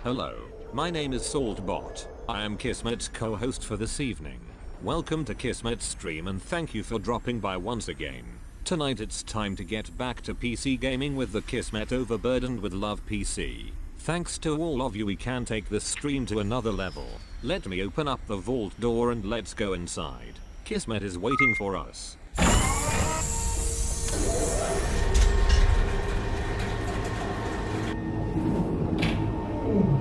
Hello, my name is Saltbot. I am Kismet's co-host for this evening. Welcome to Kismet's stream and thank you for dropping by once again. Tonight it's time to get back to PC gaming with the Kismet Overburdened with Love PC. Thanks to all of you, we can take this stream to another level. Let me open up the vault door and let's go inside. Kismet is waiting for us.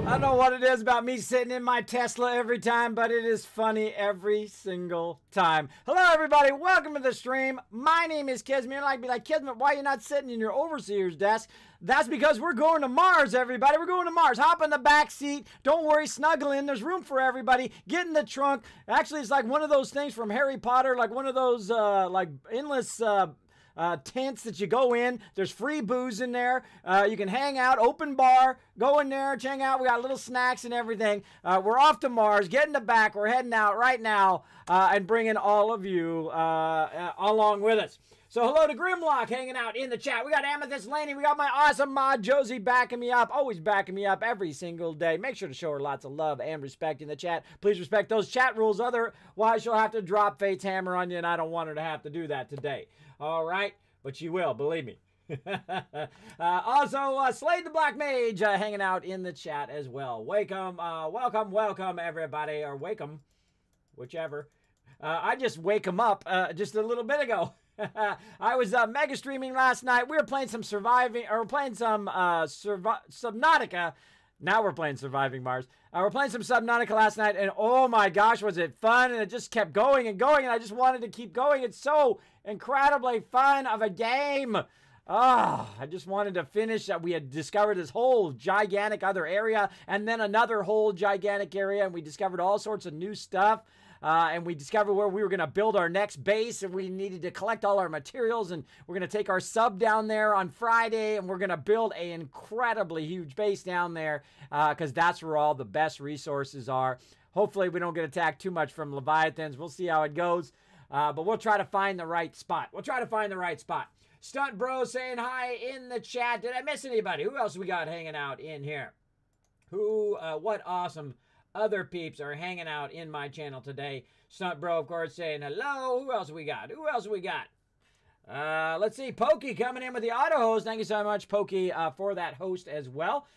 I don't know what it is about me sitting in my Tesla every time, but it is funny every single time. Hello, everybody. Welcome to the stream. My name is Kismet. You're like, be like, Kismet, why are you not sitting in your overseer's desk? That's because we're going to Mars, everybody. We're going to Mars. Hop in the back seat. Don't worry, snuggle in. There's room for everybody. Get in the trunk. Actually, it's like one of those things from Harry Potter, like one of those like endless tents that you go in. There's free booze in there. You can hang out, open bar, go in there, hang out. We got little snacks and everything. We're off to Mars. Get in the back. We're heading out right now and bringing all of you along with us. So hello to Grimlock hanging out in the chat. We got Amethyst Laney. We got my awesome mod Josie backing me up. Always backing me up every single day. Make sure to show her lots of love and respect in the chat. Please respect those chat rules. Otherwise, she'll have to drop Fate's hammer on you, and I don't want her to have to do that today. All right? But she will, believe me. Also, Slade the Black Mage hanging out in the chat as well. Welcome, everybody. Or wake 'em, whichever. I just wake 'em up just a little bit ago. I was mega streaming last night. We were playing some Subnautica. Now we're playing Surviving Mars. We're playing some Subnautica last night, and oh my gosh, was it fun, and it just kept going and going, and I just wanted to keep going. It's so incredibly fun of a game. Oh, I just wanted to finish that. We had discovered this whole gigantic other area, and then another whole gigantic area, and we discovered all sorts of new stuff. And we discovered where we were going to build our next base, and we needed to collect all our materials, and we're going to take our sub down there on Friday, and we're going to build an incredibly huge base down there because that's where all the best resources are. Hopefully we don't get attacked too much from Leviathans. We'll see how it goes, but we'll try to find the right spot. Stunt Bro saying hi in the chat. Did I miss anybody? Who else we got hanging out in here? What awesome other peeps are hanging out in my channel today. Stunt Bro, of course, saying hello. Who else we got? Let's see. Pokey coming in with the auto host. Thank you so much, Pokey, for that host as well.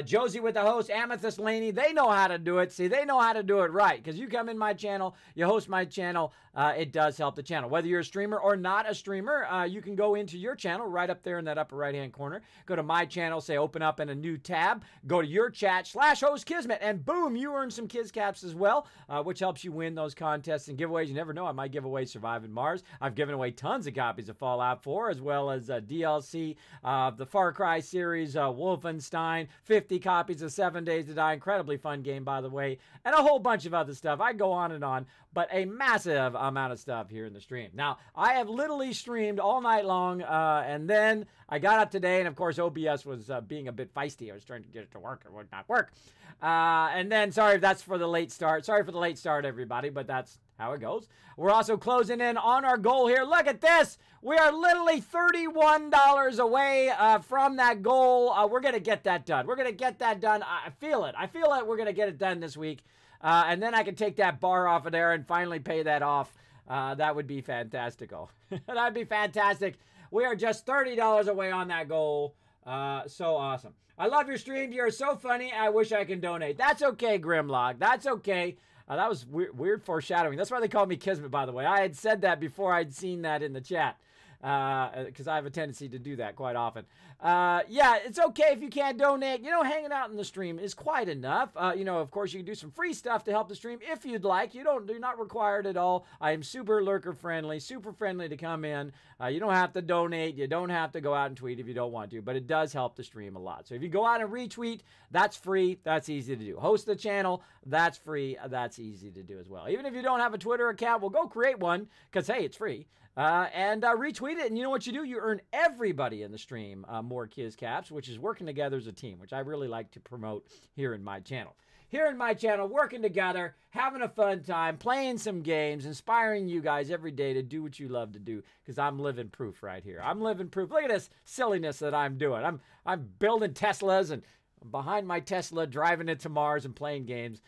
Josie with the host. Amethyst Laney. They know how to do it. See, they know how to do it right. Because you come in my channel, you host my channel, it does help the channel. Whether you're a streamer or not a streamer, you can go into your channel right up there in that upper right-hand corner. Go to my channel, say open up in a new tab. Go to your chat, /host Kismet, and boom, you earn some Kiz Caps as well, which helps you win those contests and giveaways. You never know, I might give away Surviving Mars. I've given away tons of copies of Fallout 4, as well as DLC, the Far Cry series, Wolfenstein, 50 copies of 7 Days to Die, incredibly fun game, by the way, and a whole bunch of other stuff. I go on and on, but a massive amount of stuff here in the stream. Now, I have literally streamed all night long, and then I got up today, and of course, OBS was being a bit feisty. I was trying to get it to work. It would not work. And then, sorry if that's for the late start. Sorry for the late start, everybody, but that's how it goes. We're also closing in on our goal here. Look at this. We are literally $31 away from that goal. We're going to get that done. We're going to get that done. I feel it. I feel like we're going to get it done this week. And then I can take that bar off of there and finally pay that off. That would be fantastical. That'd be fantastic. We are just $30 away on that goal. So awesome. I love your stream. You're so funny. I wish I can donate. That's okay, Grimlock. That's okay. That was weird foreshadowing. That's why they called me Kismet, by the way. I had said that before I'd seen that in the chat. Because I have a tendency to do that quite often. Yeah, it's okay if you can't donate. You know, hanging out in the stream is quite enough. You know, of course, you can do some free stuff to help the stream if you'd like. You're not required at all. I am super lurker friendly, super friendly to come in. You don't have to donate. You don't have to go out and tweet if you don't want to, but it does help the stream a lot. So if you go out and retweet, that's free. That's easy to do. Host the channel, that's free. That's easy to do as well. Even if you don't have a Twitter account, well, go create one because, hey, it's free. And retweet it, and you know what you do? You earn everybody in the stream more Kiz Caps, which is working together as a team, which I really like to promote here in my channel. Here in my channel, working together, having a fun time, playing some games, inspiring you guys every day to do what you love to do, because I'm living proof right here. I'm living proof. Look at this silliness that I'm doing. I'm building Teslas and behind my Tesla, driving it to Mars and playing games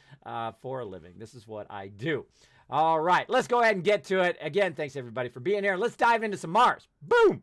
for a living. This is what I do. All right, let's go ahead and get to it. Again, thanks everybody for being here. Let's dive into some Mars. Boom!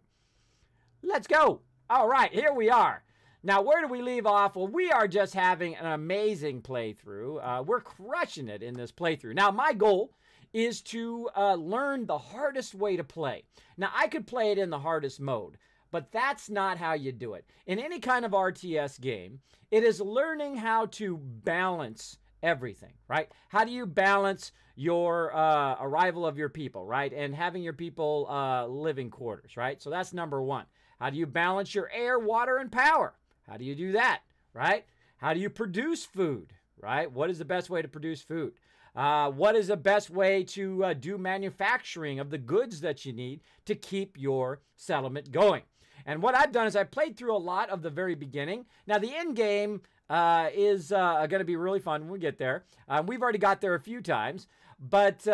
Let's go. All right, here we are. Now, where do we leave off? Well, we are just having an amazing playthrough. We're crushing it in this playthrough. Now, my goal is to learn the hardest way to play. Now, I could play it in the hardest mode, but that's not how you do it. In any kind of RTS game, it is learning how to balance everything, right? How do you balance your arrival of your people, right? And having your people live in quarters, right? So that's number one. How do you balance your air, water, and power? How do you do that, right? How do you produce food, right? What is the best way to produce food? What is the best way to do manufacturing of the goods that you need to keep your settlement going? And what I've done is I played through a lot of the very beginning. Now, the end game is going to be really fun when we get there. We've already got there a few times, but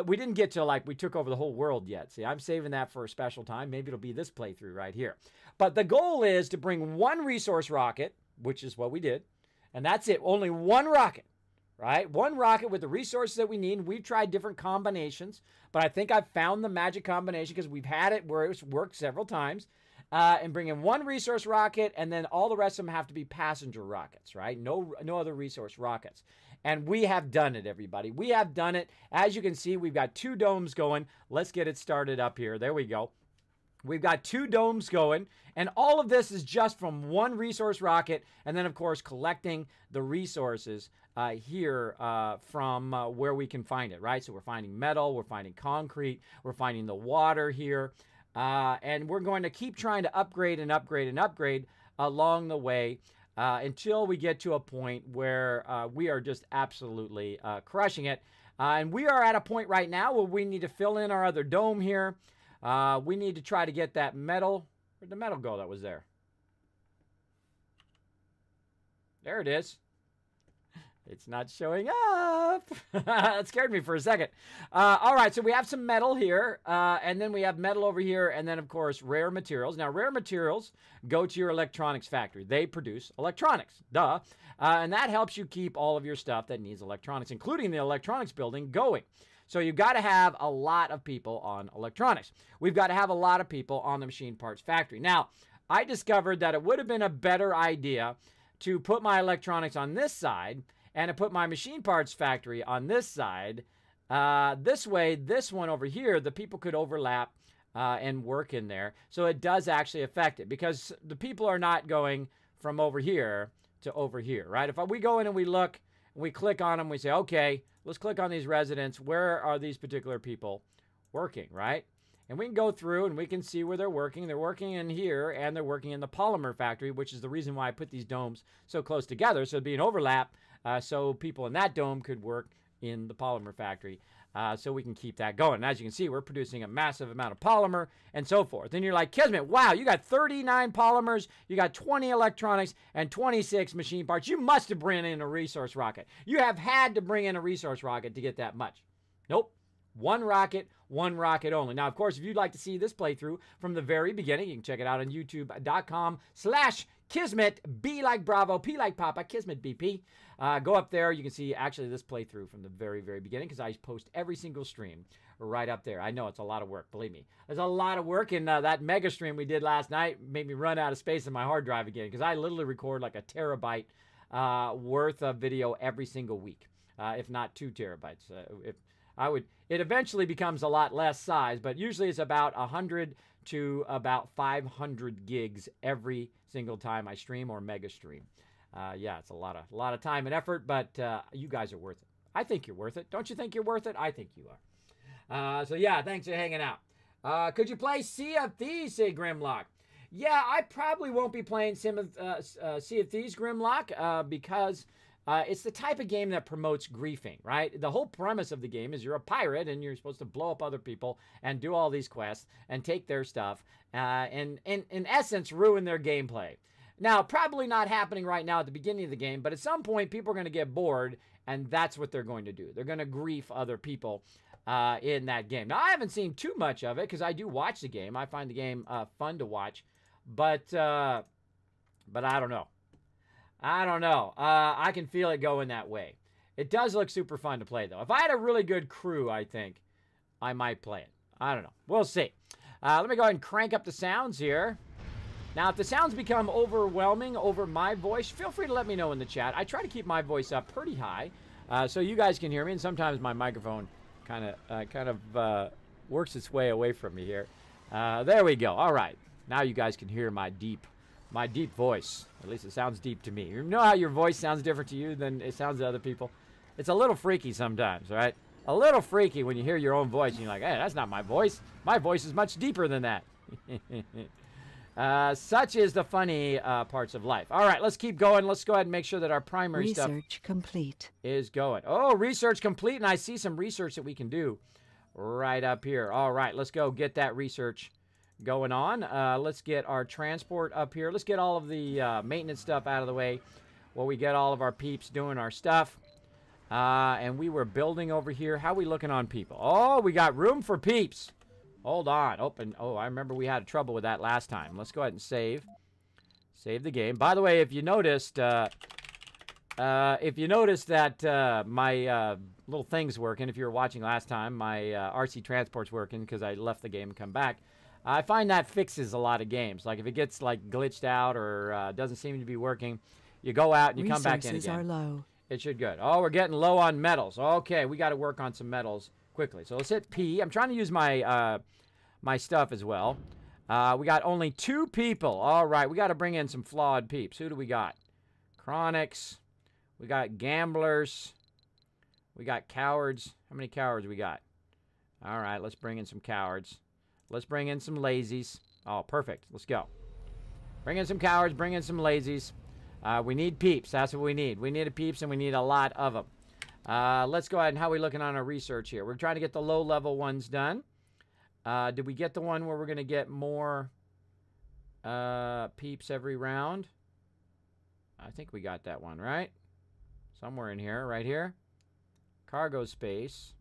we didn't get to, like, we took over the whole world yet. See, I'm saving that for a special time. Maybe it'll be this playthrough right here. But the goal is to bring one resource rocket, which is what we did, and that's it. Only one rocket, right? One rocket with the resources that we need. We've tried different combinations, but I think I've found the magic combination because we've had it where it's worked several times. And bring in one resource rocket, and then all the rest of them have to be passenger rockets, right? No other resource rockets. And we have done it, everybody. We have done it. As you can see, we've got 2 domes going. Let's get it started up here. There we go. We've got 2 domes going, and all of this is just from one resource rocket, and then, of course, collecting the resources here from where we can find it, right? So we're finding metal, we're finding concrete, we're finding the water here. And we're going to keep trying to upgrade and upgrade and upgrade along the way until we get to a point where we are just absolutely crushing it. And we are at a point right now where we need to fill in our other dome here. We need to try to get that metal. Where'd the metal go that was there? There it is. It's not showing up. That scared me for a second. All right, so we have some metal here, and then we have metal over here, and then, of course, rare materials. Now, rare materials go to your electronics factory. They produce electronics, duh. And that helps you keep all of your stuff that needs electronics, including the electronics building, going. So you've got to have a lot of people on electronics. We've got to have a lot of people on the machine parts factory. Now, I discovered that it would have been a better idea to put my electronics on this side and to put my machine parts factory on this side. This way, this one over here, the people could overlap and work in there. So it does actually affect it because the people are not going from over here to over here, right? If we go in and we look, and we click on them, we say, okay, let's click on these residents. Where are these particular people working, right? And we can go through and we can see where they're working. They're working in here and they're working in the polymer factory, which is the reason why I put these domes so close together. So it'd be an overlap so people in that dome could work in the polymer factory so we can keep that going. And as you can see, we're producing a massive amount of polymer and so forth. And you're like, Kismet, wow, you got 39 polymers, you got 20 electronics, and 26 machine parts. You must have brought in a resource rocket. You have had to bring in a resource rocket to get that much. Nope. One rocket only. Now, of course, if you'd like to see this playthrough from the very beginning, you can check it out on youtube.com/Kismet, B like Bravo, P like Papa, Kismet BP. Go up there. You can see actually this playthrough from the very, very beginning because I post every single stream right up there. I know it's a lot of work. Believe me. There's a lot of work, and that mega stream we did last night made me run out of space in my hard drive again because I literally record like a terabyte worth of video every single week, if not 2 terabytes. It eventually becomes a lot less size, but usually it's about 100 to about 500 gigs every single time I stream or mega stream. Yeah, it's a lot of time and effort, but you guys are worth it. I think you're worth it. Don't you think you're worth it? I think you are. So yeah, thanks for hanging out. Could you play Sea of Thieves, say Grimlock? Yeah, I probably won't be playing Sea of Thieves, Grimlock, because it's the type of game that promotes griefing, right? The whole premise of the game is you're a pirate and you're supposed to blow up other people and do all these quests and take their stuff and in essence, ruin their gameplay. Now, probably not happening right now at the beginning of the game, but at some point, people are going to get bored, and that's what they're going to do. They're going to grief other people in that game. Now, I haven't seen too much of it because I do watch the game. I find the game fun to watch, but I don't know. I don't know. I can feel it going that way. It does look super fun to play, though. If I had a really good crew, I think I might play it. I don't know. We'll see. Let me go ahead and crank up the sounds here. Now, if the sounds become overwhelming over my voice, feel free to let me know in the chat. I try to keep my voice up pretty high so you guys can hear me, and sometimes my microphone kind of works its way away from me here. There we go. All right. Now you guys can hear my deep voice. At least it sounds deep to me. You know how your voice sounds different to you than it sounds to other people? It's a little freaky sometimes, right? A little freaky when you hear your own voice and you're like, hey, that's not my voice. My voice is much deeper than that. Such is the funny parts of life. All right, let's keep going. Let's go ahead and make sure that our primary research complete is going. Oh, research complete, and I see some research that we can do right up here. All right, let's go get that research going on. Let's get our transport up here. Let's get all of the maintenance stuff out of the way while we get all of our peeps doing our stuff. And we were building over here. How are we looking on people? Oh, we got room for peeps. Hold on. Open. Oh, I remember we had trouble with that last time. Let's go ahead and save. Save the game. By the way, if you noticed that my little thing's working, if you were watching last time, my RC transport's working because I left the game and come back. I find that fixes a lot of games. Like if it gets like glitched out or doesn't seem to be working, you go out and you come back in again. Resources are low. It should good. Oh, we're getting low on metals. Okay, we got to work on some metals quickly. So let's hit P. I'm trying to use my my stuff as well. We got only 2 people. All right, we got to bring in some flawed peeps. Who do we got? Chronics. We got gamblers. We got cowards. How many cowards we got? All right, let's bring in some cowards. Let's bring in some lazies. Oh, perfect. Let's go. Bring in some cowards. Bring in some lazies. We need peeps. That's what we need. We need a peeps, and we need a lot of them. Let's go ahead and how are we looking on our research here? We're trying to get the low-level ones done. Did we get the one where we're going to get more peeps every round? I think we got that one, right? Somewhere in here, right here. Cargo space.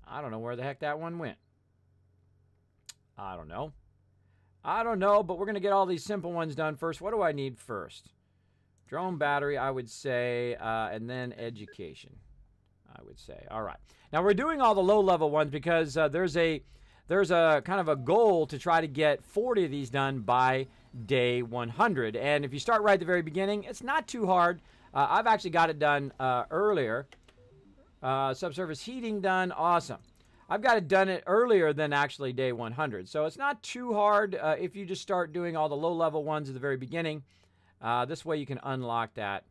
I don't know where the heck that one went. I don't know. I don't know, but we're going to get all these simple ones done first. What do I need first? Drone battery, I would say, and then education, I would say. All right. Now, we're doing all the low-level ones because there's a kind of a goal to try to get 40 of these done by day 100. And if you start right at the very beginning, it's not too hard. I've actually got it done earlier. Subsurface heating done. Awesome. I've got it done earlier than actually day 100. So it's not too hard if you just start doing all the low-level ones at the very beginning. This way you can unlock that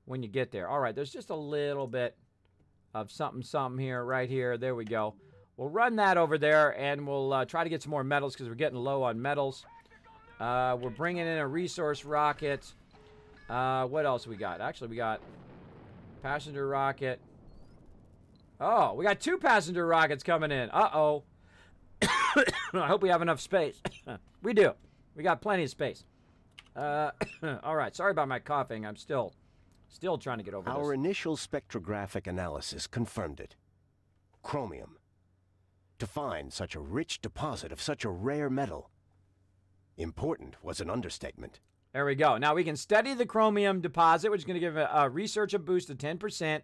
when you get there. All right, there's just a little bit of something here, right here. There we go. We'll run that over there, and we'll try to get some more metals because we're getting low on metals. We're bringing in a resource rocket. What else we got? Actually, we got passenger rocket. Oh, we got 2 passenger rockets coming in. Uh-oh. I hope we have enough space. We do. We got plenty of space. All right. Sorry about my coughing. I'm still trying to get over this. Our initial spectrographic analysis confirmed it. Chromium. To find such a rich deposit of such a rare metal. Important was an understatement. There we go. Now we can study the chromium deposit, which is going to give a research a boost of 10%.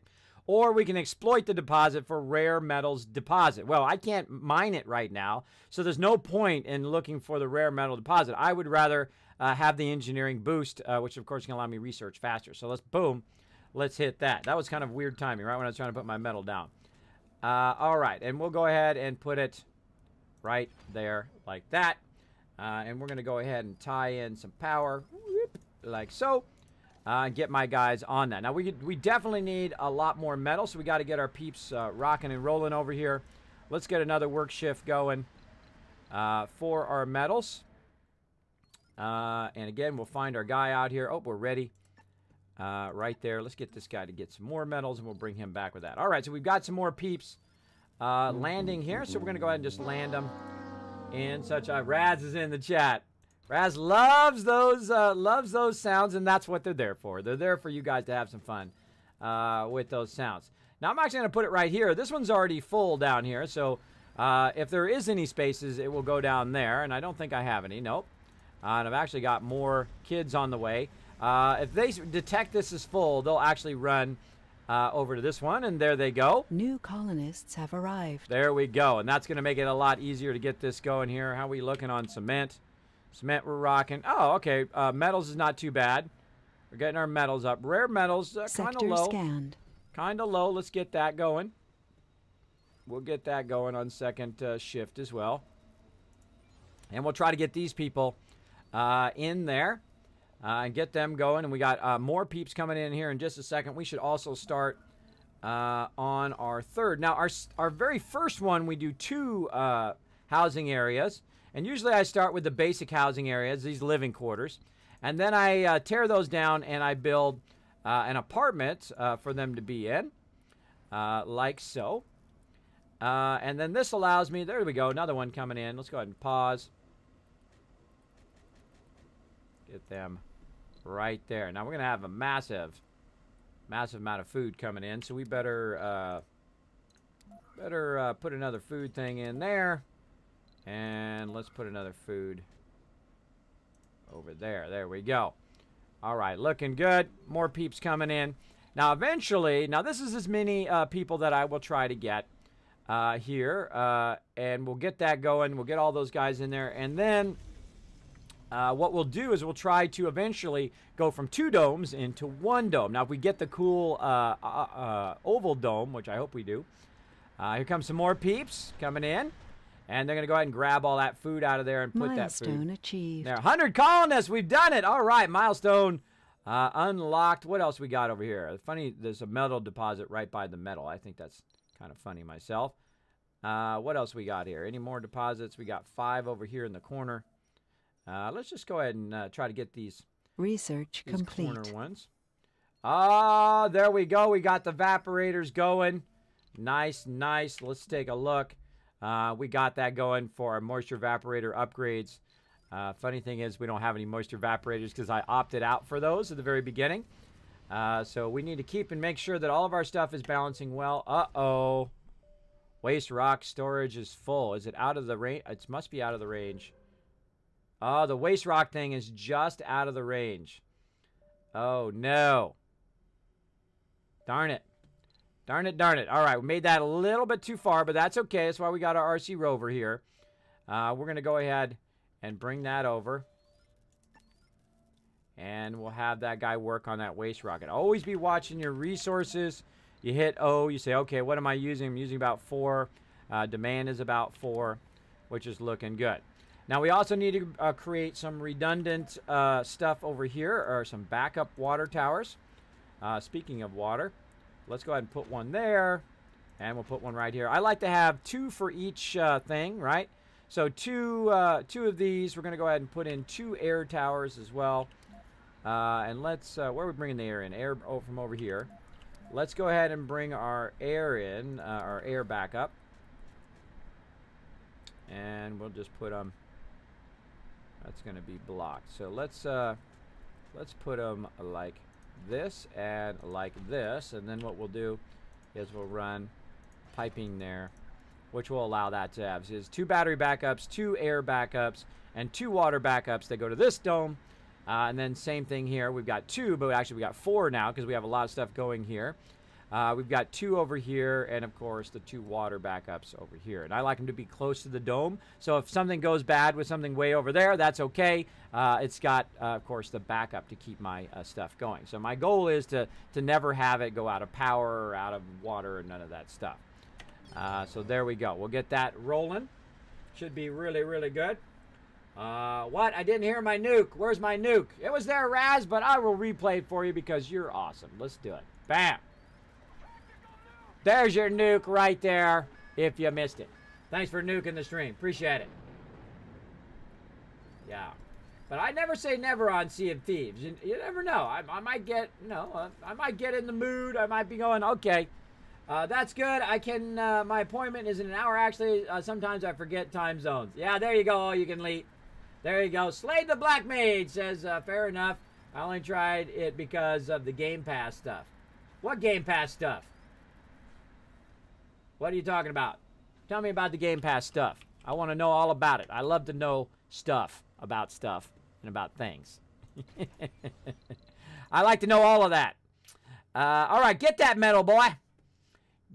Or we can exploit the deposit for rare metals deposit. Well, I can't mine it right now, so there's no point in looking for the rare metal deposit. I would rather have the engineering boost, which of course can allow me research faster. So let's hit that. That was kind of weird timing, right when I was trying to put my metal down. All right, and we'll go ahead and put it right there like that. And we're going to go ahead and tie in some power, like so. Get my guys on that. Now, we definitely need a lot more metal, so we got to get our peeps rocking and rolling over here. Let's get another work shift going for our metals. And again, we'll find our guy out here. Oh, we're ready. Right there. Let's get this guy to get some more metals, and we'll bring him back with that. All right, so we've got some more peeps landing here, so we're going to go ahead and just land them in such a... Raz is in the chat. Raz loves those sounds, and that's what they're there for. They're there for you guys to have some fun with those sounds. Now, I'm actually going to put it right here. This one's already full down here, so if there is any spaces, it will go down there, and I don't think I have any. Nope. And I've actually got more kids on the way. If they detect this is full, they'll actually run over to this one, and there they go. New colonists have arrived. There we go, and that's going to make it a lot easier to get this going here. How are we looking on cement? Cement we're rocking. Oh, okay. Metals is not too bad. We're getting our metals up. Rare metals, kind of low. Scanned. Kind of low. Let's get that going. We'll get that going on second shift as well. And we'll try to get these people in there and get them going. And we got more peeps coming in here in just a second. We should also start on our third. Now, our very first one, we do 2 housing areas. And usually I start with the basic housing areas, these living quarters. And then I tear those down and I build an apartment for them to be in, like so. And then this allows me, there we go, another one coming in. Let's go ahead and pause. Get them right there. Now we're going to have a massive amount of food coming in. So we better put another food thing in there. And let's put another food over there. There we go. All right, looking good. More peeps coming in. Now, eventually, now this is as many people that I will try to get here. And we'll get that going. We'll get all those guys in there. And then what we'll do is we'll try to eventually go from 2 domes into 1 dome. Now, if we get the cool oval dome, which I hope we do, here comes some more peeps coming in. And they're going to go ahead and grab all that food out of there and put that food. Milestone achieved. There, 100 colonists. We've done it. All right, milestone unlocked. What else we got over here? Funny, there's a metal deposit right by the metal. I think that's kind of funny myself. What else we got here? Any more deposits? We got 5 over here in the corner. Let's just go ahead and try to get these Research complete. Corner ones. Ah, there we go. We got the evaporators going. Nice, nice. Let's take a look. We got that going for our moisture evaporator upgrades. Funny thing is we don't have any moisture evaporators because I opted out for those at the very beginning. So we need to keep and make sure that all of our stuff is balancing well. Uh-oh. Waste rock storage is full. Is it out of the range? It must be out of the range. Oh, the waste rock thing is just out of the range. Oh, no. Darn it. Darn it, darn it. All right, we made that a little bit too far, but that's okay. That's why we got our RC rover here. We're going to go ahead and bring that over. And we'll have that guy work on that waste rocket. Always be watching your resources. You hit O, you say, okay, what am I using? I'm using about 4. Demand is about 4, which is looking good. Now, we also need to create some redundant stuff over here, or some backup water towers. Speaking of water, let's go ahead and put one there, and we'll put one right here. I like to have 2 for each thing, right? So two of these. We're going to go ahead and put in 2 air towers as well. And let's, where are we bringing the air in? Air from over here. Let's go ahead and bring our air in, our air back up. And we'll just put them, that's going to be blocked. So let's put them like this and like this, and then what we'll do is we'll run piping there, which will allow that to have is 2 battery backups, 2 air backups, and 2 water backups that go to this dome. And then same thing here. We've got 2, but actually we got 4 now because we have a lot of stuff going here. We've got 2 over here, and of course the 2 water backups over here. And I like them to be close to the dome, so if something goes bad with something way over there, that's okay. It's got, of course, the backup to keep my stuff going. So my goal is to never have it go out of power or out of water or none of that stuff. So there we go. We'll get that rolling. Should be really, really good. What? I didn't hear my nuke. Where's my nuke? It was there, Raz, but I will replay it for you because you're awesome. Let's do it. Bam. There's your nuke right there if you missed it. Thanks for nuking the stream. Appreciate it. Yeah. But I never say never on Sea of Thieves. You never know. I might get, I might get in the mood. I might be going, okay, that's good. I can, my appointment is in an hour. Actually, sometimes I forget time zones. Yeah, there you go. All you can leap. There you go. Slay the Black Maid says, fair enough. I only tried it because of the Game Pass stuff. What Game Pass stuff? What are you talking about? Tell me about the Game Pass stuff. I want to know all about it. I love to know stuff about stuff and about things. I like to know all of that. All right, get that metal, boy.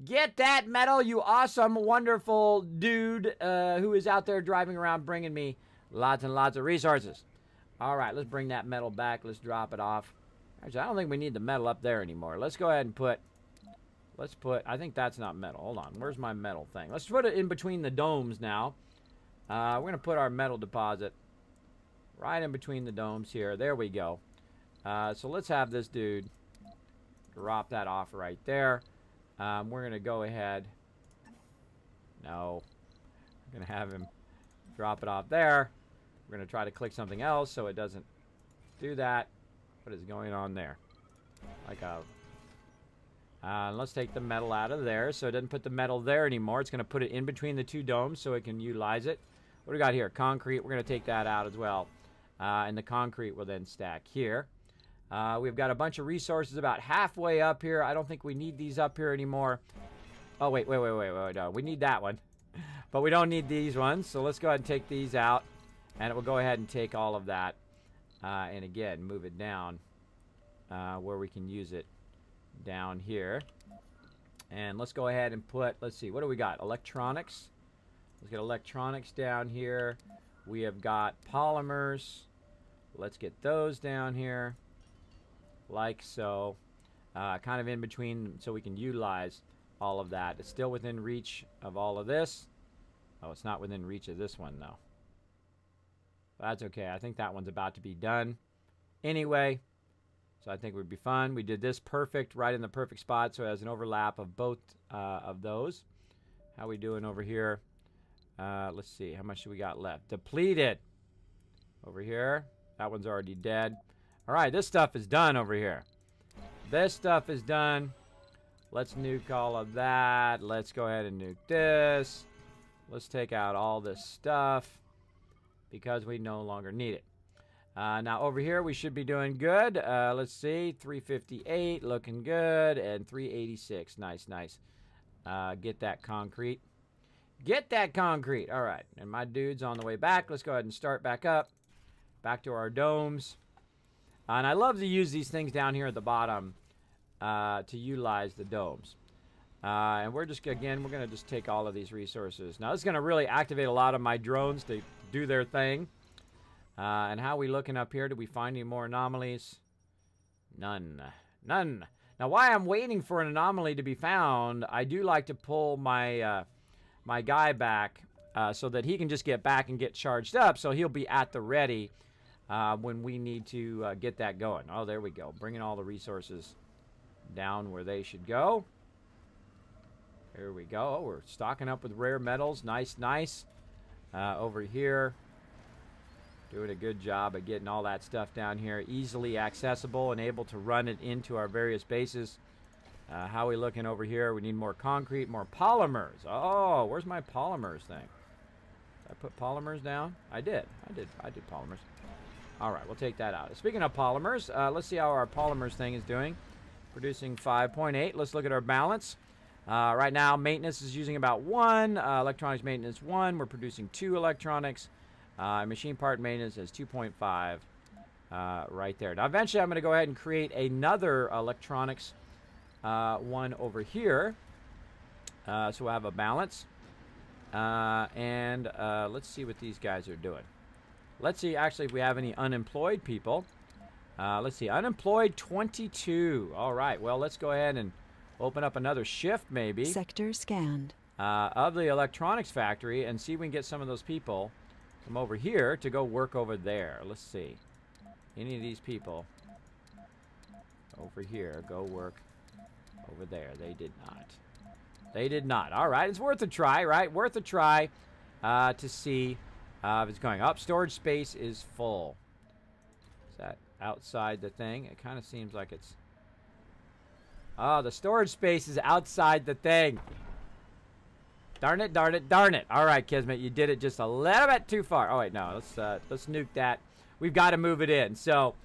Get that metal, you awesome, wonderful dude who is out there driving around bringing me lots and lots of resources. All right, let's bring that metal back. Let's drop it off. Actually, I don't think we need the metal up there anymore. Let's go ahead and put, I think that's not metal. Hold on, where's my metal thing? Let's put it in between the domes now. We're going to put our metal deposit right in between the domes here. There we go. So let's have this dude drop that off right there. We're going to go ahead. No. We're going to have him drop it off there. We're going to try to click something else so it doesn't do that. What is going on there? Like a... let's take the metal out of there so it doesn't put the metal there anymore. It's going to put it in between the two domes so it can utilize it. What do we got here? Concrete. We're going to take that out as well. And the concrete will then stack here. We've got a bunch of resources about halfway up here. I don't think we need these up here anymore. Oh, wait. No, we need that one. But we don't need these ones. So let's go ahead and take these out. And it will go ahead and take all of that. And again, move it down where we can use it down here. And let's go ahead and put, let's see, what do we got? Electronics. Let's get electronics down here. We have got polymers. Let's get those down here. Like so. Kind of in between so we can utilize all of that. It's still within reach of all of this. Oh, it's not within reach of this one, though. That's okay. I think that one's about to be done anyway. So I think it would be fun. We did this perfect, right in the perfect spot, so it has an overlap of both of those. How we doing over here? Let's see. How much do we got left? Depleted. Over here. That one's already dead. All right, this stuff is done over here. This stuff is done. Let's nuke all of that. Let's go ahead and nuke this. Let's take out all this stuff because we no longer need it. Now over here we should be doing good. Let's see, 358 looking good, and 386. Nice. Get that concrete. Get that concrete. All right, and my dude's on the way back. Let's go ahead and start back up. Back to our domes. And I love to use these things down here at the bottom to utilize the domes. And we're just, again, we're going to just take all of these resources. Now, this is going to really activate a lot of my drones to do their thing. And how are we looking up here? Did we find any more anomalies? None. Now, while I'm waiting for an anomaly to be found, I do like to pull my my guy back so that he can just get back and get charged up, so he'll be at the ready when we need to get that going. Oh, there we go. Bringing all the resources down where they should go. There we go. Oh, we're stocking up with rare metals. Nice. Over here. Doing a good job of getting all that stuff down here. Easily accessible and able to run it into our various bases. How are we looking over here? We need more concrete, more polymers. Oh, where's my polymers thing? Did I put polymers down? I did polymers. All right, we'll take that out. Speaking of polymers, let's see how our polymers thing is doing. Producing 5.8. Let's look at our balance. Right now, maintenance is using about 1. Electronics maintenance 1. We're producing 2 electronics. Machine part maintenance is 2.5 right there. Now, eventually, I'm going to go ahead and create another electronics one over here. So we'll have a balance. And let's see what these guys are doing. Let's see, actually, if we have any unemployed people. Let's see, unemployed 22. All right, well, let's go ahead and open up another shift, maybe. Sector scanned. Of the electronics factory and see if we can get some of those people from over here to go work over there. Let's see. Any of these people over here go work over there. They did not. They did not. All right, it's worth a try, right? Worth a try to see if it's going up. Storage space is full. Is that outside the thing? It kind of seems like it's... Oh, the storage space is outside the thing. Darn it. All right, Kismet, you did it just a little bit too far. Oh, wait, no, let's nuke that. We've got to move it in. So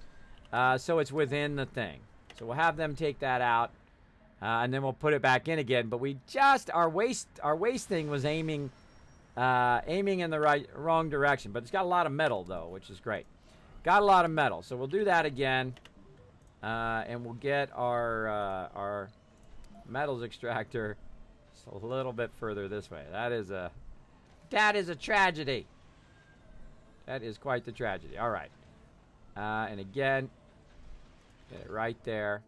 it's within the thing. So we'll have them take that out, and then we'll put it back in again. But we just, our waste thing was aiming in the wrong direction. But it's got a lot of metal, though, which is great. Got a lot of metal. So we'll do that again. And we'll get our metals extractor just a little bit further this way. That is a tragedy. That is quite the tragedy. All right. And again, get it right there.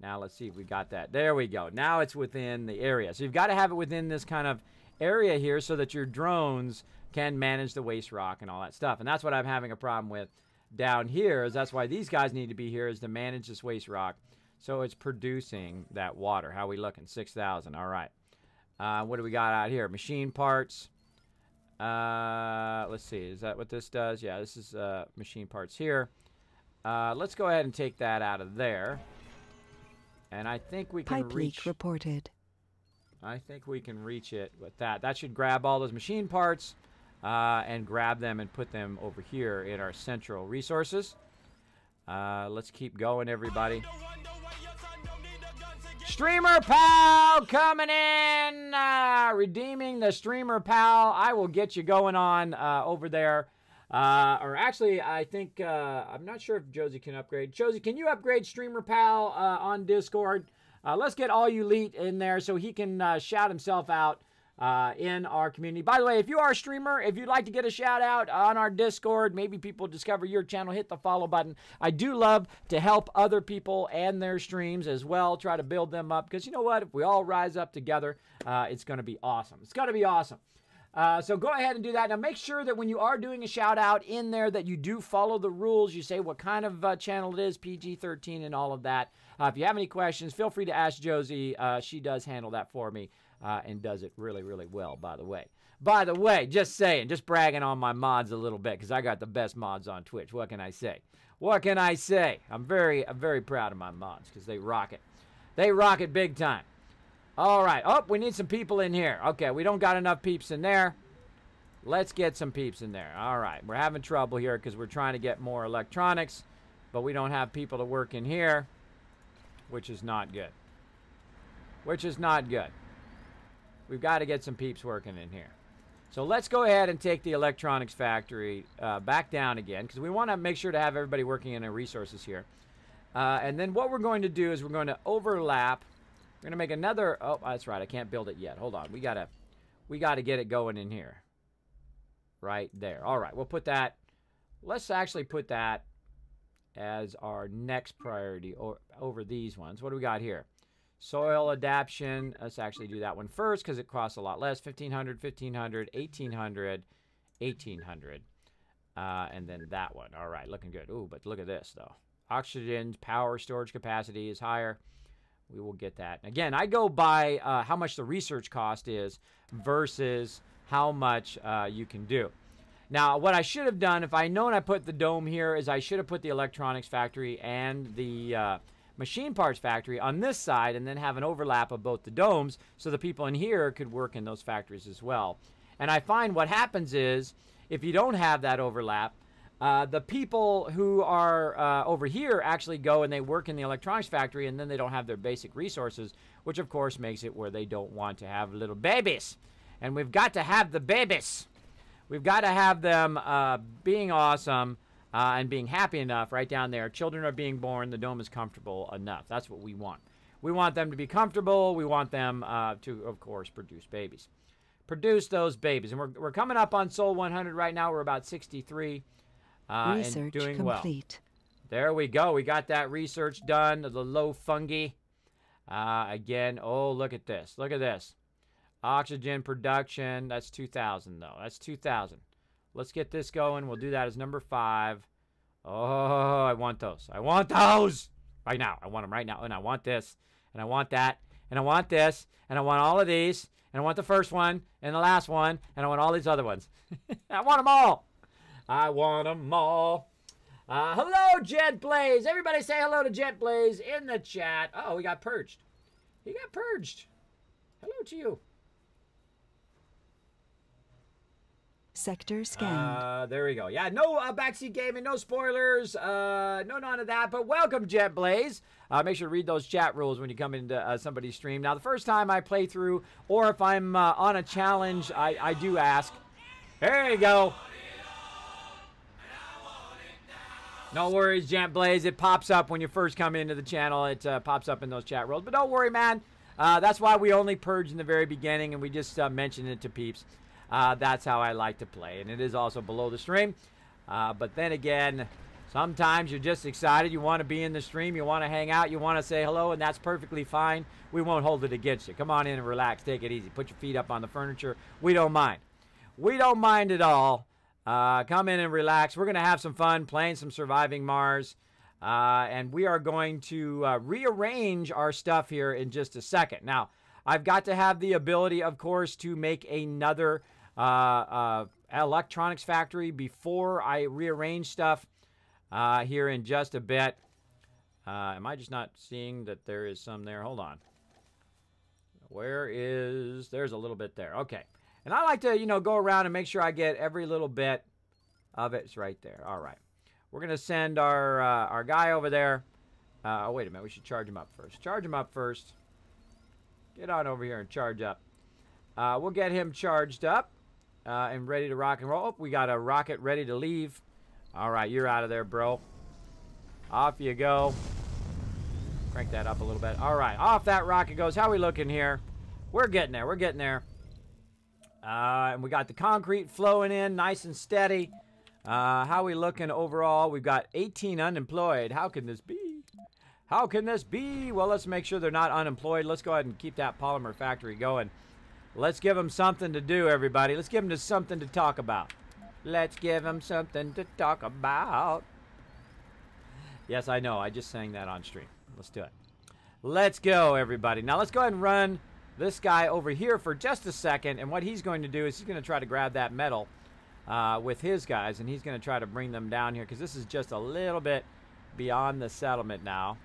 Now let's see if we got that. There we go. Now it's within the area. So you've got to have it within this kind of area here so that your drones can manage the waste rock and all that stuff. And that's what I'm having a problem with down here. Is that's why these guys need to be here, is to manage this waste rock so it's producing that water. How we looking? 6,000. All right. What do we got out here? Machine parts. Let's see. Is that what this does? Yeah, this is machine parts here. Let's go ahead and take that out of there. And I think we can Pipe leak reported. I think we can reach it with that. That should grab all those machine parts and grab them and put them over here in our central resources. Let's keep going, everybody. Streamer Pal coming in, redeeming the Streamer Pal. I will get you going on over there. Or actually, I think, I'm not sure if Josie can upgrade. Josie, can you upgrade Streamer Pal on Discord? Let's get all you elite in there so he can shout himself out in our community. By the way, if you are a streamer, if you'd like to get a shout out on our Discord, maybe people discover your channel, hit the follow button. I do love to help other people and their streams as well, try to build them up, because you know what? If we all rise up together, it's going to be awesome. It's going to be awesome. So go ahead and do that. Now make sure that when you are doing a shout out in there that you do follow the rules. You say what kind of channel it is, PG-13 and all of that. If you have any questions, feel free to ask Josie. She does handle that for me and does it really, really well, by the way. By the way, just saying, just bragging on my mods a little bit because I got the best mods on Twitch. What can I say? What can I say? I'm very proud of my mods because they rock it. They rock it big time. All right. Oh, we need some people in here. Okay, we don't got enough peeps in there. Let's get some peeps in there. All right. We're having trouble here because we're trying to get more electronics, but we don't have people to work in here, which is not good. Which is not good. We've got to get some peeps working in here. So let's go ahead and take the electronics factory back down again because we want to make sure to have everybody working in their resources here. And then what we're going to do is we're going to overlap. We're going to make another, oh, that's right, I can't build it yet. Hold on, we gotta get it going in here. Right there. All right, we'll put that, let's actually put that as our next priority over these ones. What do we got here? Soil adaptation, let's actually do that one first because it costs a lot less. 1,500, 1,500, 1,800, 1,800. And then that one. All right, looking good. Ooh, but look at this, though. Oxygen power storage capacity is higher. We will get that. Again, I go by how much the research cost is versus how much you can do. Now, what I should have done, if I known I put the dome here, is I should have put the electronics factory and the machine parts factory on this side and then have an overlap of both the domes so the people in here could work in those factories as well. And I find what happens is, if you don't have that overlap, the people who are over here actually go and they work in the electronics factory and then they don't have their basic resources, which of course makes it where they don't want to have little babies. And we've got to have the babies. We've got to have them being awesome and being happy enough right down there. Children are being born. The dome is comfortable enough. That's what we want. We want them to be comfortable. We want them to, of course, produce babies. Produce those babies. And we're coming up on Soul 100 right now. We're about 63. Research and doing complete. Well. There we go. We got that research done. The low fungi. Again, oh, look at this. Look at this. Oxygen production. That's 2,000, though. That's 2,000. Let's get this going. We'll do that as number 5. Oh, I want those. I want those right now. I want them right now. And I want this. And I want that. And I want this. And I want all of these. And I want the first one. And the last one. And I want all these other ones. I want them all. I want them all. Hello, Jet Blaze. Everybody say hello to Jet Blaze in the chat. Oh, we got purged. He got purged. Hello to you. Sector scanned. There we go. Yeah, no backseat gaming, no spoilers, no none of that. But welcome, Jet Blaze. Make sure to read those chat rules when you come into somebody's stream. Now, the first time I play through, or if I'm on a challenge, I do ask. There you go. No worries, Jamp Blaze. It pops up when you first come into the channel. It pops up in those chat roles. But don't worry, man. That's why we only purge in the very beginning, and we just mention it to peeps. That's how I like to play. And it is also below the stream. But then again, sometimes you're just excited. You want to be in the stream. You want to hang out. You want to say hello, and that's perfectly fine. We won't hold it against you. Come on in and relax. Take it easy. Put your feet up on the furniture. We don't mind. We don't mind at all. Come in and relax. We're going to have some fun playing some Surviving Mars. And we are going to rearrange our stuff here in just a second. Now, I've got to have the ability, of course, to make another electronics factory before I rearrange stuff here in just a bit. Am I just not seeing that there is some there? Hold on. There's a little bit there. Okay. And I like to, go around and make sure I get every little bit of it. It's right there. All right. We're going to send our guy over there. Oh, wait a minute. We should charge him up first. Charge him up first. Get on over here and charge up. We'll get him charged up and ready to rock and roll. Oh, we got a rocket ready to leave. All right. You're out of there, bro. Off you go. Crank that up a little bit. All right. Off that rocket goes. How we looking here? We're getting there. We're getting there. And we got the concrete flowing in nice and steady. How we looking overall? We've got 18 unemployed. How can this be? How can this be? Well, let's make sure they're not unemployed. Let's go ahead and keep that polymer factory going. Let's give them something to do, everybody. Let's give them something to talk about. Let's give them something to talk about. Yes, I know. I just sang that on stream. Let's do it. Let's go, everybody. Now, let's go ahead and run this guy over here for just a second. And what he's going to do is he's going to try to grab that metal with his guys. And he's going to try to bring them down here because this is just a little bit beyond the settlement now.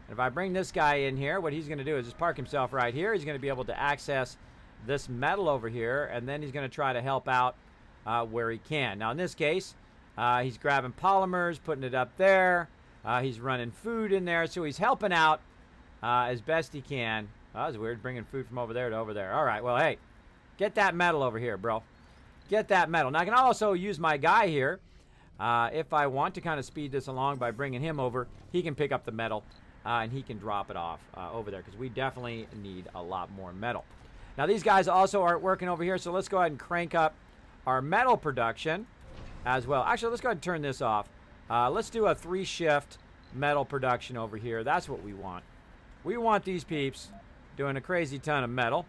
And if I bring this guy in here, what he's going to do is just park himself right here. He's going to be able to access this metal over here. And then he's going to try to help out where he can. Now, in this case, he's grabbing polymers, putting it up there. He's running food in there. So he's helping out as best he can. Oh, that was weird, bringing food from over there to over there. All right, well, hey, get that metal over here, bro. Get that metal. Now, I can also use my guy here if I want to kind of speed this along by bringing him over. He can pick up the metal, and he can drop it off over there because we definitely need a lot more metal. Now, these guys also aren't working over here, so let's go ahead and crank up our metal production as well. Actually, let's go ahead and turn this off. Let's do a 3-shift metal production over here. That's what we want. We want these peeps doing a crazy ton of metal.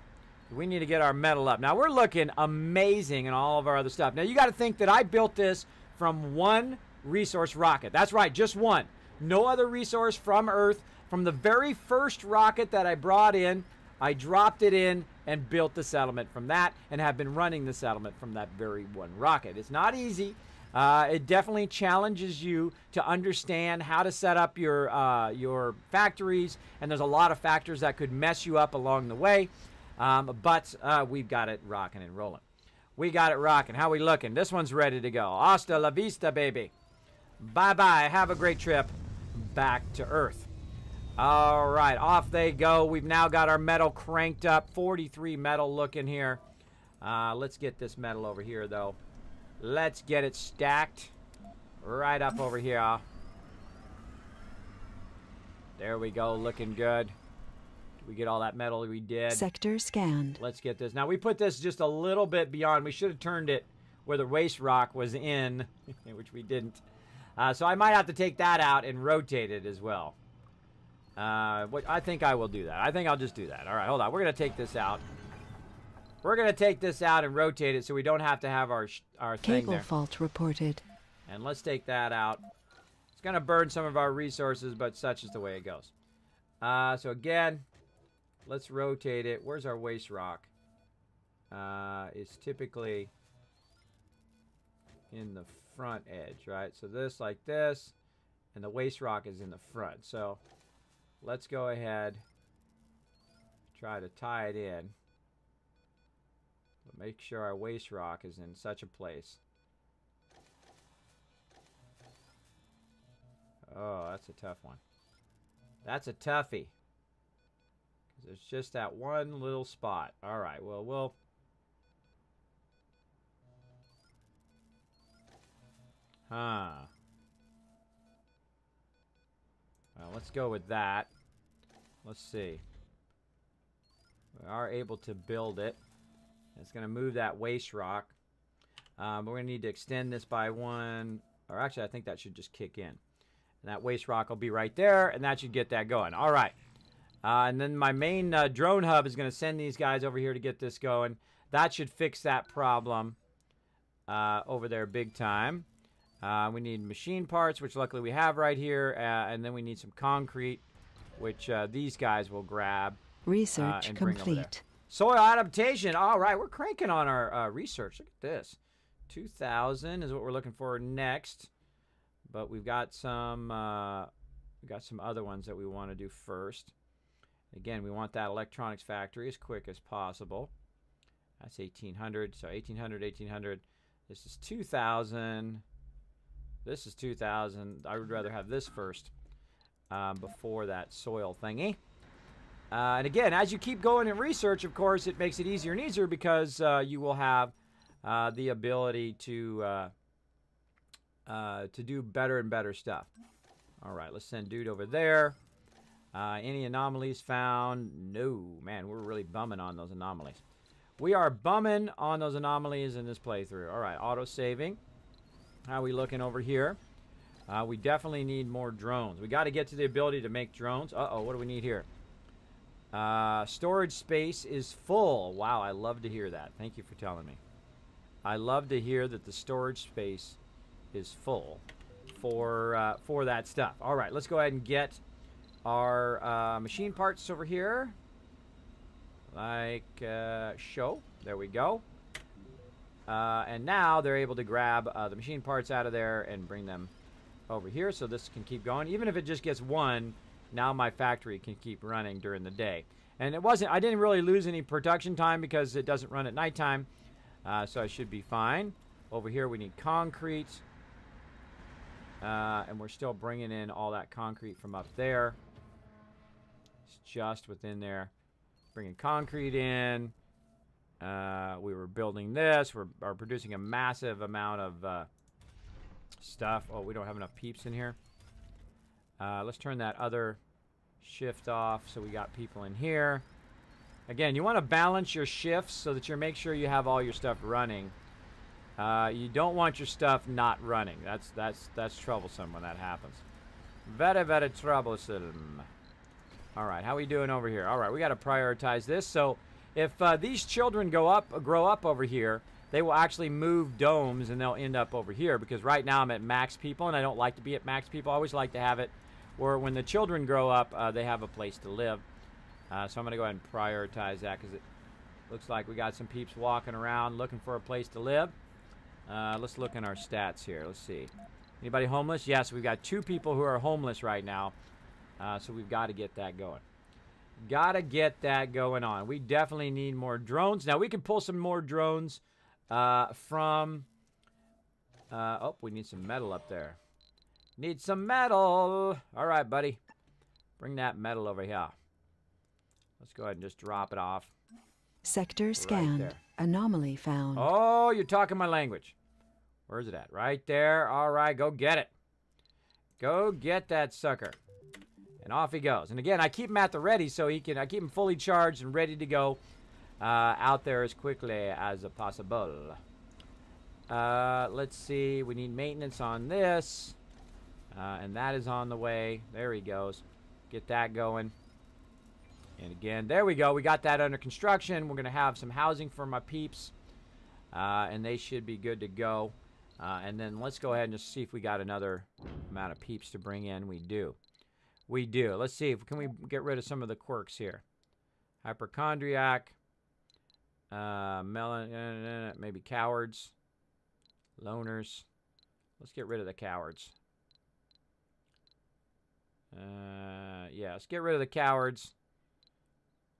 We need to get our metal up. Now, we're looking amazing in all of our other stuff. Now, you got to think that I built this from one resource rocket. That's right, just one. No other resource from Earth. From the very first rocket that I brought in, I dropped it in and built the settlement from that and have been running the settlement from that very one rocket. It's not easy. It definitely challenges you to understand how to set up your factories, and there's a lot of factors that could mess you up along the way, but we've got it rocking and rolling. We got it rocking. How we looking? This one's ready to go. Hasta la vista, baby. Bye-bye. Have a great trip back to Earth. All right, off they go. We've now got our metal cranked up. 43 metal looking here. Let's get this metal over here, though. Let's get it stacked right up over here. There we go, looking good. Did we get all that metal? We did. Sector scanned. Let's get this. Now, we put this just a little bit beyond. We should have turned it where the waste rock was in, which we didn't. So I might have to take that out and rotate it as well. I think I will do that. I think I'll just do that. All right, hold on. We're going to take this out. We're going to take this out and rotate it so we don't have to have our thing Cable there. fault reported. And let's take that out. It's going to burn some of our resources, but such is the way it goes. So again, let's rotate it. Where's our waste rock? It's typically in the front edge, right? So this like this, and the waste rock is in the front. So let's go ahead, try to tie it in. But make sure our waste rock is in such a place. Oh, that's a tough one. That's a toughie. There's just that one little spot. All right, well, we'll... Huh. let's go with that. Let's see. We are able to build it. It's going to move that waste rock. But we're going to need to extend this by 1. Or actually, I think that should just kick in. And that waste rock will be right there, and that should get that going. All right. And then my main drone hub is going to send these guys over here to get this going. That should fix that problem over there big time. We need machine parts, which luckily we have right here. And then we need some concrete, which these guys will grab. Research and bring over there. complete. Soil adaptation. All right, we're cranking on our research. Look at this. 2,000 is what we're looking for next. But we've got some other ones that we want to do first. Again, we want that electronics factory as quick as possible. That's 1,800. So 1,800, 1,800. This is 2,000. This is 2,000. I would rather have this first before that soil thingy. And again, as you keep going in research, of course, it makes it easier and easier because you will have the ability to do better and better stuff. All right, let's send dude over there. Any anomalies found? No. Man, we're really bumming on those anomalies. We are bumming on those anomalies in this playthrough. All right, auto-saving. How are we looking over here? We definitely need more drones. We got to get to the ability to make drones. Uh-oh, what do we need here? Storage space is full. Wow, I love to hear that. Thank you for telling me. I love to hear that the storage space is full for that stuff. All right, let's go ahead and get our machine parts over here. Like show. There we go. And now they're able to grab the machine parts out of there and bring them over here so this can keep going. Even if it just gets one, now my factory can keep running during the day. And I didn't really lose any production time because it doesn't run at nighttime. So I should be fine. Over here we need concrete. And we're still bringing in all that concrete from up there. It's just within there. Bringing concrete in. We were building this. We're producing a massive amount of stuff. Oh, we don't have enough peeps in here. Let's turn that other shift off so we got people in here. Again, you want to balance your shifts so that you make sure you have all your stuff running. You don't want your stuff not running. That's troublesome when that happens. Very, very troublesome. All right, how are we doing over here? All right, we got to prioritize this. So if these children grow up over here, they will actually move domes and they'll end up over here because right now I'm at max people and I don't like to be at max people. I always like to have it where when the children grow up, they have a place to live. So I'm going to go ahead and prioritize that because it looks like we got some peeps walking around looking for a place to live. Let's look in our stats here. Let's see. Anybody homeless? Yes, we've got 2 people who are homeless right now. So we've got to get that going. Got to get that going on. We definitely need more drones. Now, we can pull some more drones from... oh, we need some metal up there. Need some metal. All right, buddy. Bring that metal over here. Let's go ahead and just drop it off. Sector scanned. Right Anomaly found. Oh, you're talking my language. Where's it at? Right there. All right, go get it. Go get that sucker. And off he goes. And again, I keep him at the ready so I keep him fully charged and ready to go out there as quickly as possible. Let's see. We need maintenance on this. And that is on the way. There he goes. Get that going. And again, there we go. We got that under construction. We're going to have some housing for my peeps. And they should be good to go. And then let's go ahead and just see if we got another amount of peeps to bring in. We do. We do. Let's see. Can we get rid of some of the quirks here? Hypochondriac. Maybe cowards. Loners. Let's get rid of the cowards. Yeah, let's get rid of the cowards.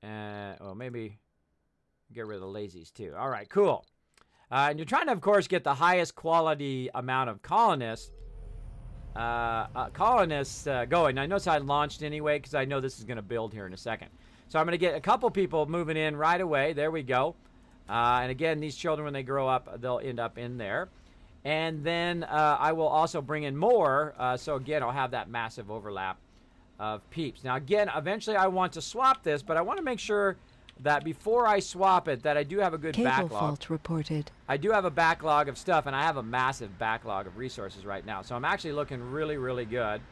Well, maybe get rid of the lazies too. All right, cool. And you're trying to, of course, get the highest quality amount of colonists. Going. I notice I launched anyway because I know this is going to build here in a second. So I'm going to get a couple people moving in right away. There we go. And again, these children, when they grow up, they'll end up in there. And then I will also bring in more. So again, I'll have that massive overlap of peeps. Now again, eventually I want to swap this, but I want to make sure that before I swap it, that I do have a good Cable backlog. fault reported. I do have a backlog of stuff, and I have a massive backlog of resources right now. So I'm actually looking really, really good.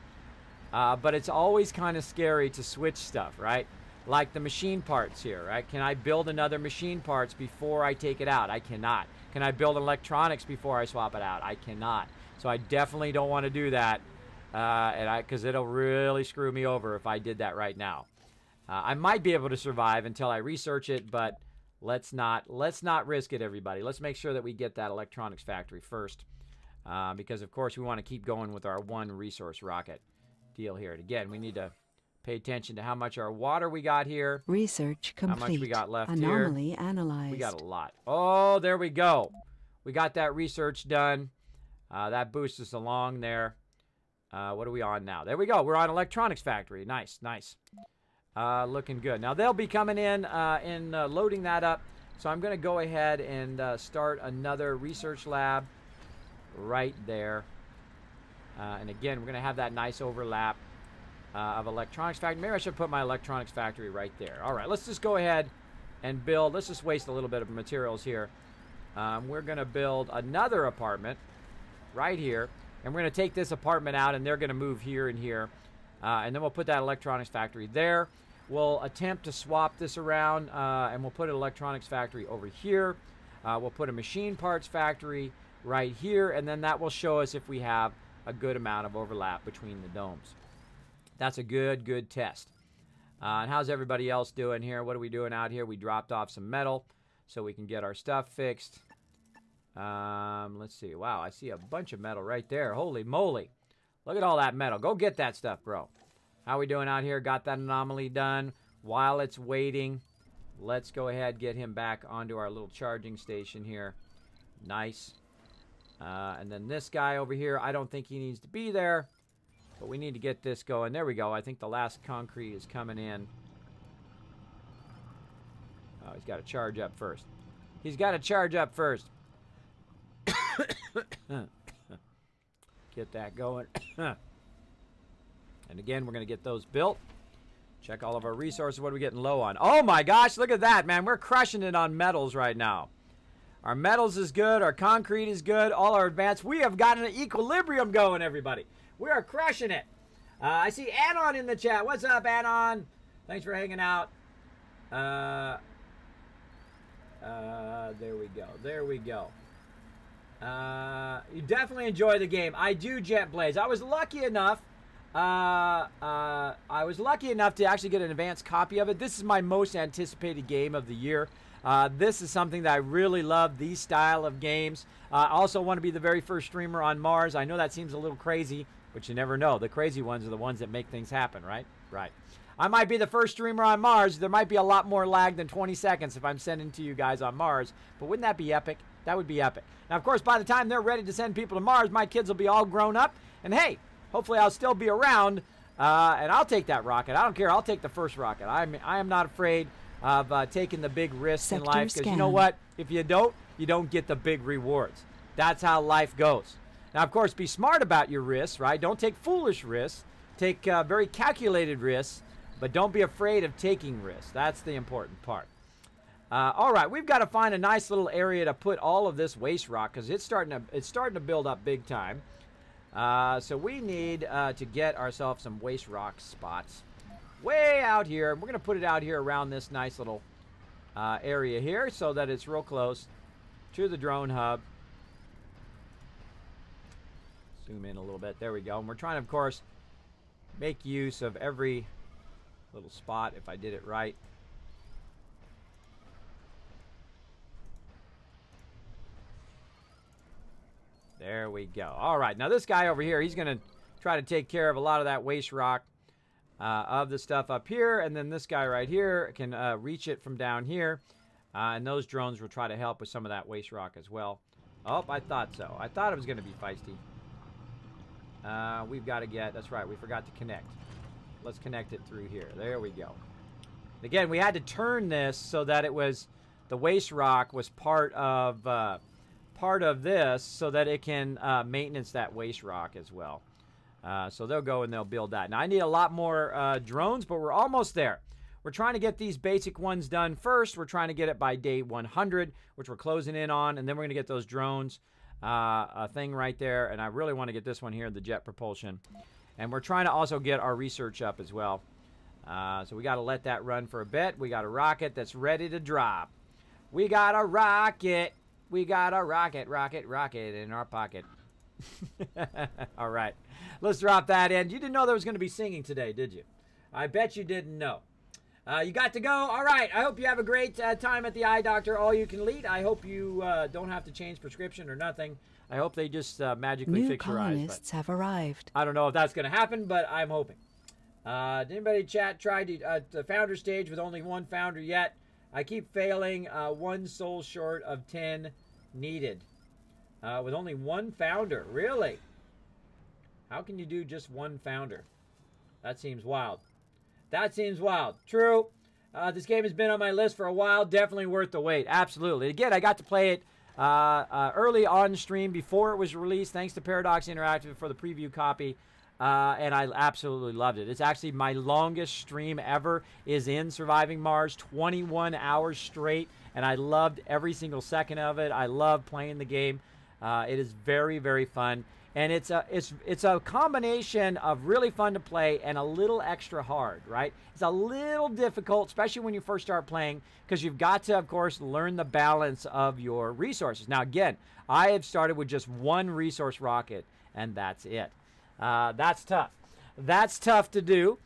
But it's always kind of scary to switch stuff, right? Like the machine parts here, right? Can I build another machine parts before I take it out? I cannot. Can I build electronics before I swap it out? I cannot. So I definitely don't want to do that, because it'll really screw me over if I did that right now. I might be able to survive until I research it, but let's not risk it, everybody. Let's make sure that we get that electronics factory first, because of course we want to keep going with our one resource rocket deal here. And again, we need to pay attention to how much our water we got here. Research complete. How much we got left Anomaly here. analyzed. We got a lot. Oh, there we go. We got that research done. That boosts us along there. What are we on now? There we go. We're on electronics factory. Nice, nice. Looking good. Now they'll be coming in loading that up. So I'm going to go ahead and start another research lab right there. And again, we're going to have that nice overlap of electronics factory. Maybe I should put my electronics factory right there. All right, let's just go ahead and build. Let's just waste a little bit of materials here. We're going to build another apartment right here. And we're going to take this apartment out, and they're going to move here and here. And then we'll put that electronics factory there. We'll attempt to swap this around, and we'll put an electronics factory over here. We'll put a machine parts factory right here, and then that will show us if we have a good amount of overlap between the domes. That's a good test. And how's everybody else doing here? What are we doing out here? We dropped off some metal so we can get our stuff fixed. Let's see. Wow, I see a bunch of metal right there. Holy moly. Look at all that metal. Go get that stuff, bro. How we doing out here? Got that anomaly done. While it's waiting, let's go ahead, get him back onto our little charging station here. Nice. And then this guy over here, I don't think he needs to be there, but we need to get this going. There we go. I think the last concrete is coming in. Oh, he's got to charge up first. He's got to charge up first. Get that going. And again, we're going to get those built. Check all of our resources. What are we getting low on? Oh my gosh, look at that, man. We're crushing it on metals right now. Our metals is good. Our concrete is good. All our advanced. We have gotten an equilibrium going, everybody. We are crushing it. I see Anon in the chat. What's up, Anon? Thanks for hanging out. There we go. There we go. You definitely enjoy the game. I do, Jet Blaze. I was lucky enough to actually get an advanced copy of it. This is my most anticipated game of the year. This is something that I really love, these style of games. I also want to be the very first streamer on Mars. I know that seems a little crazy, but you never know. The crazy ones are the ones that make things happen, right? Right. I might be the first streamer on Mars. There might be a lot more lag than 20 seconds if I'm sending to you guys on Mars. But wouldn't that be epic? That would be epic. Now, of course, by the time they're ready to send people to Mars, my kids will be all grown up. And hey, hopefully I'll still be around. And I'll take that rocket. I don't care. I'll take the first rocket. I am not afraid of taking the big risks in life. Because you know what? If you don't get the big rewards. That's how life goes. Now, of course, be smart about your risks, right? Don't take foolish risks. Take very calculated risks. But don't be afraid of taking risks. That's the important part. All right, we've got to find a nice little area to put all of this waste rock because it's starting to build up big time. So we need to get ourselves some waste rock spots way out here. We're going to put it out here around this nice little area here so that it's real close to the drone hub. Zoom in a little bit. There we go. And we're trying to, of course, make use of every little spot if I did it right. There we go. All right, now this guy over here, he's going to try to take care of a lot of that waste rock of the stuff up here, and then this guy right here can reach it from down here, and those drones will try to help with some of that waste rock as well. Oh, I thought so. I thought it was going to be feisty. We've got to get, that's right, we forgot to connect. Let's connect it through here. There we go. Again, we had to turn this so that it was, the waste rock was part of this so that it can maintenance that waste rock as well. So they'll go and they'll build that. Now, I need a lot more drones, but we're almost there. We're trying to get these basic ones done first. We're trying to get it by day 100, which we're closing in on, and then we're going to get those drones thing right there, and I really want to get this one here, the jet propulsion. And we're trying to also get our research up as well. So we got to let that run for a bit. We got a rocket that's ready to drop. We got a rocket. We got a rocket in our pocket. All right. Let's drop that in. You didn't know there was going to be singing today, did you? I bet you didn't know. You got to go. All right. I hope you have a great time at the eye doctor. All you can lead. I hope you don't have to change prescription or nothing. I hope they just magically fix your eyes. New colonists have arrived. I don't know if that's going to happen, but I'm hoping. Did anybody in chat try the founder stage with only one founder yet? I keep failing. 1 soul short of 10 needed. With only one founder. Really? How can you do just one founder? That seems wild. That seems wild. True. This game has been on my list for a while. Definitely worth the wait. Absolutely. Again, I got to play it early on stream before it was released. Thanks to Paradox Interactive for the preview copy. And I absolutely loved it. It's actually my longest stream ever is in Surviving Mars. 21 hours straight. And I loved every single second of it. I love playing the game. It is very, very fun. And it's a combination of really fun to play and a little extra hard, right? It's a little difficult, especially when you first start playing, because you've got to, of course, learn the balance of your resources. Now, again, I have started with just one resource rocket, and that's it. That's tough. That's tough to do.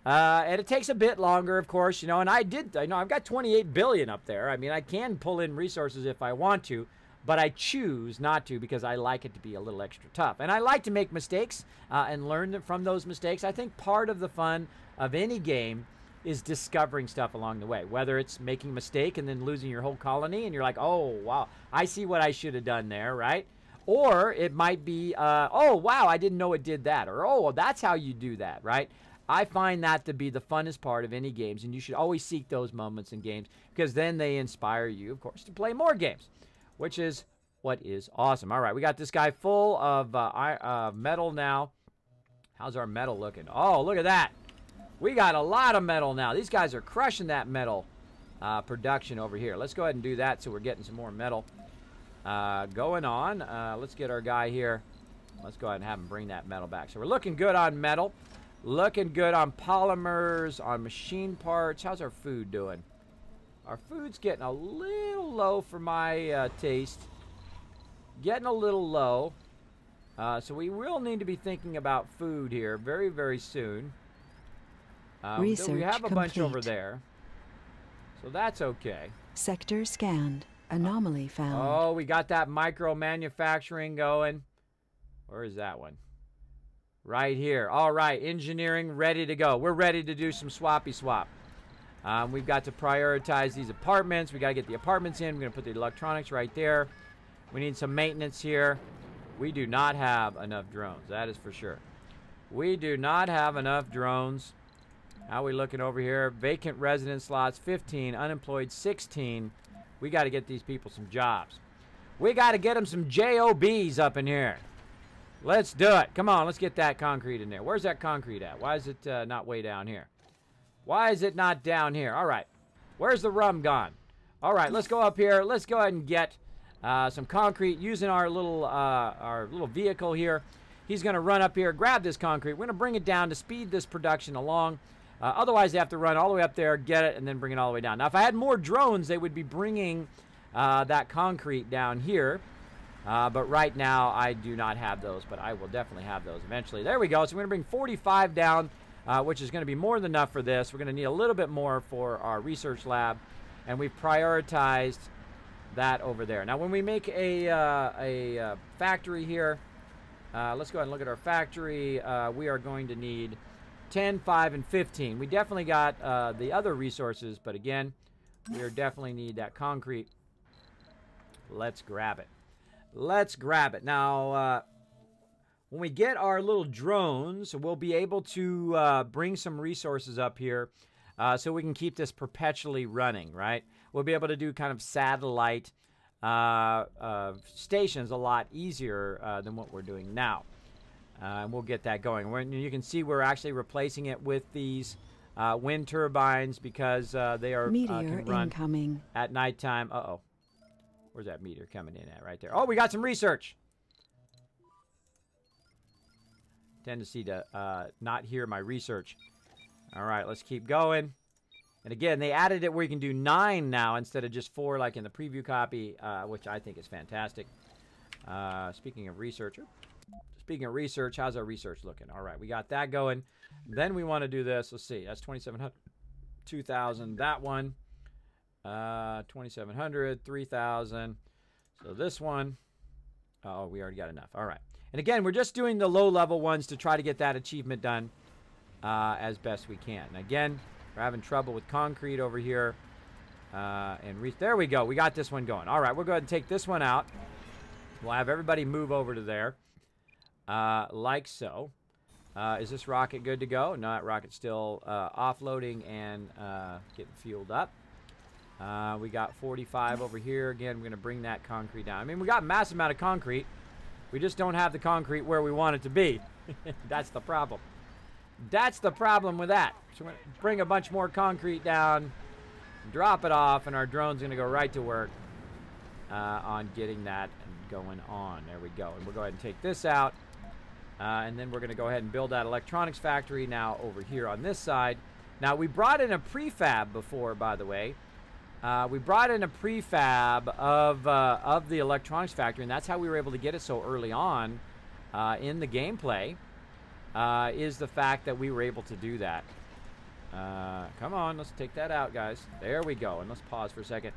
And it takes a bit longer, of course, you know, and I've got 28 billion up there. I mean, I can pull in resources if I want to, but I choose not to because I like it to be a little extra tough. And I like to make mistakes and learn from those mistakes. I think part of the fun of any game is discovering stuff along the way, whether it's making a mistake and then losing your whole colony and you're like, oh, wow, I see what I should have done there, right? Or it might be, oh, wow, I didn't know it did that. Or, oh, that's how you do that, right? I find that to be the funnest part of any games, and you should always seek those moments in games because then they inspire you, of course, to play more games, which is what is awesome. All right, we got this guy full of metal now. How's our metal looking? Oh, look at that. We got a lot of metal now. These guys are crushing that metal production over here. Let's go ahead and do that so we're getting some more metal going on. Let's get our guy here. Let's go ahead and have him bring that metal back. So we're looking good on metal. Looking good on polymers, on machine parts. How's our food doing? Our food's getting a little low for my taste. Getting a little low. So we will need to be thinking about food here very, very soon. Research we have a bunch complete. over there. So that's okay. Sector scanned. Anomaly found. Oh, we got that micro manufacturing going. Where is that one? Right here. All right, engineering ready to go. We're ready to do some swappy swap. We've got to prioritize these apartments. We got to get the apartments in. We're going to put the electronics right there. We need some maintenance here. We do not have enough drones. That is for sure. We do not have enough drones. How are we looking over here? Vacant resident slots 15, unemployed 16. We got to get these people some jobs. We got to get them some JOBs up in here. Let's do it. Come on, let's get that concrete in there. Where's that concrete at? Why is it not way down here? Why is it not down here? All right. Where's the rum gone? All right, let's go up here. Let's go ahead and get some concrete using our little vehicle here. He's going to run up here, grab this concrete. We're going to bring it down to speed this production along. Otherwise, they have to run all the way up there, get it, and then bring it all the way down. Now, if I had more drones, they would be bringing that concrete down here. But right now, I do not have those, but I will definitely have those eventually. There we go. So we're going to bring 45 down, which is going to be more than enough for this. We're going to need a little bit more for our research lab, and we've prioritized that over there. Now, when we make a factory here, let's go ahead and look at our factory. We are going to need 10, 5, and 15. We definitely got the other resources, but again, we definitely need that concrete. Let's grab it. Let's grab it. Now, when we get our little drones, we'll be able to bring some resources up here so we can keep this perpetually running, right? We'll be able to do kind of satellite stations a lot easier than what we're doing now. And we'll get that going. You can see we're actually replacing it with these wind turbines because they are Meteor can run incoming. at nighttime. Uh-oh. Where's that meteor coming in at? Right there. Oh, we got some research. Tendency to not hear my research. All right, let's keep going. And again, they added it where you can do 9 now instead of just 4 like in the preview copy, which I think is fantastic. Speaking of research, how's our research looking? All right, we got that going. Then we want to do this. Let's see. That's 2,700, 2,000. That one, 2,700, 3,000. So this one, oh, we already got enough. All right. And again, we're just doing the low-level ones to try to get that achievement done as best we can. And again, we're having trouble with concrete over here. There we go. We got this one going. All right, we'll go ahead and take this one out. We'll have everybody move over to there, like so. Is this rocket good to go? No, that rocket's still offloading and getting fueled up. We got 45 over here. Again, we're going to bring that concrete down. I mean, we got a massive amount of concrete. We just don't have the concrete where we want it to be. That's the problem. That's the problem with that. So we're going to bring a bunch more concrete down, drop it off, and our drone's going to go right to work on getting that going on. There we go. And we'll go ahead and take this out. And then we're going to go ahead and build that electronics factory now over here on this side. Now, we brought in a prefab before, by the way. We brought in a prefab of the electronics factory, and that's how we were able to get it so early on in the gameplay, is the fact that we were able to do that. Come on, let's take that out, guys. There we go. And let's pause for a second.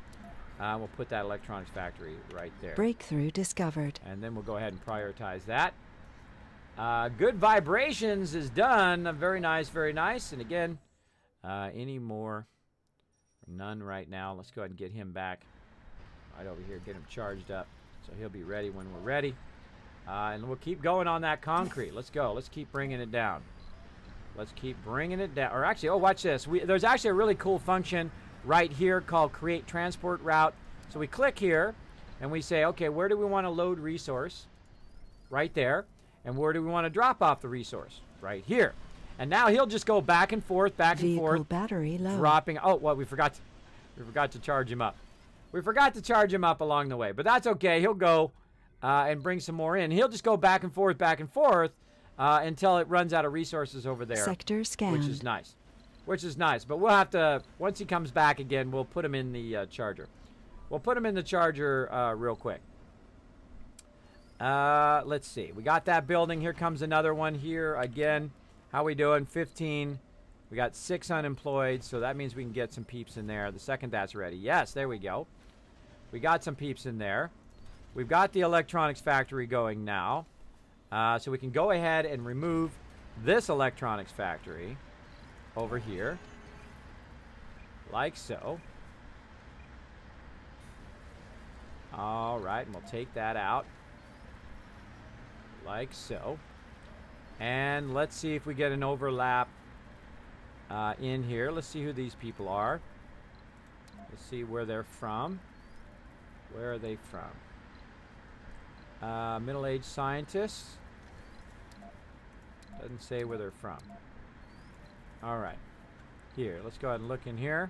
We'll put that electronics factory right there. Breakthrough discovered. And then we'll go ahead and prioritize that. Good vibrations is done. Very nice, very nice. And again, any more? None right now. Let's go ahead and get him back right over here. Get him charged up so he'll be ready when we're ready. And we'll keep going on that concrete. Let's go. Let's keep bringing it down. Let's keep bringing it down. Or actually, oh, watch this. There's actually a really cool function right here called Create Transport Route. So we click here, and we say, okay, where do we want to load resource? Right there. And where do we want to drop off the resource? Right here. And now he'll just go back and forth, Vehicle battery low. dropping. Oh, well, we forgot to charge him up. We forgot to charge him up along the way, but that's okay. He'll go and bring some more in. He'll just go back and forth, until it runs out of resources over there. Sector scanned. Which is nice. Which is nice. But we'll have to, once he comes back again, we'll put him in the charger. We'll put him in the charger real quick. Let's see. We got that building. Here comes another one here again. How we doing? 15. We got 6 unemployed, so that means we can get some peeps in there. The second that's ready. Yes, there we go. We got some peeps in there. We've got the electronics factory going now. So we can go ahead and remove this electronics factory over here. Like so. All right, and we'll take that out. Like so. And let's see if we get an overlap in here. Let's see who these people are. Let's see where they're from. Where are they from? Middle-aged scientists. Doesn't say where they're from. All right. Here, let's go ahead and look in here.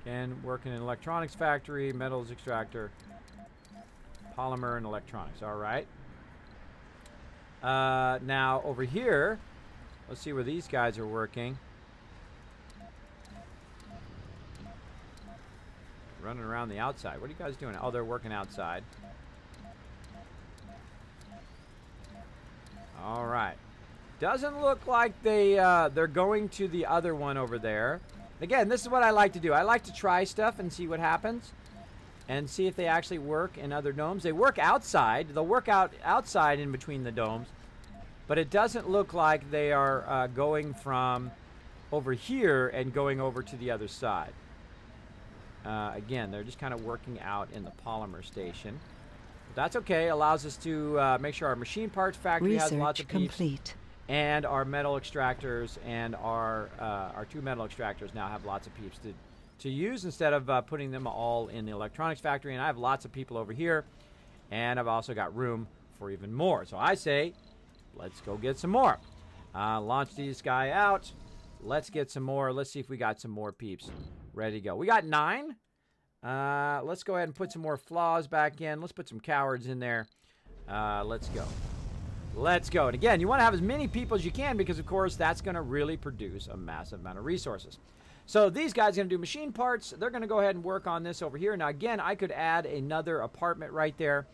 Again, working in electronics factory, metals extractor, polymer, and electronics. All right. Now, over here, let's see where these guys are working. Running around the outside. What are you guys doing? Oh, they're working outside. All right. Doesn't look like they're going to the other one over there. Again, this is what I like to do. I like to try stuff and see what happens. And see if they actually work in other domes. They work outside. They'll work outside in between the domes. But it doesn't look like they are going from over here and going over to the other side. Again, they're just kind of working out in the polymer station. But that's okay. It allows us to make sure our machine parts factory has lots of peeps. Complete. And our metal extractors and our 2 metal extractors now have lots of peeps to use instead of putting them all in the electronics factory. And I have lots of people over here. And I've also got room for even more. So I say, let's go get some more. Launch this guy out. Let's get some more. Let's see if we got some more peeps ready to go. We got 9. Let's go ahead and put some more flaws back in. Let's put some cowards in there. Let's go. Let's go. And again, you want to have as many people as you can because, of course, that's going to really produce a massive amount of resources. So these guys are going to do machine parts. They're going to go ahead and work on this over here. Now, again, I could add another apartment right there.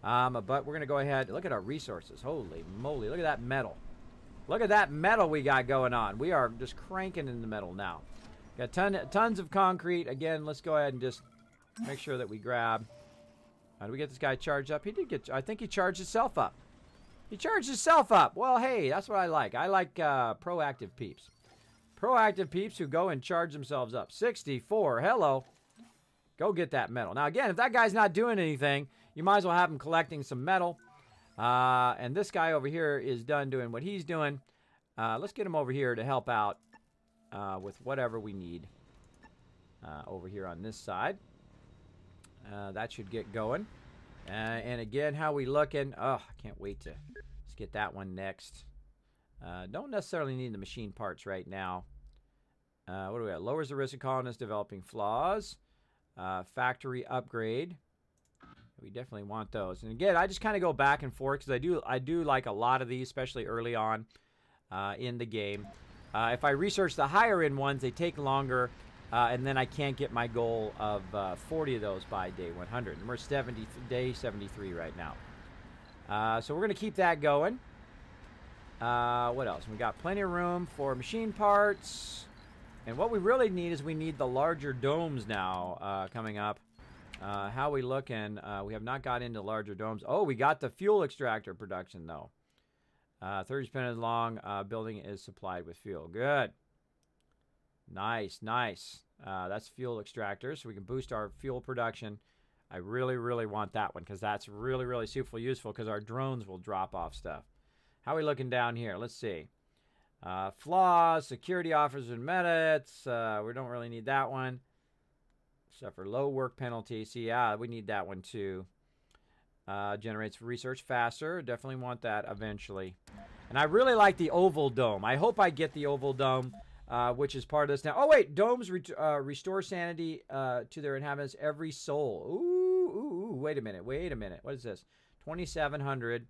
But we're going to go ahead. Look at our resources. Holy moly. Look at that metal. Look at that metal we got going on. We are just cranking in the metal now. Got tons of concrete. Again, let's go ahead and just make sure that we grab. How do we get this guy charged up? He did get, I think he charged himself up. He charged himself up. Well, hey, that's what I like. I like proactive peeps. Proactive peeps who go and charge themselves up. 64. Hello. Go get that metal. Now, again, if that guy's not doing anything, you might as well have him collecting some metal. And this guy over here is done doing what he's doing. Let's get him over here to help out with whatever we need over here on this side. That should get going. And again, how we looking? Oh, I can't wait to let's get that one next. Don't necessarily need the machine parts right now. What do we got? Lowers the risk of colonists developing flaws. Factory upgrade. We definitely want those. And again, I just kind of go back and forth because I do like a lot of these, especially early on in the game. If I research the higher end ones, they take longer. And then I can't get my goal of 40 of those by day 100. And we're day 73 right now. So we're going to keep that going. What else? We got plenty of room for machine parts. And what we really need is we need the larger domes now coming up. How we looking? We have not got into larger domes. Oh, we got the fuel extractor production, though. 30 minutes long. Building is supplied with fuel. Good. Nice, nice. That's fuel extractor, so we can boost our fuel production. I really, really want that one because that's really, really super useful because our drones will drop off stuff. How are we looking down here? Let's see. Flaws, security offers and medits. We don't really need that one. Except for low work penalty. See, yeah, we need that one too. Generates research faster. Definitely want that eventually. And I really like the oval dome. I hope I get the oval dome. Which is part of this now. Oh, wait. Domes restore sanity to their inhabitants every soul. Ooh, wait a minute. Wait a minute. What is this? 2,700.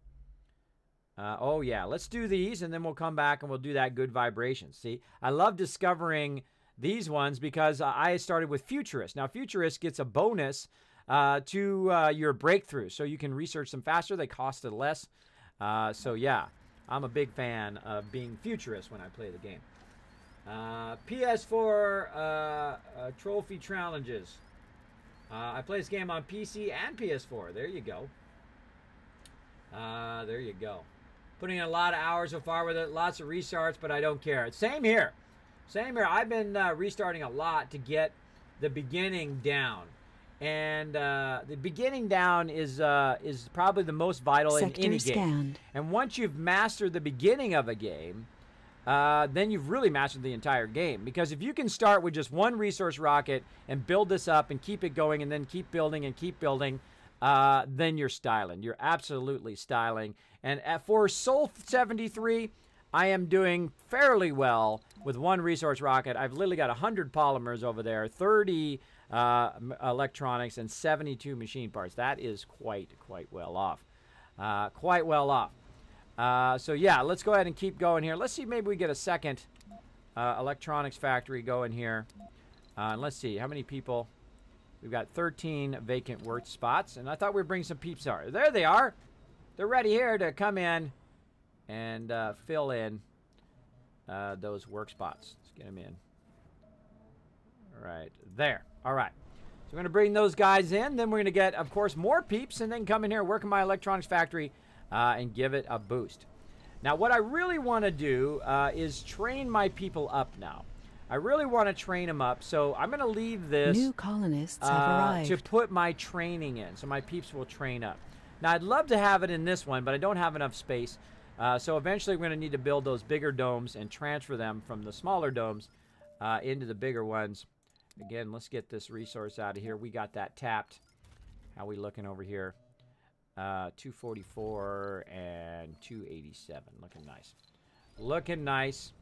Oh, yeah. Let's do these, and then we'll come back and we'll do that good vibration. See, I love discovering these ones because I started with Futurist. Now, Futurist gets a bonus to your breakthrough, so you can research them faster. They cost less. So, yeah, I'm a big fan of being Futurist when I play the game. PS4 trophy challenges. I play this game on PC and PS4. There you go. There you go. Putting in a lot of hours so far with it. Lots of restarts, but I don't care. Same here. Same here. I've been restarting a lot to get the beginning down. And the beginning down is probably the most vital in any game. And once you've mastered the beginning of a game, then you've really mastered the entire game. Because if you can start with just one resource rocket and build this up and keep it going and then keep building and keep building, then you're styling. You're absolutely styling. And for Sol 73, I am doing fairly well with one resource rocket. I've literally got 100 polymers over there, 30 electronics, and 72 machine parts. That is quite well off. Quite well off. So yeah, let's go ahead and keep going here. Let's see, maybe we get a second electronics factory going here. And let's see, how many people? We've got 13 vacant work spots, and I thought we'd bring some peeps out. There they are. They're ready here to come in and fill in those work spots. Let's get them in. Right there. All right. So we're going to bring those guys in. Then we're going to get, of course, more peeps, and then come in here, work in my electronics factory, and give it a boost. Now, what I really want to do is train my people up now. I really want to train them up, so I'm going to leave this New colonists have arrived. to put my training in, so my peeps will train up. Now, I'd love to have it in this one, but I don't have enough space. So eventually, we're going to need to build those bigger domes and transfer them from the smaller domes into the bigger ones. Again, let's get this resource out of here. We got that tapped. How we looking over here? 244 and 287. Looking nice. Looking nice.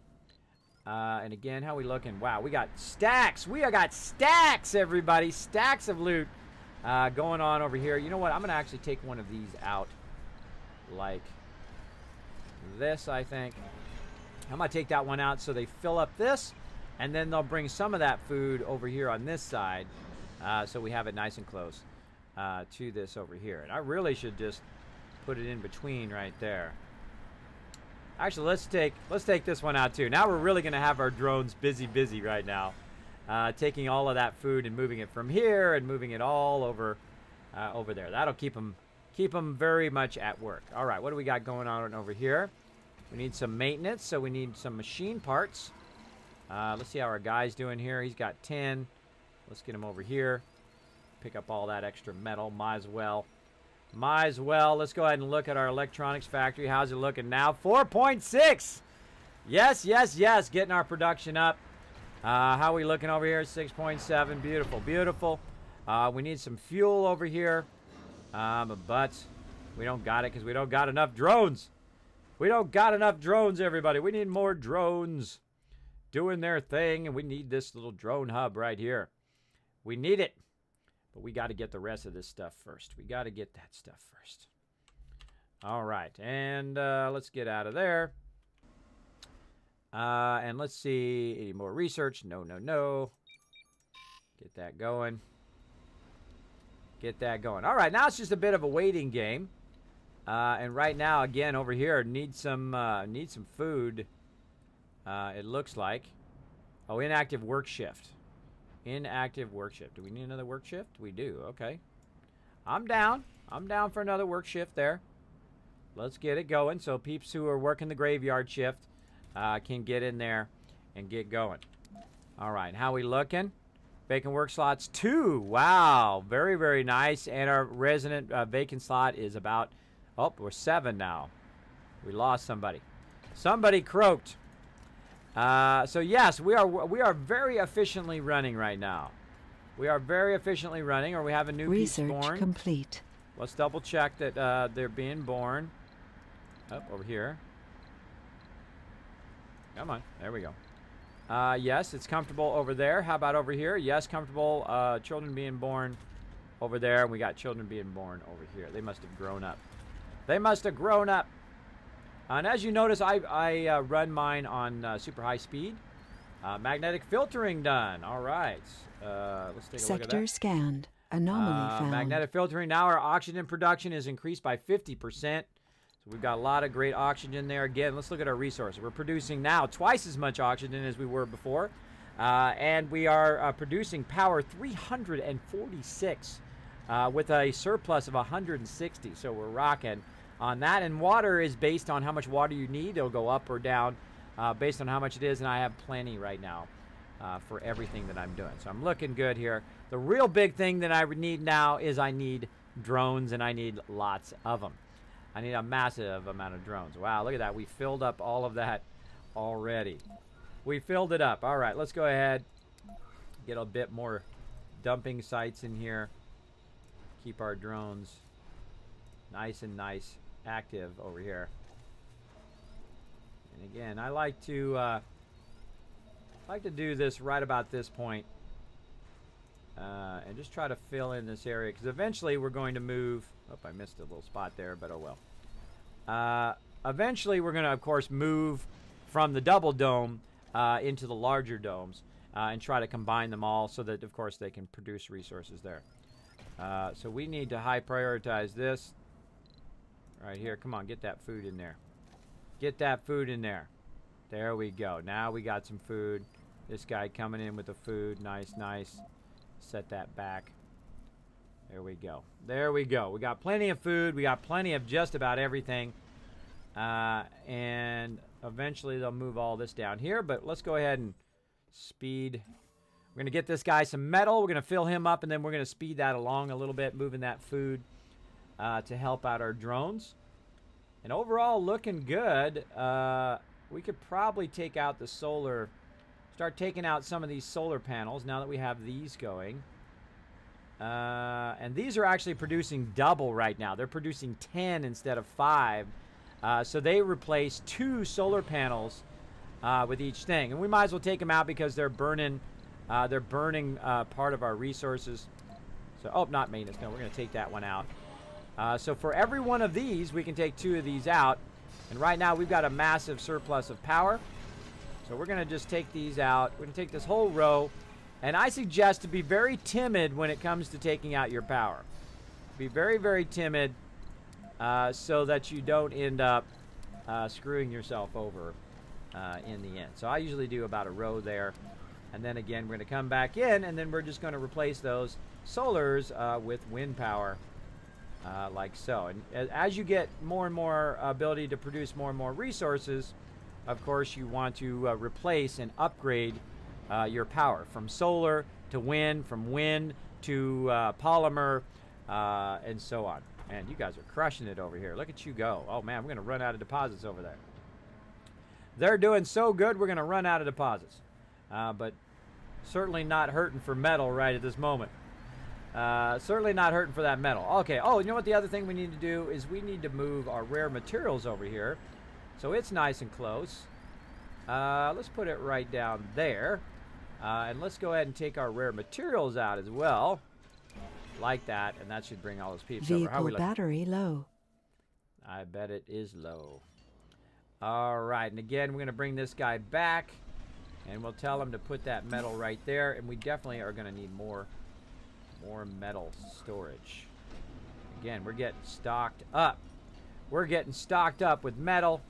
And again, how we looking? Wow, we got stacks. We got stacks, everybody. Stacks of loot going on over here. You know what? I'm going to actually take one of these out like this, I think. I'm going to take that one out so they fill up this, and then they'll bring some of that food over here on this side so we have it nice and close to this over here. And I really should just put it in between right there. Actually, let's take this one out too. Now we're really going to have our drones busy right now, taking all of that food and moving it from here and moving it all over over there. That'll keep them very much at work. All right, what do we got going on over here? We need some maintenance, so we need some machine parts. Let's see how our guy's doing here. He's got 10. Let's get him over here. Pick up all that extra metal. Might as well. Let's go ahead and look at our electronics factory. How's it looking now? 4.6. Yes. Getting our production up. How are we looking over here? 6.7. Beautiful. We need some fuel over here. But we don't got it because we don't got enough drones. We don't got enough drones, everybody. We need more drones doing their thing, and we need this little drone hub right here. We need it. But we got to get the rest of this stuff first. We got to get that stuff first. All right. And let's get out of there. And let's see. Any more research? No. Get that going. All right. Now it's just a bit of a waiting game. And right now, again, over here, need some food. It looks like. Oh, inactive work shift. Inactive work shift. Do we need another work shift? We do. Okay. I'm down. I'm down for another work shift there. Let's get it going so peeps who are working the graveyard shift can get in there and get going. All right. How we looking? Vacant work slots 2. Wow. Very nice. And our resident vacant slot is about... Oh, we're 7 now. We lost somebody. Somebody croaked. So yes, we are very efficiently running right now. We are very efficiently running, or we have a new piece born. Research complete. Let's double check that they're being born. Up over here. Come on, there we go. Yes, it's comfortable over there. How about over here? Yes, comfortable. Children being born over there, and we got children being born over here. They must have grown up. They must have grown up. And as you notice, I run mine on super high speed. Magnetic filtering done. All right. Let's take a look at that. Sector scanned. Anomaly found. Magnetic filtering. Now our oxygen production is increased by 50%. So we've got a lot of great oxygen there. Again, let's look at our resources. We're producing now twice as much oxygen as we were before. And we are producing power 346 with a surplus of 160. So we're rocking on that. And water is based on how much water you need. It'll go up or down based on how much it is. And I have plenty right now for everything that I'm doing. So I'm looking good here. The real big thing that I need now is I need drones, and I need lots of them. I need a massive amount of drones. Wow, look at that. We filled up all of that already. We filled it up. All right, let's go ahead. Get a bit more dumping sites in here. Keep our drones nice and active over here. And again, I like to do this right about this point. And just try to fill in this area, because eventually we're going to move. Oh, I missed a little spot there, but oh well. Eventually we're going to, of course, move from the double dome into the larger domes and try to combine them all so that, of course, they can produce resources there. So we need to high prioritize this right here. Come on, get that food in there. Get that food in there. There we go. Now we got some food. This guy coming in with the food. Nice, nice. Set that back. There we go. There we go. We got plenty of food. We got plenty of just about everything. And eventually they'll move all this down here. But let's go ahead and speed. We're going to get this guy some metal. We're going to fill him up, and then we're going to speed that along a little bit, moving that food to help out our drones. And overall, looking good. We could probably take out the solar... Start taking out some of these solar panels now that we have these going. And these are actually producing double right now. They're producing 10 instead of 5. So they replace 2 solar panels with each thing. And we might as well take them out because they're burning part of our resources. So, oh, not maintenance. No, we're going to take that one out. So for every one of these, we can take 2 of these out. And right now, we've got a massive surplus of power. So we're going to just take these out. We're going to take this whole row. And I suggest to be very timid when it comes to taking out your power. Be very, very timid so that you don't end up screwing yourself over in the end. So I usually do about a row there. And then again, we're going to come back in, and then we're just going to replace those solars with wind power like so. And as you get more and more ability to produce more and more resources, of course, you want to replace and upgrade your power from solar to wind, from wind to polymer, and so on. Man, you guys are crushing it over here. Look at you go. Oh, man, we're going to run out of deposits over there. They're doing so good, we're going to run out of deposits. But certainly not hurting for metal right at this moment. Certainly not hurting for that metal. Okay, oh, you know what the other thing we need to do is we need to move our rare materials over here. So it's nice and close. Let's put it right down there. And let's go ahead and take our rare materials out as well. Like that, and that should bring all those peeps over. How are we looking? Battery low. I bet it is low. All right, and again, we're going to bring this guy back. And we'll tell him to put that metal right there. And we definitely are going to need more metal storage. Again, we're getting stocked up. We're getting stocked up with metal.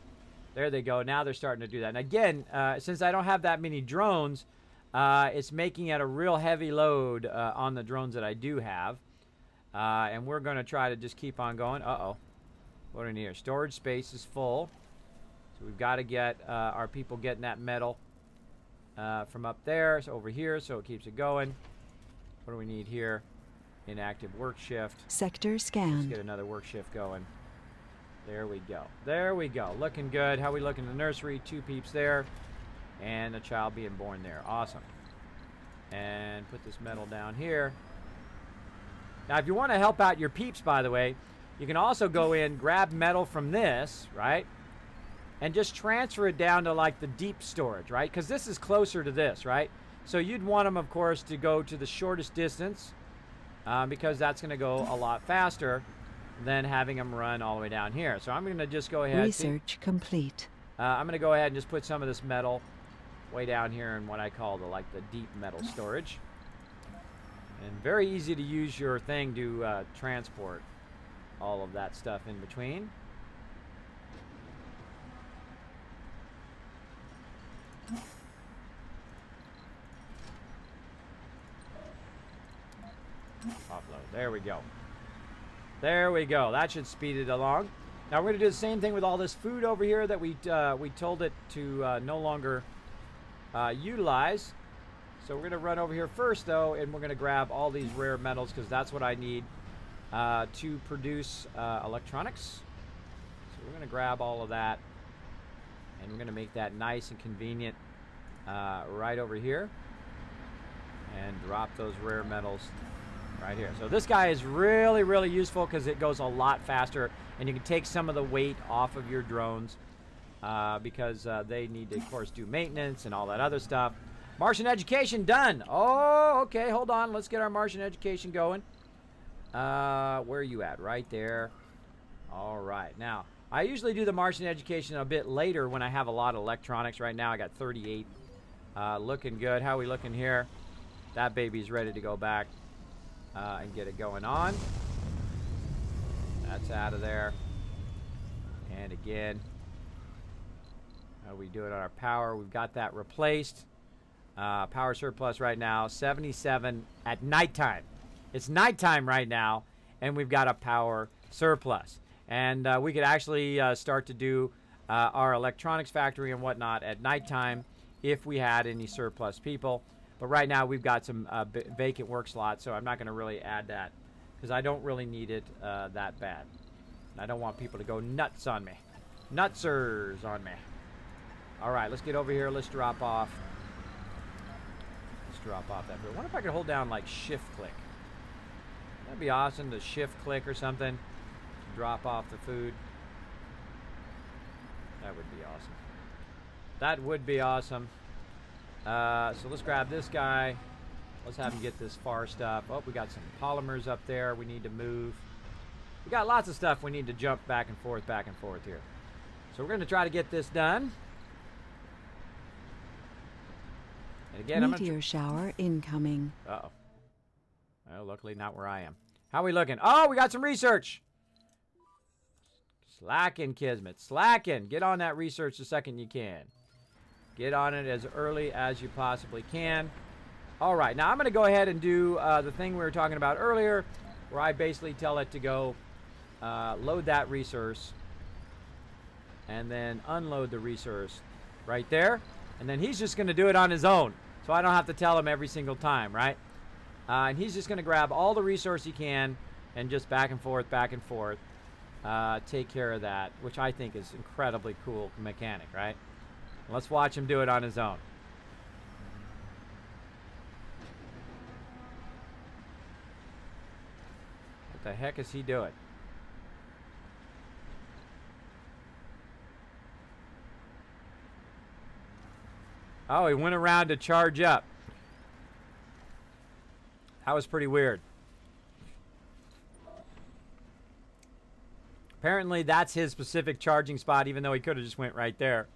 There they go. Now they're starting to do that. And again, since I don't have that many drones, it's making it a real heavy load on the drones that I do have. And we're going to try to just keep on going. Uh-oh. What in here? Storage space is full. So we've got to get our people getting that metal from up there, so over here, so it keeps it going. What do we need here? Inactive work shift. Sector scanned. Let's get another work shift going. There we go. There we go. Looking good. How we looking in the nursery? 2 peeps there. And a child being born there. Awesome. And put this metal down here. Now, if you want to help out your peeps, by the way, you can also go in, grab metal from this, right? And just transfer it down to like the deep storage, right? Because this is closer to this, right? So you'd want them, of course, to go to the shortest distance because that's going to go a lot faster than having them run all the way down here. So I'm going to just go ahead. Research complete. I'm going to go ahead and just put some of this metal way down here in what I call the deep metal storage. And very easy to use your thing to transport all of that stuff in between. Offload. There we go. There we go. That should speed it along. Now we're going to do the same thing with all this food over here that we told it to no longer utilize. So we're going to run over here first, though, and we're going to grab all these rare metals because that's what I need to produce electronics. So we're going to grab all of that, and we're going to make that nice and convenient right over here, and drop those rare metals right here. So this guy is really, really useful because it goes a lot faster, and you can take some of the weight off of your drones because they need to, of course, do maintenance and all that other stuff. Martian education done. Oh, okay, hold on. Let's get our Martian education going. Where are you at? Right there. All right. Now, I usually do the Martian education a bit later when I have a lot of electronics. Right now, I got 38. Looking good. How are we looking here? That baby's ready to go back and get it going on. That's out of there. And again, how are we doing on our power? We've got that replaced. Power surplus right now, 77 at nighttime. It's nighttime right now, and we've got a power surplus. And we could actually start to do our electronics factory and whatnot at nighttime if we had any surplus people. But right now we've got some vacant work slots, so I'm not going to really add that because I don't really need it that bad. And I don't want people to go nuts on me. Nutsers on me. All right, let's get over here. Let's drop off. Let's drop off that. I wonder if I could hold down like shift click. That'd be awesome to shift click or something. Drop off the food. That would be awesome. That would be awesome. So let's grab this guy. Let's have him get this far stuff. Oh, we got some polymers up there we need to move. We got lots of stuff we need to jump back and forth here. So we're going to try to get this done. And again, Meteor shower incoming. Uh-oh. Well, luckily not where I am. How are we looking? Oh, we got some research. Slacking, Kismet. Slacking. Get on that research the second you can. Get on it as early as you possibly can. All right. Now, I'm going to go ahead and do the thing we were talking about earlier, where I basically tell it to go load that resource and then unload the resource right there. And then he's just going to do it on his own. So I don't have to tell him every single time, right? And he's just going to grab all the resource he can and just back and forth, take care of that, which I think is incredibly cool mechanic, right? Let's watch him do it on his own. What the heck is he doing? Oh, he went around to charge up. That was pretty weird. Apparently, that's his specific charging spot, even though he could have just went right there.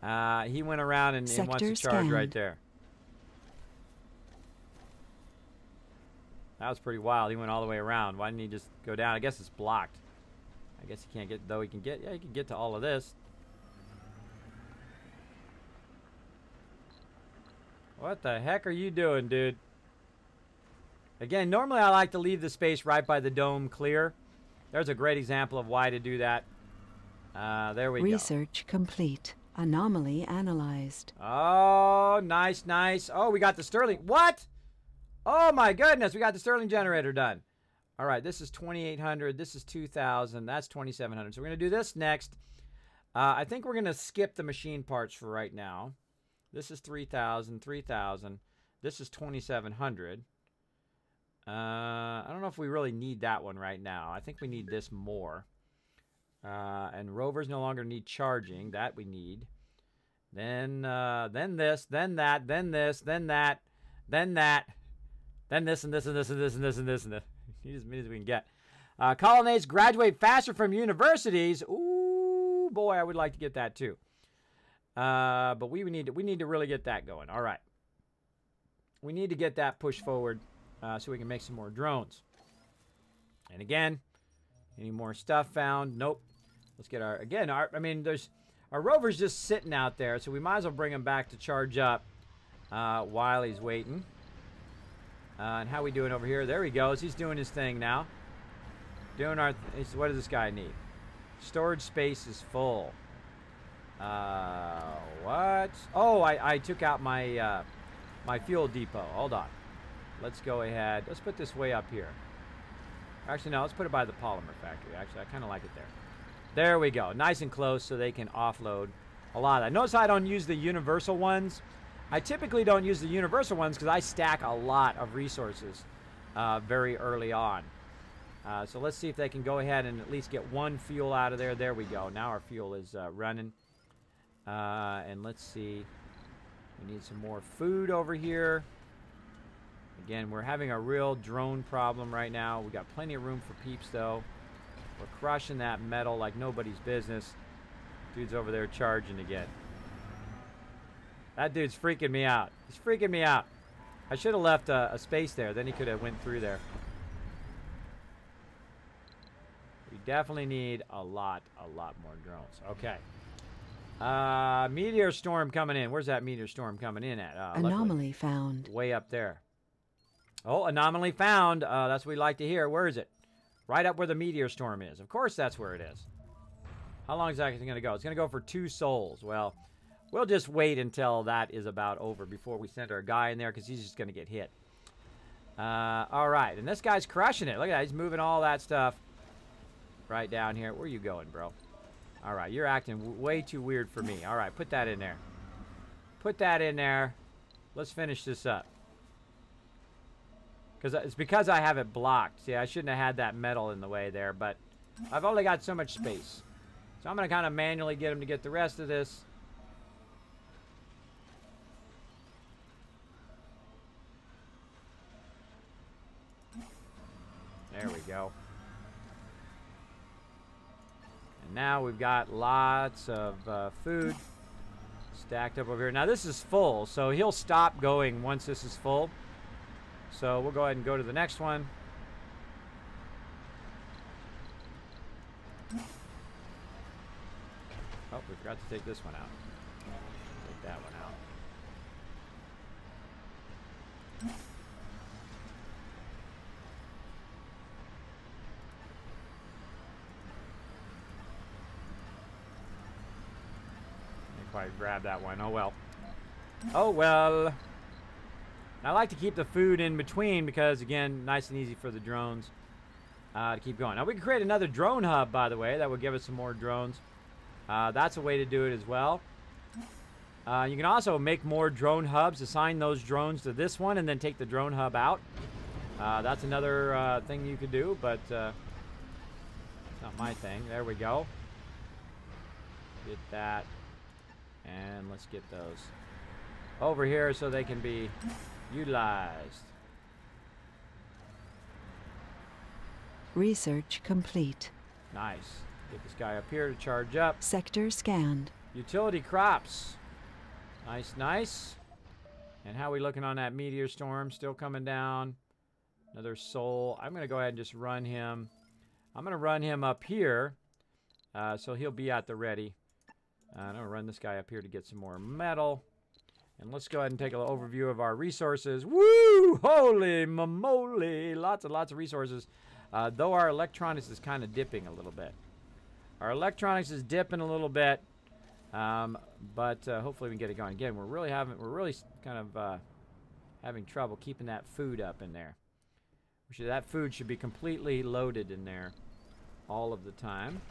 He went around and wants to charge right there. That was pretty wild. He went all the way around. Why didn't he just go down? I guess it's blocked. I guess he can't get, though he can get, yeah, he can get to all of this. What the heck are you doing, dude? Again, normally I like to leave the space right by the dome clear. There's a great example of why to do that. There we go. Research complete. Anomaly analyzed. Oh, nice, nice. Oh, we got the Stirling. What? Oh, my goodness. We got the Stirling generator done. All right, this is 2,800. This is 2,000. That's 2,700. So we're going to do this next. I think we're going to skip the machine parts for right now. This is 3,000, 3,000. This is 2,700. I don't know if we really need that one right now. I think we need this more. And rovers no longer need charging. That we need. Then this, then that, then this, then that, then that, then this and this and this and this and this and this and this. Need as many as we can get. Colonnades graduate faster from universities. Ooh, boy, I would like to get that too. But we need to really get that going. All right. We need to get that pushed forward so we can make some more drones. And again, any more stuff found? Nope. Let's get our, again, our rover's just sitting out there, so we might as well bring him back to charge up while he's waiting. And how we doing over here? There he goes. He's doing his thing now. Doing our, what does this guy need? Storage space is full. What? Oh, I took out my my fuel depot. Hold on. Let's go ahead. Let's put this way up here. Actually, no. Let's put it by the polymer factory. Actually, I kind of like it there. There we go. Nice and close so they can offload a lot of that. Notice I don't use the universal ones. I typically don't use the universal ones because I stack a lot of resources very early on. So let's see if they can go ahead and at least get one fuel out of there. There we go. Now our fuel is running. And let's see. We need some more food over here. Again, we're having a real drone problem right now. We got plenty of room for peeps, though. We're crushing that metal like nobody's business. Dude's over there charging again. That dude's freaking me out. He's freaking me out. I should have left a space there. Then he could have went through there. We definitely need a lot more drones. Okay. Meteor storm coming in. Where's that meteor storm coming in at? Anomaly found. Way up there. Oh, anomaly found. That's what we like to hear. Where is it? Right up where the meteor storm is. Of course that's where it is. How long is that going to go? It's going to go for 2 souls. Well, we'll just wait until that is about over before we send our guy in there because he's just going to get hit. All right. And this guy's crushing it. Look at that. He's moving all that stuff right down here. Where are you going, bro? All right. You're acting way too weird for me. All right. Put that in there. Put that in there. Let's finish this up. It's because I have it blocked. See, I shouldn't have had that metal in the way there, but I've only got so much space. So I'm going to kind of manually get him to get the rest of this. There we go. And now we've got lots of food stacked up over here. Now this is full, so he'll stop going once this is full. So we'll go ahead and go to the next one. Oh, we forgot to take this one out. Take that one out. Didn't quite grab that one. Oh well. Oh well. I like to keep the food in between because, again, nice and easy for the drones to keep going. Now, we can create another drone hub, by the way. That would give us some more drones. That's a way to do it as well. You can also make more drone hubs, assign those drones to this one, and then take the drone hub out. That's another thing you could do, but it's not my thing. There we go. Get that. And let's get those over here so they can be utilized. Research complete. Nice. Get this guy up here to charge up. Sector scanned. Utility crops. Nice, nice. And how are we looking on that meteor storm? Still coming down. Another soul. I'm going to go ahead and just run him. I'm going to run him up here. So he'll be at the ready. I'm going to run this guy up here to get some more metal. And let's go ahead and take an overview of our resources. Woo! Holy moly! Lots and lots of resources. Though our electronics is kind of dipping a little bit. Our electronics is dipping a little bit. But hopefully we can get it going. Again, we're really kind of having trouble keeping that food up in there. That food should be completely loaded in there all of the time.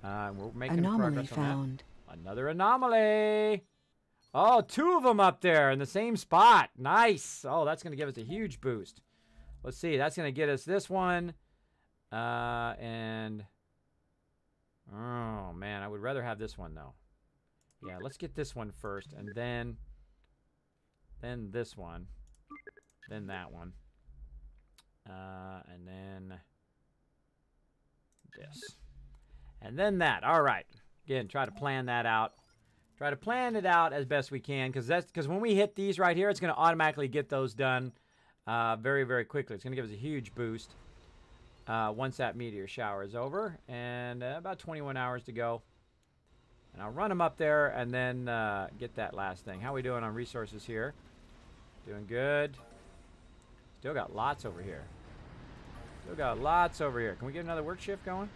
We're making Anomaly progress on found. that. Another anomaly! Oh, 2 of them up there in the same spot. Nice. Oh, that's going to give us a huge boost. Let's see. That's going to get us this one. And... oh, man. I would rather have this one, though. Yeah, let's get this one first. And then this one. Then that one. And then this. And then that. All right. Again, try to plan that out. Try to plan it out as best we can, because when we hit these right here, it's going to automatically get those done very, very quickly. It's going to give us a huge boost once that meteor shower is over, and about 21 hours to go. And I'll run them up there and then get that last thing. How are we doing on resources here? Doing good. Still got lots over here. Still got lots over here. Can we get another work shift going?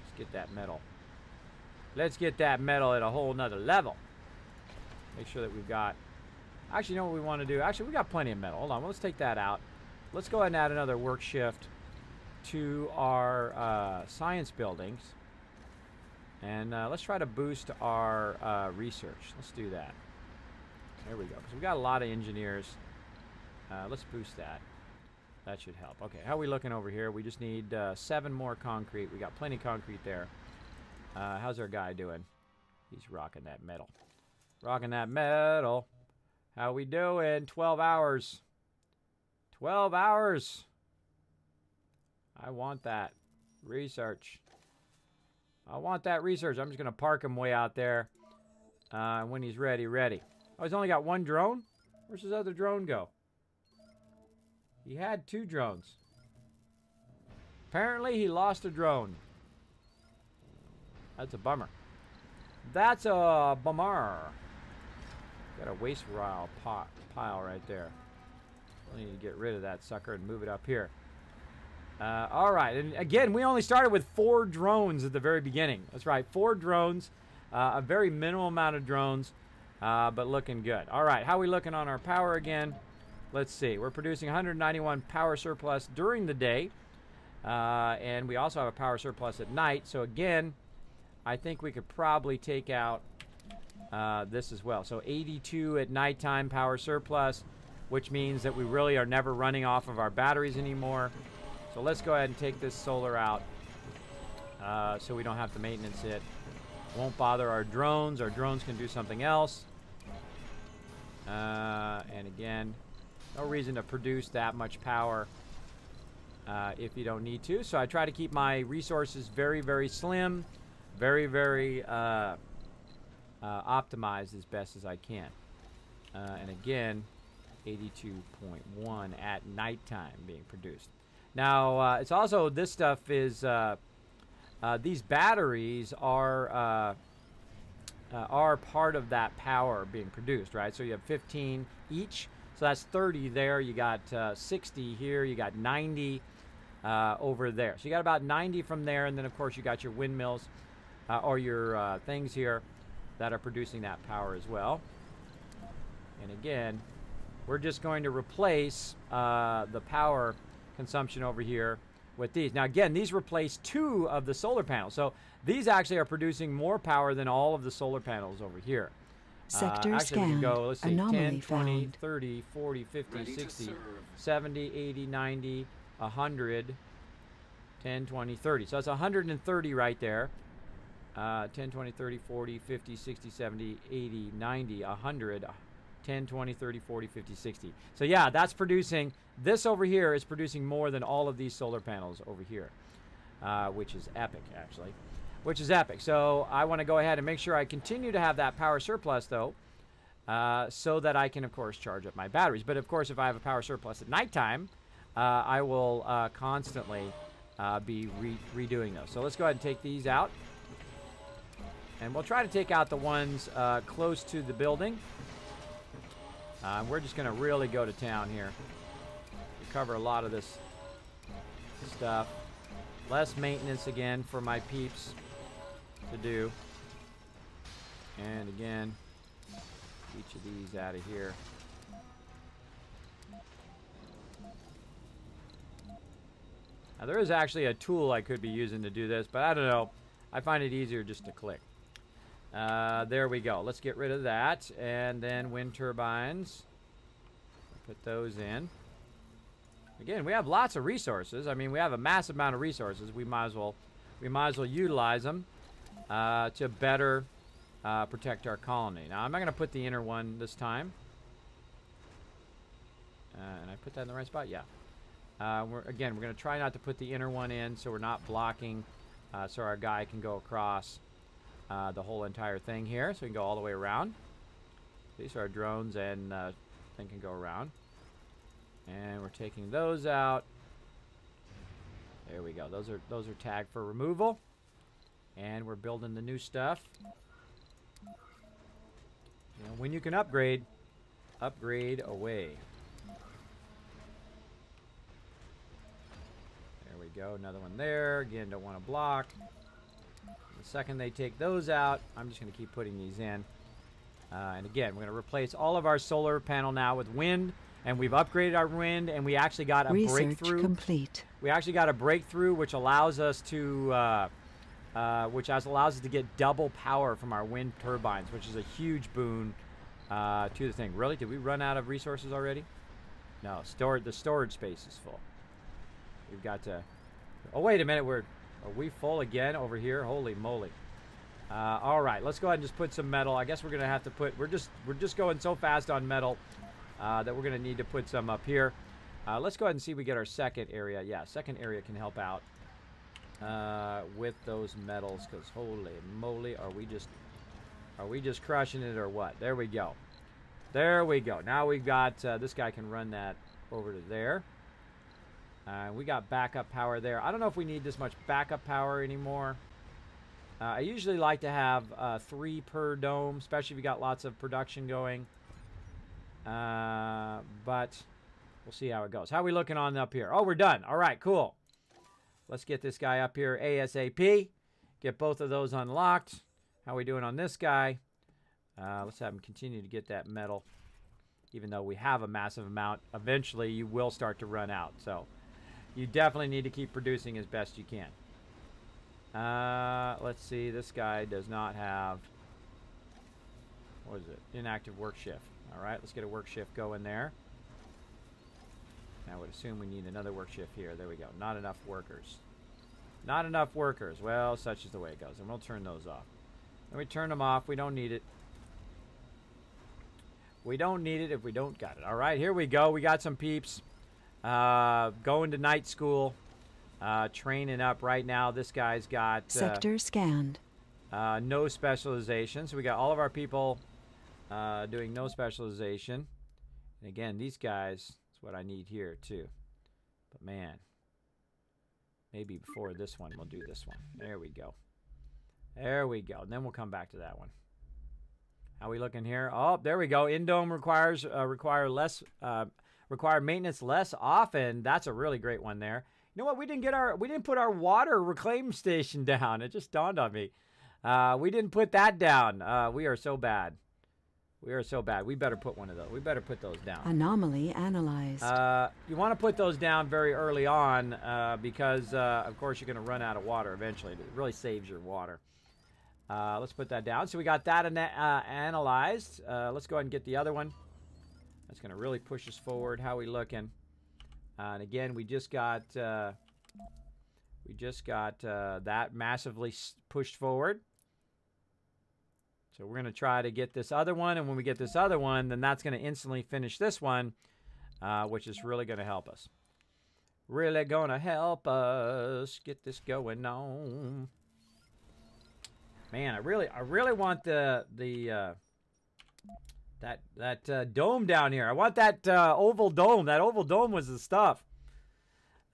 Let's get that metal. Let's get that metal at a whole nother level. Make sure that we've got... actually, you know what we want to do? Actually, we got plenty of metal. Hold on. Let's take that out. Let's go ahead and add another work shift to our science buildings. And let's try to boost our research. Let's do that. There we go. So we've got a lot of engineers. Let's boost that. That should help. Okay, how are we looking over here? We just need 7 more concrete. We got plenty of concrete there. How's our guy doing? He's rocking that metal. Rocking that metal. How we doing? 12 hours. 12 hours. I want that. Research. I want that research. I'm just going to park him way out there. When he's ready, ready. Oh, he's only got 1 drone? Where's his other drone go? He had 2 drones. Apparently, he lost a drone. That's a bummer. That's a bummer. Got a waste pile right there. We need to get rid of that sucker and move it up here. All right. And again, we only started with 4 drones at the very beginning. That's right. 4 drones. A very minimal amount of drones, but looking good. All right. How are we looking on our power again? Let's see. We're producing 191 power surplus during the day. And we also have a power surplus at night. So again, I think we could probably take out this as well. So 82 at nighttime power surplus. which means that we really are never running off of our batteries anymore. So let's go ahead and take this solar out so we don't have to maintenance it. Won't bother our drones. Our drones can do something else. And again, no reason to produce that much power if you don't need to. So I try to keep my resources very, very slim, very, very optimized as best as I can. And again, 82.1 at nighttime being produced. Now, it's also, this stuff is, these batteries are part of that power being produced, right? So you have 15 each, so that's 30 there. You got 60 here, you got 90 over there. So you got about 90 from there, and then of course you got your windmills or your things here that are producing that power as well. And again, we're just going to replace the power consumption over here with these. Now again, these replace 2 of the solar panels. So these actually are producing more power than all of the solar panels over here. Sector actually, we can scanned. go, let's see, Anomaly 10, 20, found. 30, 40, 50, 60, 70, 80, 90, 100, 10, 20, 30. So that's 130 right there. 10, 20, 30, 40, 50, 60, 70, 80, 90, 100, 10, 20, 30, 40, 50, 60. So yeah, that's producing, this over here is producing more than all of these solar panels over here, which is epic, actually. Which is epic. So I want to go ahead and make sure I continue to have that power surplus, though, so that I can, of course, charge up my batteries. But, of course, if I have a power surplus at nighttime, I will constantly be redoing those. So let's go ahead and take these out. And we'll try to take out the ones close to the building. We're just going to really go to town here. We cover a lot of this stuff. Less maintenance, again, for my peeps to do. And again, each of these out of here. Now there is actually a tool I could be using to do this, but I don't know. I find it easier just to click. There we go. Let's get rid of that. And then wind turbines. Put those in. Again, we have lots of resources. I mean, we have a massive amount of resources. We might as well utilize them to better protect our colony. Now, I'm not going to put the inner one this time. And I put that in the right spot? Yeah. We're going to try not to put the inner one in so we're not blocking so our guy can go across the whole entire thing here. So we can go all the way around. These are our drones and thing can go around. And we're taking those out. There we go. Those are tagged for removal. And we're building the new stuff. You know, when you can upgrade, upgrade away. There we go. Another one there. Again, don't want to block. The second they take those out, I'm just going to keep putting these in. And again, we're going to replace all of our solar panel now with wind. And we've upgraded our wind, and we actually got a breakthrough. Complete. We actually got a breakthrough, which allows us to, allows us to get double power from our wind turbines, which is a huge boon to the thing. Really? Did we run out of resources already? No. The storage space is full. We've got to. Oh, wait a minute. Are we full again over here? Holy moly! All right. Let's go ahead and just put some metal. I guess we're gonna have to put. We're just going so fast on metal. That we're going to need to put some up here. Let's go ahead and see if we get our second area. Yeah, second area can help out with those metals, because holy moly, are we just crushing it or what? There we go. There we go. Now we've got, this guy can run that over to there. We got backup power there. I don't know if we need this much backup power anymore. I usually like to have 3 per dome, especially if you got lots of production going. But we'll see how it goes. How are we looking on up here? Oh, we're done. All right, cool. Let's get this guy up here ASAP. Get both of those unlocked. How are we doing on this guy? Let's have him continue to get that metal. Even though we have a massive amount, eventually you will start to run out. So you definitely need to keep producing as best you can. Let's see. This guy does not have, what is it? Inactive work shift. All right, let's get a work shift going there. I would assume we need another work shift here. There we go. Not enough workers. Not enough workers. Well, such is the way it goes. And we'll turn those off. And we turn them off. We don't need it. We don't need it if we don't got it. All right, here we go. We got some peeps going to night school, training up right now. This guy's got Sector scanned. no specialization. So we got all of our people doing no specialization. And again, these guys, is what I need here too. But man, maybe before this one, we'll do this one. There we go. There we go. And then we'll come back to that one. How we looking here? Oh, there we go. In-dome require maintenance less often. That's a really great one there. You know what? We didn't put our water reclaim station down. It just dawned on me. We didn't put that down. We are so bad. We are so bad. We better put one of those. We better put those down. Anomaly analyzed. You want to put those down very early on because, of course, you're going to run out of water eventually. It really saves your water. Let's put that down. So we got that analyzed. Let's go ahead and get the other one. That's going to really push us forward. How we looking? And again, we just got that massively pushed forward. So we're going to try to get this other one, and when we get this other one, then that's going to instantly finish this one, which is really going to help us. Really going to help us get this going on. Man, I really want that dome down here. I want that oval dome. That oval dome was the stuff.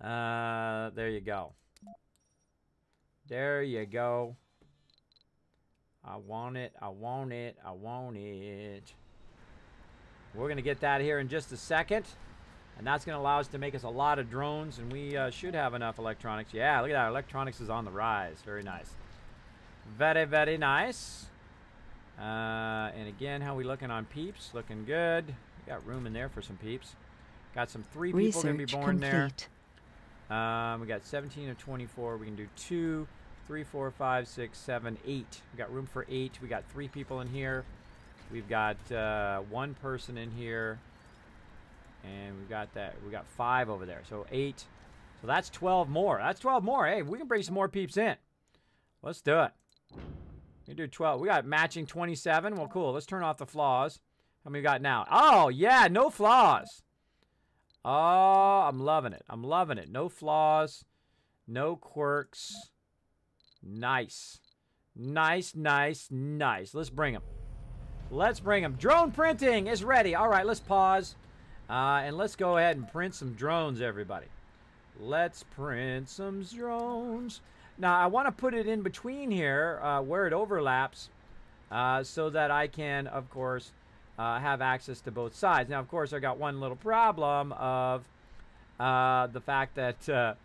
There you go. There you go. I want it. I want it. I want it. We're going to get that here in just a second. And that's going to allow us to make us a lot of drones. And we should have enough electronics. Yeah, look at that. Electronics is on the rise. Very nice. Very, very nice. And again, how we looking on peeps? Looking good. We got room in there for some peeps. Got some 3 people going to be born complete. there. We got 17 of 24. We can do 2, 3, 4, 5, 6, 7, 8. We got room for 8. We got 3 people in here. We've got 1 person in here. And we've got that. We got 5 over there. So 8. So that's 12 more. That's 12 more. Hey, we can bring some more peeps in. Let's do it. We do 12. We got matching 27. Well, cool. Let's turn off the flaws. How many we got now? Oh, yeah, no flaws. Oh, I'm loving it. I'm loving it. No flaws. No quirks. Nice. Nice, nice, nice. Let's bring them. Let's bring them. Drone printing is ready. All right, let's pause. And let's go ahead and print some drones, everybody. Let's print some drones. Now, I want to put it in between here where it overlaps so that I can, of course, have access to both sides. Now, of course, I got one little problem of the fact that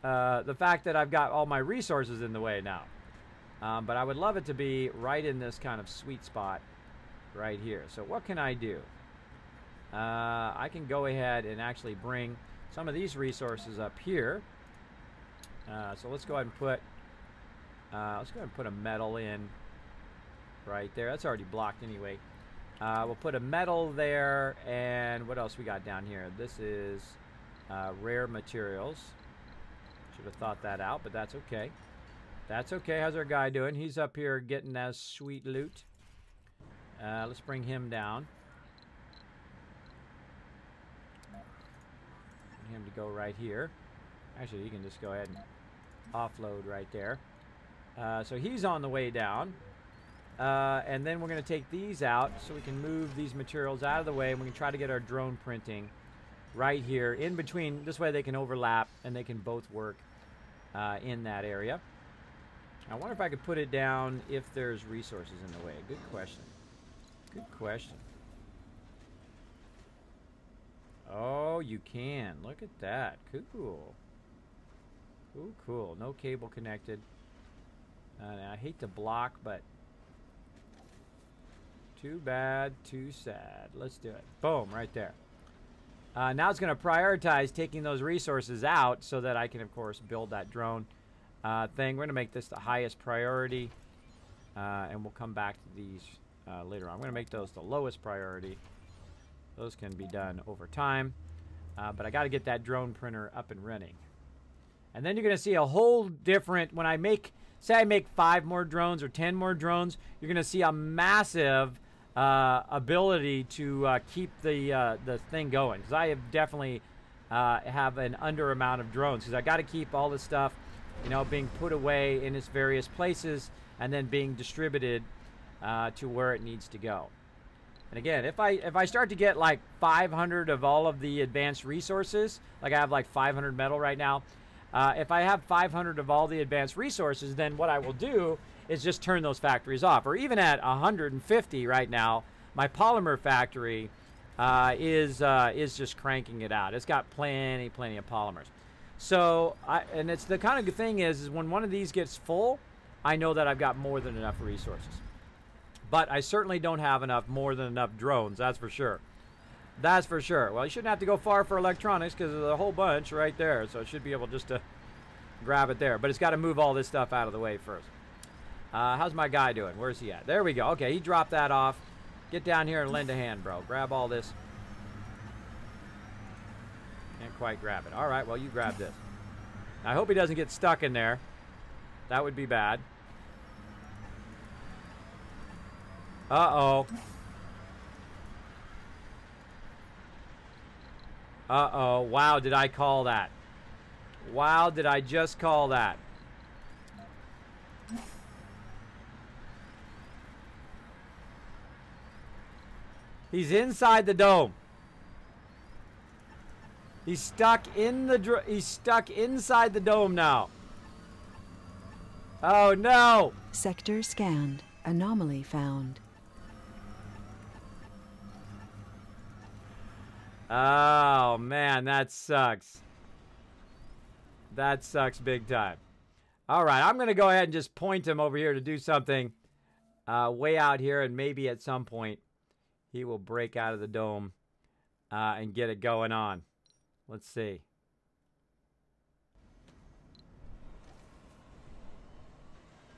I've got all my resources in the way now. But I would love it to be right in this kind of sweet spot right here. So what can I do? I can go ahead and actually bring some of these resources up here. So let's go ahead and put a metal in right there. That's already blocked anyway. We'll put a metal there, and what else we got down here? This is rare materials. Should have thought that out, but that's okay. That's okay. How's our guy doing? He's up here getting that sweet loot. Let's bring him down. Bring him to go right here. Actually, you can just go ahead and offload right there. So he's on the way down. And then we're going to take these out so we can move these materials out of the way, and we can try to get our drone printing right here in between. This way they can overlap and they can both work in that area. I wonder if I could put it down if there's resources in the way. Good question. Good question. Oh, you can. Look at that. Cool. Ooh, cool. No cable connected. I hate to block, but too bad, too sad. Let's do it. Boom, right there. Now it's going to prioritize taking those resources out so that I can, of course, build that drone thing. We're going to make this the highest priority, and we'll come back to these later on. I'm going to make those the lowest priority. Those can be done over time. But I got to get that drone printer up and running. And then you're going to see a whole different, when I make, say I make 5 more drones or 10 more drones, you're going to see a massive ability to keep the thing going. Because I have definitely have an under amount of drones. Because I got to keep all this stuff, you know, being put away in its various places and then being distributed to where it needs to go. And again, if I start to get like 500 of all of the advanced resources, like I have like 500 metal right now, if I have 500 of all the advanced resources, then what I will do is just turn those factories off. Or even at 150 right now, my polymer factory is just cranking it out. It's got plenty of polymers. So, and it's the kind of thing is when one of these gets full, I know that I've got more than enough resources. But I certainly don't have more than enough drones, that's for sure. That's for sure. Well, you shouldn't have to go far for electronics because there's a whole bunch right there. So I should be able just to grab it there. But it's got to move all this stuff out of the way first. How's my guy doing? Where's he at? There we go. Okay, he dropped that off. Get down here and lend a hand, bro. Grab all this. Can't quite grab it. All right, well, you grab this. I hope he doesn't get stuck in there. That would be bad. Uh-oh. Uh-oh. Wow, did I call that? Wow, did I just call that? He's inside the dome. He's stuck in the he's stuck inside the dome now. Oh no. Sector scanned. Anomaly found. Oh, man, that sucks. That sucks big time. All right, I'm going to go ahead and just point him over here to do something way out here, and maybe at some point he will break out of the dome and get it going on. Let's see.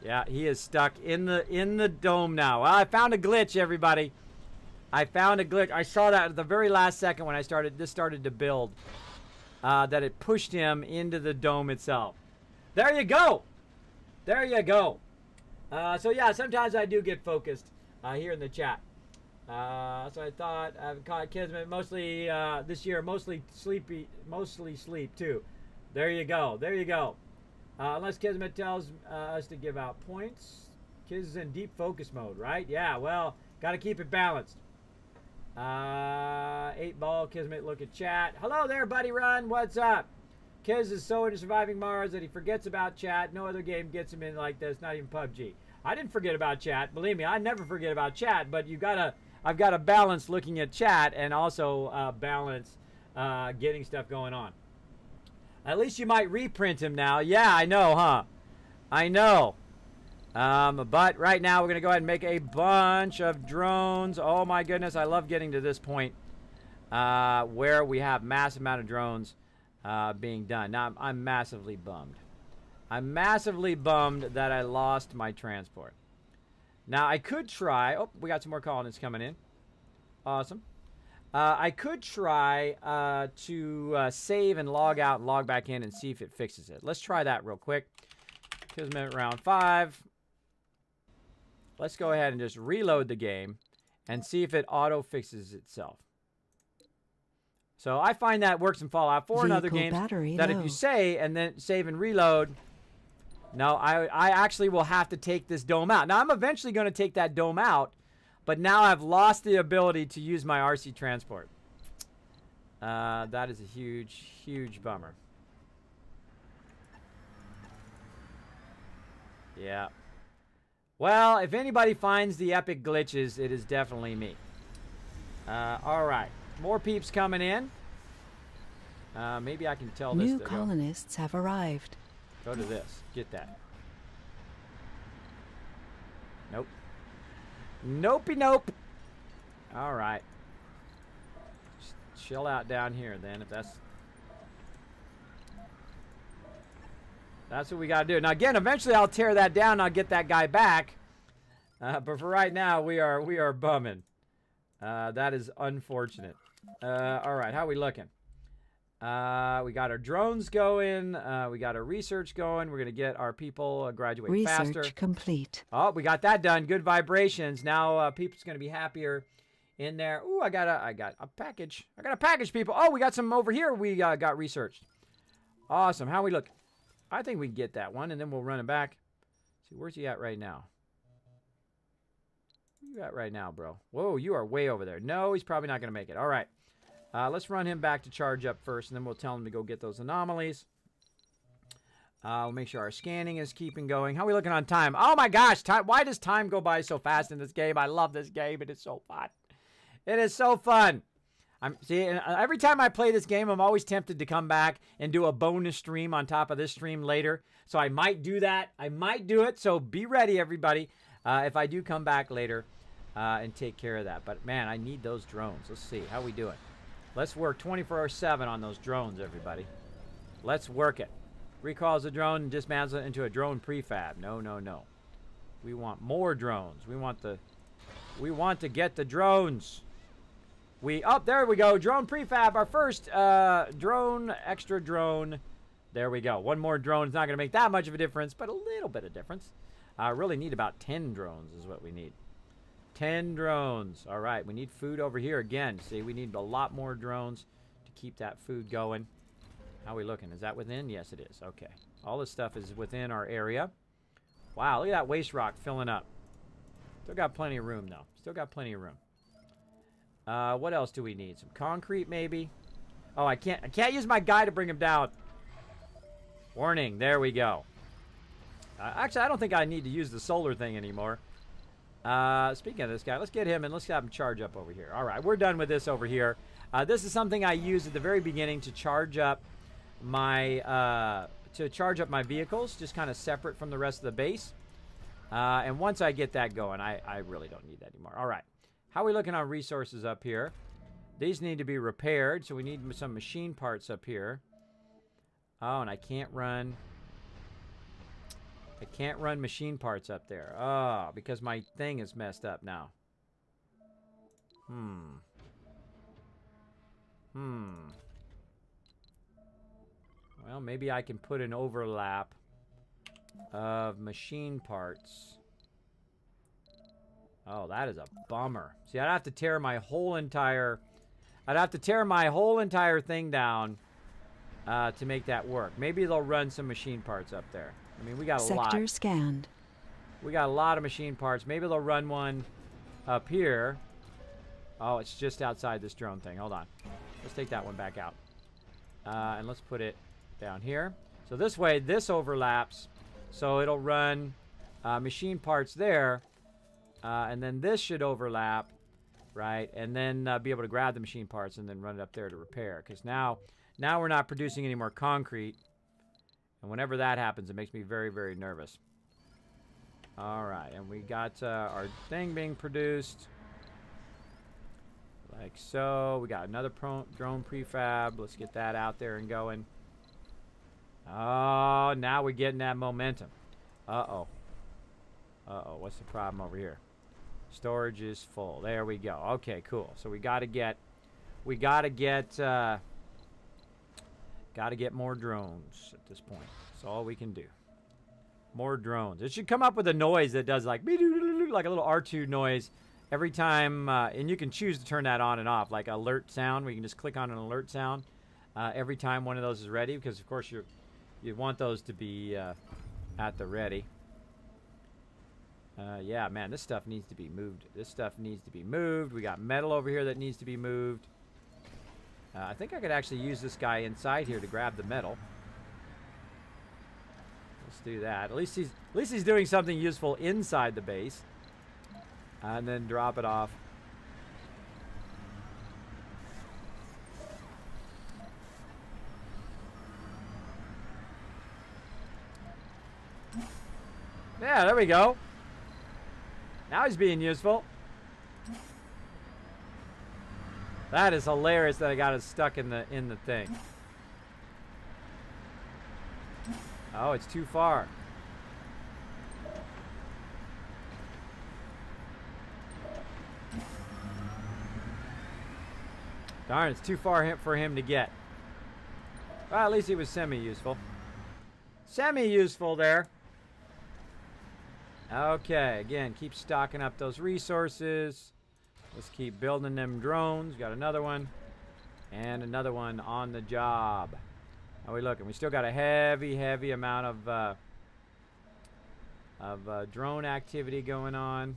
Yeah, he is stuck in the dome now. Well, I found a glitch, everybody. I found a glitch. I saw that at the very last second when this started to build. That it pushed him into the dome itself. There you go. There you go. So yeah, sometimes I do get focused here in the chat. So I thought I've caught Kismet mostly this year, mostly sleep too. There you go. There you go. Unless Kismet tells us to give out points. Kiz is in deep focus mode, right? Yeah, well, got to keep it balanced. 8-ball, Kismet, look at chat. Hello there, Buddy Run. What's up? Kiz is so into surviving Mars that he forgets about chat. No other game gets him in like this, not even PUBG. I didn't forget about chat. Believe me, I never forget about chat, but I've got to balance looking at chat and also balance getting stuff going on. At least you might reprint him now. Yeah, I know, huh? I know. But right now we're going to go ahead and make a bunch of drones. Oh my goodness, I love getting to this point where we have massive amount of drones being done. Now I'm massively bummed. I'm massively bummed that I lost my transport. Now I could try. Oh, we got some more colonists coming in. Awesome. I could try to save and log out and log back in and see if it fixes it. Let's try that real quick. Kismet round 5. Let's go ahead and just reload the game and see if it auto fixes itself. So I find that works in Fallout 4 and other games that if you say and then save and reload. No, I actually will have to take this dome out. Now I'm eventually going to take that dome out, but now I've lost the ability to use my RC transport. That is a huge, huge bummer. Yeah. Well, if anybody finds the epic glitches, it is definitely me. All right. More peeps coming in. Maybe I can tell this. New colonists have arrived. Go to this. Get that. Nope. Nopey nope. All right. Just chill out down here then if that's what we got to do. Now again, eventually I'll tear that down and I'll get that guy back. But for right now, we are bumming. That is unfortunate. All right, how are we looking? We got our drones going. We got our research going. We're going to get our people graduate faster. Research complete. Oh, we got that done. Good vibrations. Now people's going to be happier in there. Ooh, I got a package. I got a package, people. Oh, we got some over here we got researched. Awesome. How we look? I think we can get that one, and then we'll run it back. See, where's he at right now? Where you at right now, bro? Whoa, you are way over there. No, he's probably not going to make it. All right. Let's run him back to charge up first, and then we'll tell him to go get those anomalies. We'll make sure our scanning is keeping going. How are we looking on time? Oh, my gosh. Time. Why does time go by so fast in this game? I love this game. It is so fun. It is so fun. See, every time I play this game, I'm always tempted to come back and do a bonus stream on top of this stream later. So I might do that. I might do it. So be ready, everybody, if I do come back later and take care of that. But, man, I need those drones. Let's see. How we doing? Let's work 24/7 on those drones, everybody. Let's work it. Recalls the drone and dismantles it into a drone prefab. No, no, no. We want more drones. We want to get the drones. There we go. Drone prefab, our first extra drone. There we go. One more drone is not going to make that much of a difference, but a little bit of difference. Really need about 10 drones is what we need. 10 drones. All right, we need food over here again. See, we need a lot more drones to keep that food going. How are we looking? Is that within? Yes, it is. Okay. All this stuff is within our area. Wow, look at that waste rock filling up. Still got plenty of room, though. Still got plenty of room. What else do we need? Some concrete, maybe? Oh, I can't use my guy to bring him down. Warning. There we go. Actually, I don't think I need to use the solar thing anymore. Speaking of this guy, let's get him and let's have him charge up over here. All right, we're done with this over here. This is something I use at the very beginning to charge up my vehicles, just kind of separate from the rest of the base. And once I get that going, I really don't need that anymore. All right. How are we looking on resources up here? These need to be repaired, so we need some machine parts up here. Oh, and I can't run machine parts up there. Oh, because my thing is messed up now. Well, maybe I can put an overlap of machine parts. Oh, that is a bummer. See, I'd have to tear my whole entire thing down to make that work. Maybe they'll run some machine parts up there. I mean, we got a lot. Sector scanned. We got a lot of machine parts. Maybe they'll run one up here. Oh, it's just outside this drone thing. Hold on. Let's take that one back out. And let's put it down here. So this way, this overlaps. So it'll run machine parts there. And then this should overlap, right? And then be able to grab the machine parts and then run it up there to repair. Because now we're not producing any more concrete. And whenever that happens, it makes me very, very nervous. All right, and we got our thing being produced. Like so. We got another drone prefab. Let's get that out there and going. Oh, now we're getting that momentum. Uh-oh. Uh-oh, what's the problem over here? Storage is full. There we go. Okay, cool. So we gotta get more drones at this point. That's all we can do. More drones. It should come up with a noise that does like a little R2 noise every time, and you can choose to turn that on and off, like alert sound, where you can just click on an alert sound every time one of those is ready, because of course you want those to be at the ready. Yeah, man, this stuff needs to be moved. This stuff needs to be moved. We got metal over here that needs to be moved. I think I could actually use this guy inside here to grab the metal. Let's do that. At least he's doing something useful inside the base. And then drop it off. Yeah, there we go. Now he's being useful. That is hilarious that I got it stuck in the thing. Oh, it's too far. Darn, it's too far for him to get. Well, at least he was semi-useful. Semi-useful there. Okay, again, keep stocking up those resources. Let's keep building them drones. Got another one. And another one on the job. How we looking? We still got a heavy amount of drone activity going on.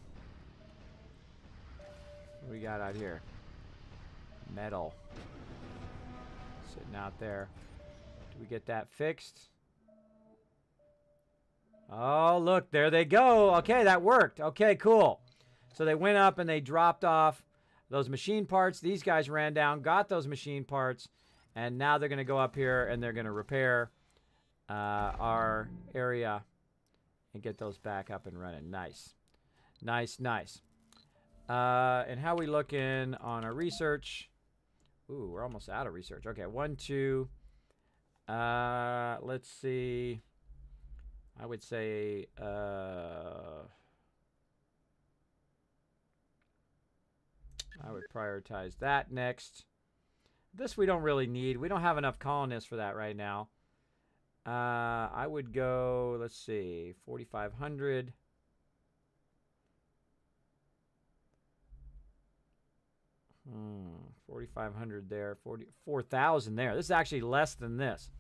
What do we got out here? Metal. Sitting out there. Do we get that fixed? Oh, look, there they go. Okay, that worked. Okay, cool. So they went up and they dropped off those machine parts. These guys ran down, got those machine parts, and now they're going to go up here and they're going to repair our area and get those back up and running. Nice. Nice, nice. And how we looking on our research? Ooh, we're almost out of research. Okay, 1, 2. Let's see. I would say I would prioritize that next. This we don't really need. We don't have enough colonists for that right now. I would go, let's see, 4,500. 4,500 there, 4,000 there. This is actually less than this,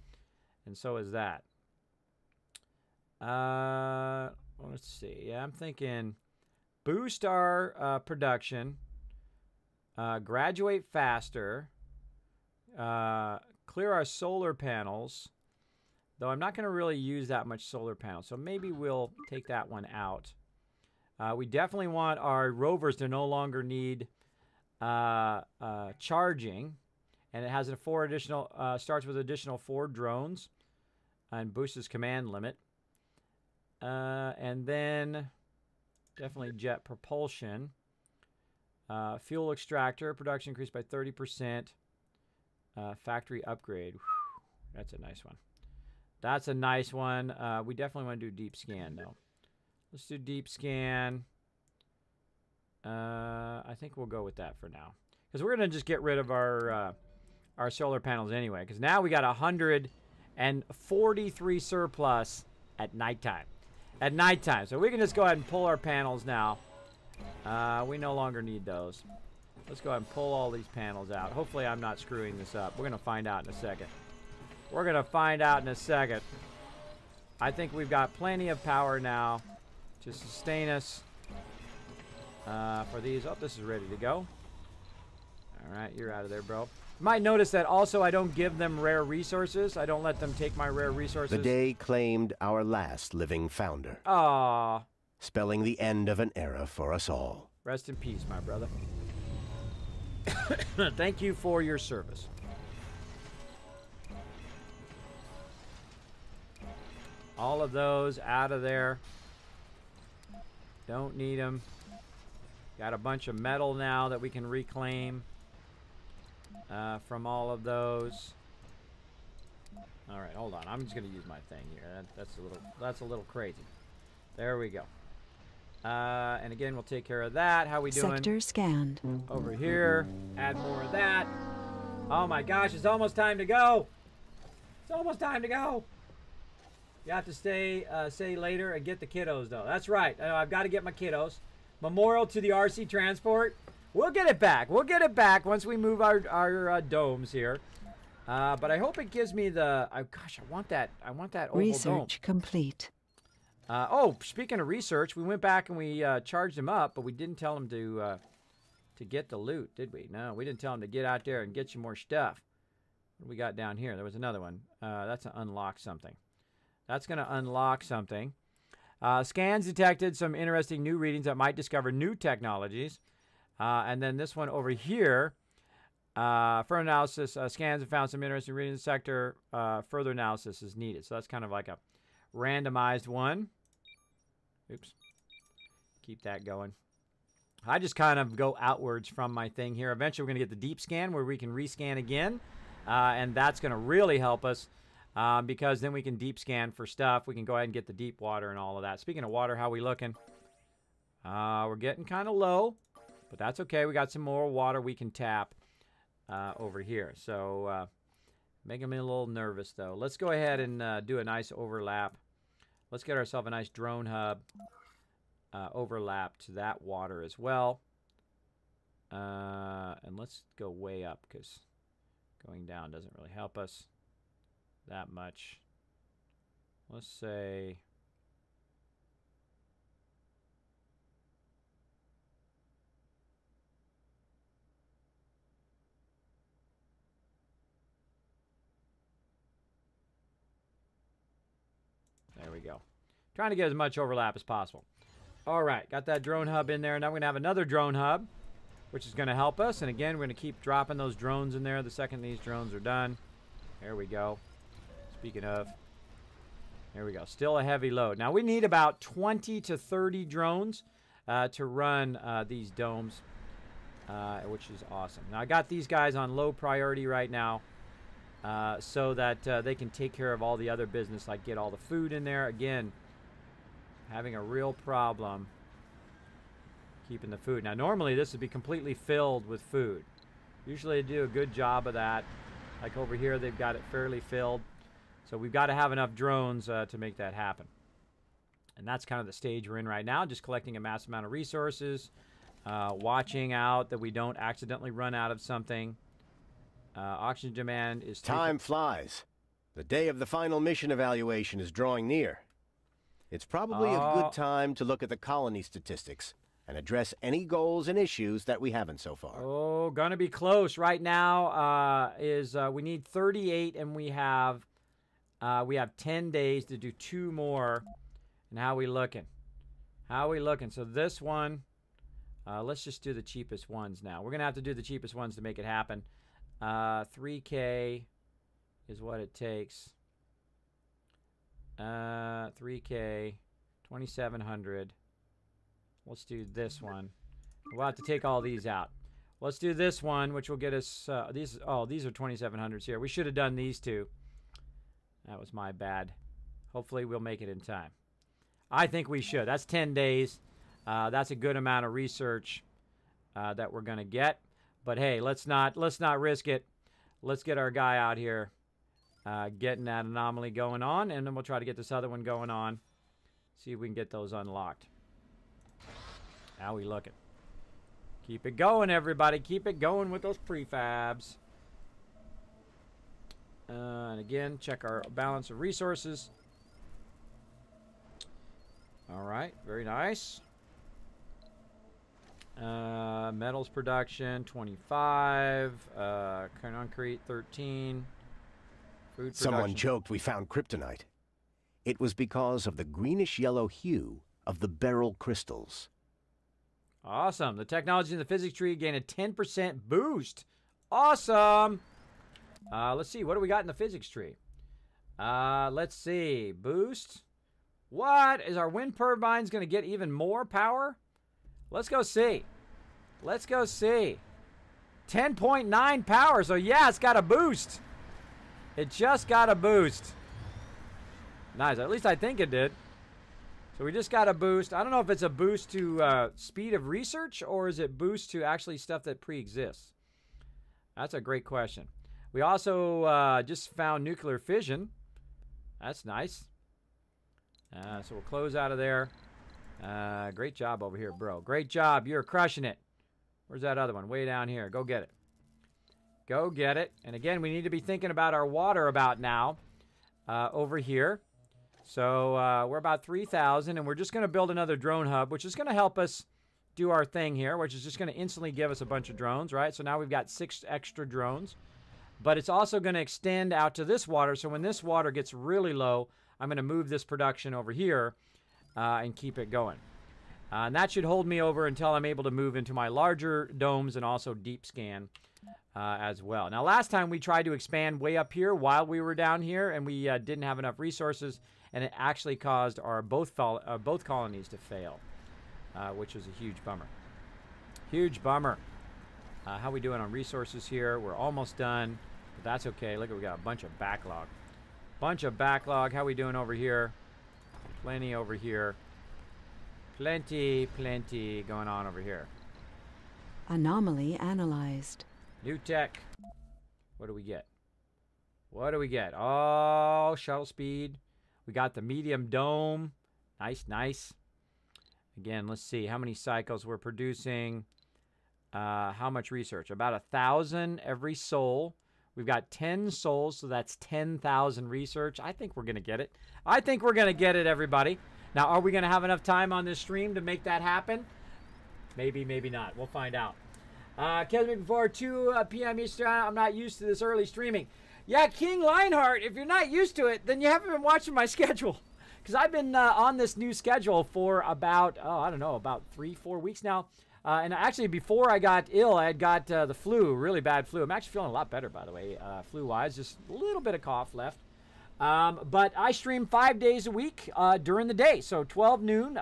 and so is that. Let's see. Yeah, I'm thinking boost our production, graduate faster, clear our solar panels. Though I'm not going to really use that much solar panels, so maybe we'll take that one out. We definitely want our rovers to no longer need charging, and it has a starts with additional 4 drones and boosts its command limit. And then definitely jet propulsion. Fuel extractor, production increased by 30%. Factory upgrade. Whew, that's a nice one. That's a nice one. We definitely want to do deep scan, though. Let's do deep scan. I think we'll go with that for now. Because we're going to just get rid of our solar panels anyway. Because now we got 143 surplus at nighttime. At nighttime. So we can just go ahead and pull our panels now. We no longer need those. Let's go ahead and pull all these panels out. Hopefully I'm not screwing this up. We're going to find out in a second. We're going to find out in a second. I think we've got plenty of power now to sustain us for these. Oh, this is ready to go. All right, you're out of there, bro. You might notice that also I don't give them rare resources. I don't let them take my rare resources. The day claimed our last living founder. Aww. Spelling the end of an era for us all. Rest in peace, my brother. Thank you for your service. All of those out of there. Don't need them. Got a bunch of metal now that we can reclaim from all of those. All right, hold on. I'm just going to use my thing here. That's a little crazy. There we go. And again, we'll take care of that. How we doing? Sector scanned. Over here. Add more of that. Oh my gosh, it's almost time to go. It's almost time to go. You have to stay later and get the kiddos, though. That's right. I know I've got to get my kiddos. Memorial to the RC transport. We'll get it back. We'll get it back once we move our domes here. But I hope it gives me the. Gosh, I want that oval dome. Research complete. Oh, speaking of research, we went back and we charged him up, but we didn't tell him to get the loot, did we? No, we didn't tell him to get out there and get you more stuff. What do we got down here? There was another one. That's an unlock something. That's going to unlock something. Scans detected some interesting new readings that might discover new technologies. And then this one over here, for analysis, scans have found some interesting readings in the sector. Further analysis is needed. So that's kind of like a randomized one. Oops. Keep that going. I just kind of go outwards from my thing here. Eventually, we're going to get the deep scan where we can rescan again. And that's going to really help us because then we can deep scan for stuff. We can go ahead and get the deep water and all of that. Speaking of water, how we looking? We're getting kind of low, but that's okay. We got some more water we can tap over here. So Making me a little nervous, though. Let's go ahead and do a nice overlap. Let's get ourselves a nice drone hub overlap to that water as well. And let's go way up, because going down doesn't really help us that much. Let's say... There we go. Trying to get as much overlap as possible. All right, got that drone hub in there. Now we're going to have another drone hub, which is going to help us. And again, we're going to keep dropping those drones in there the second these drones are done. There we go. Speaking of, there we go. Still a heavy load. Now we need about 20 to 30 drones to run these domes, which is awesome. Now I got these guys on low priority right now. So that they can take care of all the other business, like get all the food in there. Again, having a real problem keeping the food. Now, normally this would be completely filled with food. Usually they do a good job of that. Like over here, they've got it fairly filled. So we've got to have enough drones to make that happen. And that's kind of the stage we're in right now, just collecting a massive amount of resources, watching out that we don't accidentally run out of something. Oxygen demand is... Time flies. The day of the final mission evaluation is drawing near. It's probably a good time to look at the colony statistics and address any goals and issues that we haven't so far. Oh, gonna be close. Right now we need 38, and we have 10 days to do 2 more. And how we looking? How we looking? So this one, let's just do the cheapest ones now. We're gonna have to do the cheapest ones to make it happen. 3K is what it takes. 3K, 2,700. Let's do this one. We'll have to take all these out. Let's do this one, which will get us these. Oh, these are 2,700s here. We should have done these two. That was my bad. Hopefully, we'll make it in time. I think we should. That's 10 days. That's a good amount of research that we're gonna get. But hey, let's not risk it. Let's get our guy out here getting that anomaly going on, and then we'll try to get this other one going on. See if we can get those unlocked. How we looking? Keep it going, everybody. Keep it going with those prefabs. And again, check our balance of resources. All right, very nice. Metals production 25, concrete 13, food production. Someone joked we found kryptonite. It was because of the greenish-yellow hue of the beryl crystals. Awesome. The technology in the physics tree gained a 10% boost. Awesome. Let's see. What do we got in the physics tree? Let's see. Boost. What? Is our wind turbines going to get even more power? Let's go see. Let's go see. 10.9 power. So, yeah, it's got a boost. It just got a boost. Nice. At least I think it did. So we just got a boost. I don't know if it's a boost to speed of research, or is it boost to actually stuff that pre-exists? That's a great question. We also just found nuclear fission. That's nice. So we'll close out of there. Great job over here, bro. Great job. You're crushing it. Where's that other one? Way down here. Go get it. Go get it. And again, we need to be thinking about our water about now over here. So we're about 3,000, and we're just going to build another drone hub, which is going to help us do our thing here, which is just going to instantly give us a bunch of drones, right? So now we've got 6 extra drones. But it's also going to extend out to this water, so when this water gets really low, I'm going to move this production over here and keep it going. And that should hold me over until I'm able to move into my larger domes and also deep scan as well. Now, last time we tried to expand way up here while we were down here, and we didn't have enough resources, and it actually caused our both colonies to fail, which was a huge bummer. Huge bummer. How we doing on resources here? We're almost done, but that's okay. Look, we got a bunch of backlog. Bunch of backlog. How we doing over here? Plenty over here. Plenty going on over here. Anomaly analyzed. New tech. What do we get? What do we get? Oh, shuttle speed. We got the medium dome. Nice, nice. Again, let's see how many cycles we're producing. How much research? About 1,000 every soul. We've got 10 souls, so that's 10,000 research. I think we're going to get it. I think we're going to get it, everybody. Now, are we going to have enough time on this stream to make that happen? Maybe, maybe not. We'll find out. Kismet before 2 p.m. Eastern. I'm not used to this early streaming. Yeah, King Lionheart, if you're not used to it, then you haven't been watching my schedule. Because I've been on this new schedule for about, I don't know, about 3-4 weeks now. And actually, before I got ill, I had got the flu, really bad flu. I'm actually feeling a lot better, by the way, flu-wise. Just a little bit of cough left. But I stream 5 days a week during the day. So 12 noon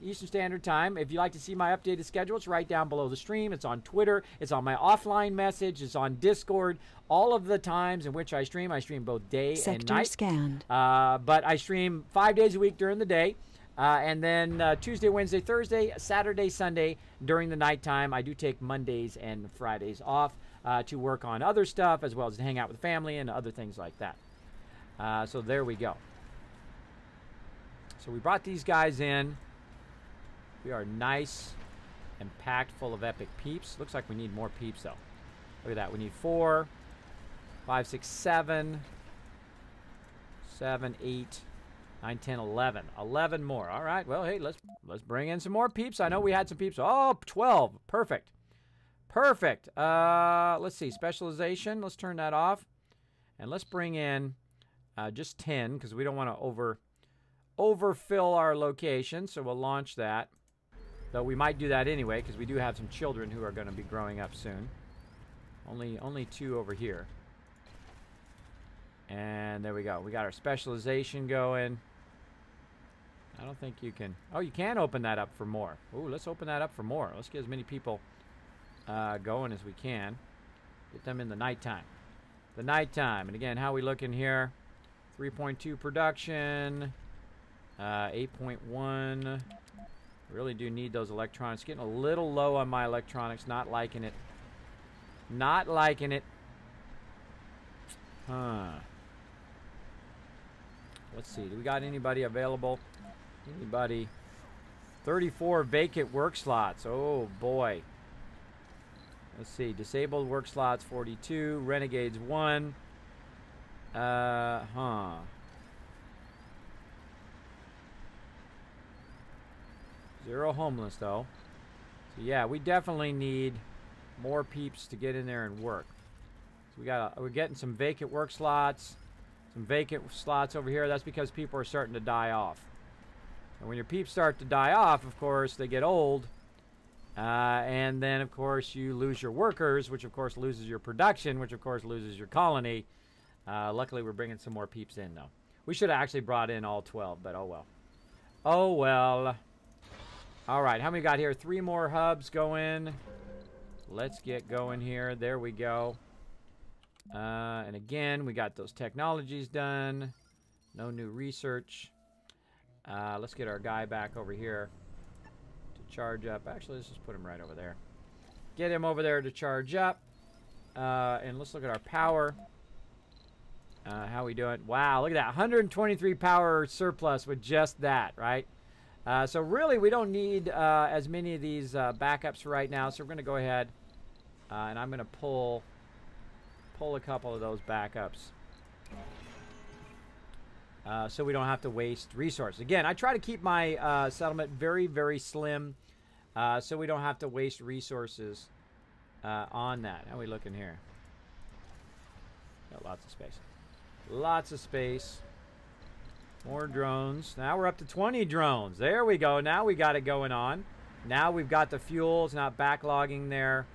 Eastern Standard Time. If you'd like to see my updated schedule, it's right down below the stream. It's on Twitter. It's on my offline message. It's on Discord. All of the times in which I stream both day and night. Sector scanned. But I stream 5 days a week during the day. And then Tuesday, Wednesday, Thursday, Saturday, Sunday during the nighttime. I do take Mondays and Fridays off to work on other stuff as well as to hang out with family and other things like that. So there we go. So we brought these guys in. We are nice and packed full of epic peeps. Looks like we need more peeps though. Look at that. We need 4, 5, 6, 7, 8, 9, 10, 11. 11 more. All right. Well, hey, let's bring in some more peeps. I know we had some peeps. Oh, 12. Perfect. Perfect. Let's see. Specialization. Let's turn that off. And let's bring in just 10 because we don't want to overfill our location. So we'll launch that. Though we might do that anyway because we do have some children who are going to be growing up soon. Only 2 over here. And there we go. We got our specialization going. I don't think you can... Oh, you can open that up for more. Ooh, let's open that up for more. Let's get as many people going as we can. Get them in the nighttime. The nighttime. And again, how we looking here? 3.2 production. 8.1. Really do need those electronics. Getting a little low on my electronics. Not liking it. Not liking it. Huh. Let's see. Do we got anybody available? Anybody? 34 vacant work slots. Oh, boy. Let's see. Disabled work slots, 42. Renegades, 1. Huh. 0 homeless, though. So, yeah, we definitely need more peeps to get in there and work. So we're getting some vacant work slots. Some vacant slots over here. That's because people are starting to die off. And when your peeps start to die off, of course, they get old. And then, of course, you lose your workers, which, of course, loses your production, which, of course, loses your colony. Luckily, we're bringing some more peeps in, though. We should have actually brought in all 12, but oh, well. Oh, well. All right, how many got here? 3 more hubs going. Let's get going here. There we go. And again, we got those technologies done. No new research. Let's get our guy back over here to charge up. Actually, let's just put him right over there. Get him over there to charge up. And let's look at our power. How we doing? Wow, look at that. 123 power surplus with just that, right? So really, we don't need as many of these backups right now. So we're going to go ahead and I'm going to pull a couple of those backups so we don't have to waste resources. Again, I try to keep my settlement very, very slim so we don't have to waste resources on that. How are we looking here? Got lots of space. Lots of space. More drones. Now we're up to 20 drones. There we go. Now we got it going on. Now we've got the fuel. It's not backlogging there.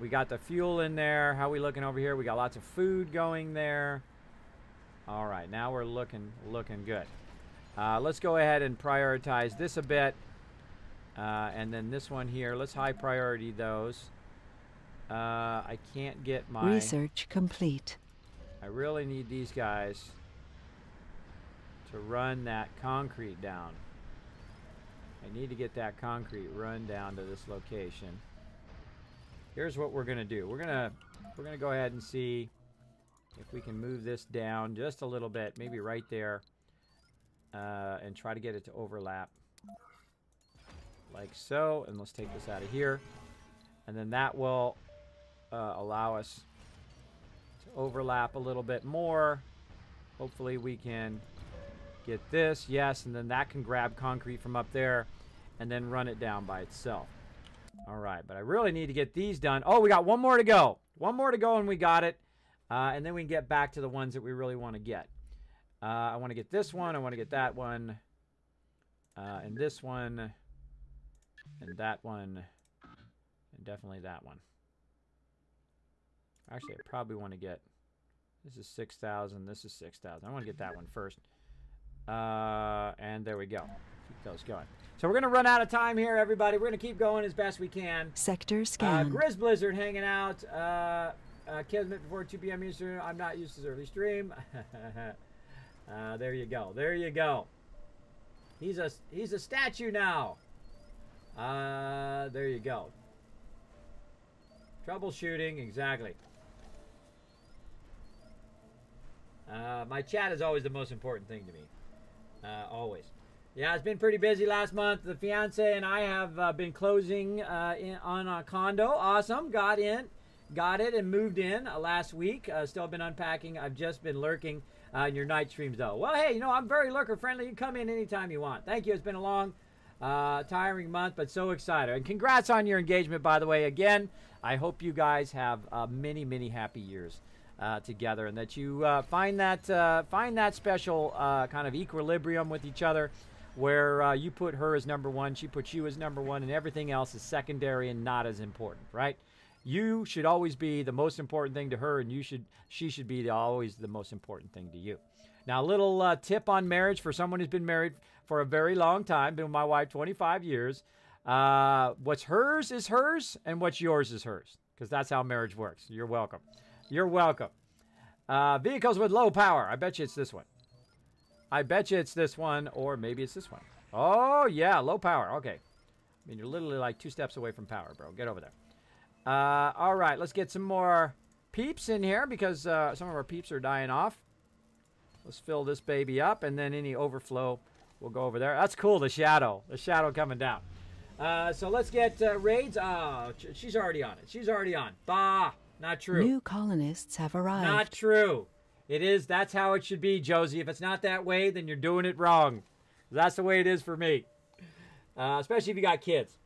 We got the fuel in there. How are we looking over here? We got lots of food going there. All right, now we're looking good. Let's go ahead and prioritize this a bit. And then this one here. Let's high priority those. I can't get my... Research complete. I really need these guys to run that concrete down. I need to get that concrete run down to this location. Here's what we're gonna do. We're gonna go ahead and see if we can move this down just a little bit, maybe right there, and try to get it to overlap. Like so. And let's take this out of here. And then that will allow us to overlap a little bit more. Hopefully we can get this. Yes, and then that can grab concrete from up there and then run it down by itself. All right, but I really need to get these done. Oh, we got one more to go. One more to go and we got it. And then we can get back to the ones that we really want to get. I want to get this one. I want to get that one. And this one. And that one. And definitely that one. Actually, I probably want to get... This is 6,000. This is 6,000. I want to get that one first. And there we go. Keep those going. So we're going to run out of time here, everybody. We're going to keep going as best we can. Sector scan. Grizz Blizzard hanging out. Kismet before 2 p.m. Eastern. I'm not used to this early stream. There you go. There you go. He's a statue now. There you go. Troubleshooting, exactly. My chat is always the most important thing to me. Always. Yeah, it's been pretty busy last month. The fiance and I have been closing on a condo. Awesome. Got it, and moved in last week. Still been unpacking. I've just been lurking in your night streams, though. Well, hey, you know, I'm very lurker friendly. You can come in anytime you want. Thank you. It's been a long, tiring month, but so excited. And congrats on your engagement, by the way. Again, I hope you guys have many, many happy years together, and that you find that special kind of equilibrium with each other, where you put her as number one, she puts you as number one, and everything else is secondary and not as important, right? You should always be the most important thing to her, and she should be always the most important thing to you. Now, a little tip on marriage for someone who's been married for a very long time, been with my wife 25 years. What's hers is hers, and what's yours is hers, because that's how marriage works. You're welcome. You're welcome. Vehicles with low power. I bet you it's this one. I bet you it's this one, or maybe it's this one. Oh, yeah, low power. Okay. I mean, you're literally like 2 steps away from power, bro. Get over there. All right, let's get some more peeps in here, because some of our peeps are dying off. Let's fill this baby up, and then any overflow will go over there. That's cool, the shadow. The shadow coming down. So let's get raids. Oh, she's already on it. She's already on. Bah, not true. New colonists have arrived. Not true. It is. That's how it should be, Josie. If it's not that way, then you're doing it wrong. That's the way it is for me. Especially if you got kids.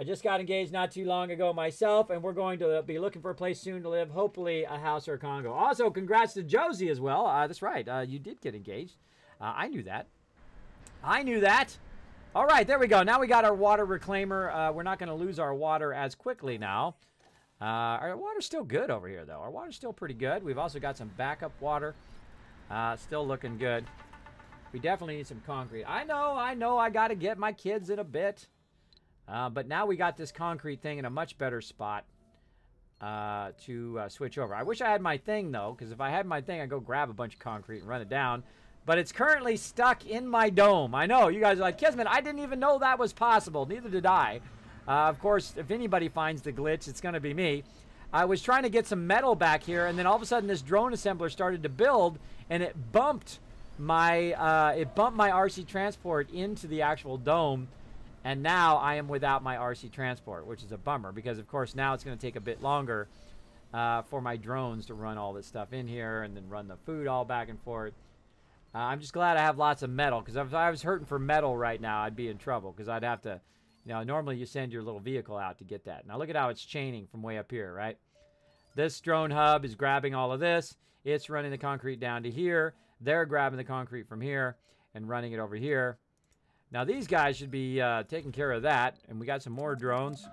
I just got engaged not too long ago myself, and we're going to be looking for a place soon to live. Hopefully a house or a condo. Also, congrats to Josie as well. That's right. You did get engaged. I knew that. I knew that. All right, there we go. Now we got our water reclaimer. We're not going to lose our water as quickly now. Our water's still good over here, though. Our water's still pretty good. We've also got some backup water. Still looking good. We definitely need some concrete. I know. I got to get my kids in a bit. But now we got this concrete thing in a much better spot to switch over. I wish I had my thing, though, because if I had my thing, I'd go grab a bunch of concrete and run it down. But it's currently stuck in my dome. I know, you guys are like, Kismet, I didn't even know that was possible. Neither did I. Of course, if anybody finds the glitch, it's going to be me. I was trying to get some metal back here, and then all of a sudden this drone assembler started to build, and it bumped my RC transport into the actual dome. And now I am without my RC transport, which is a bummer, because of course now it's going to take a bit longer for my drones to run all this stuff in here and then run the food all back and forth. I'm just glad I have lots of metal, because if I was hurting for metal right now, I'd be in trouble, because I'd have to, you know, normally you send your little vehicle out to get that. Now look at how it's chaining from way up here, right? This drone hub is grabbing all of this. It's running the concrete down to here. They're grabbing the concrete from here and running it over here. Now these guys should be taking care of that. And we got some more drones.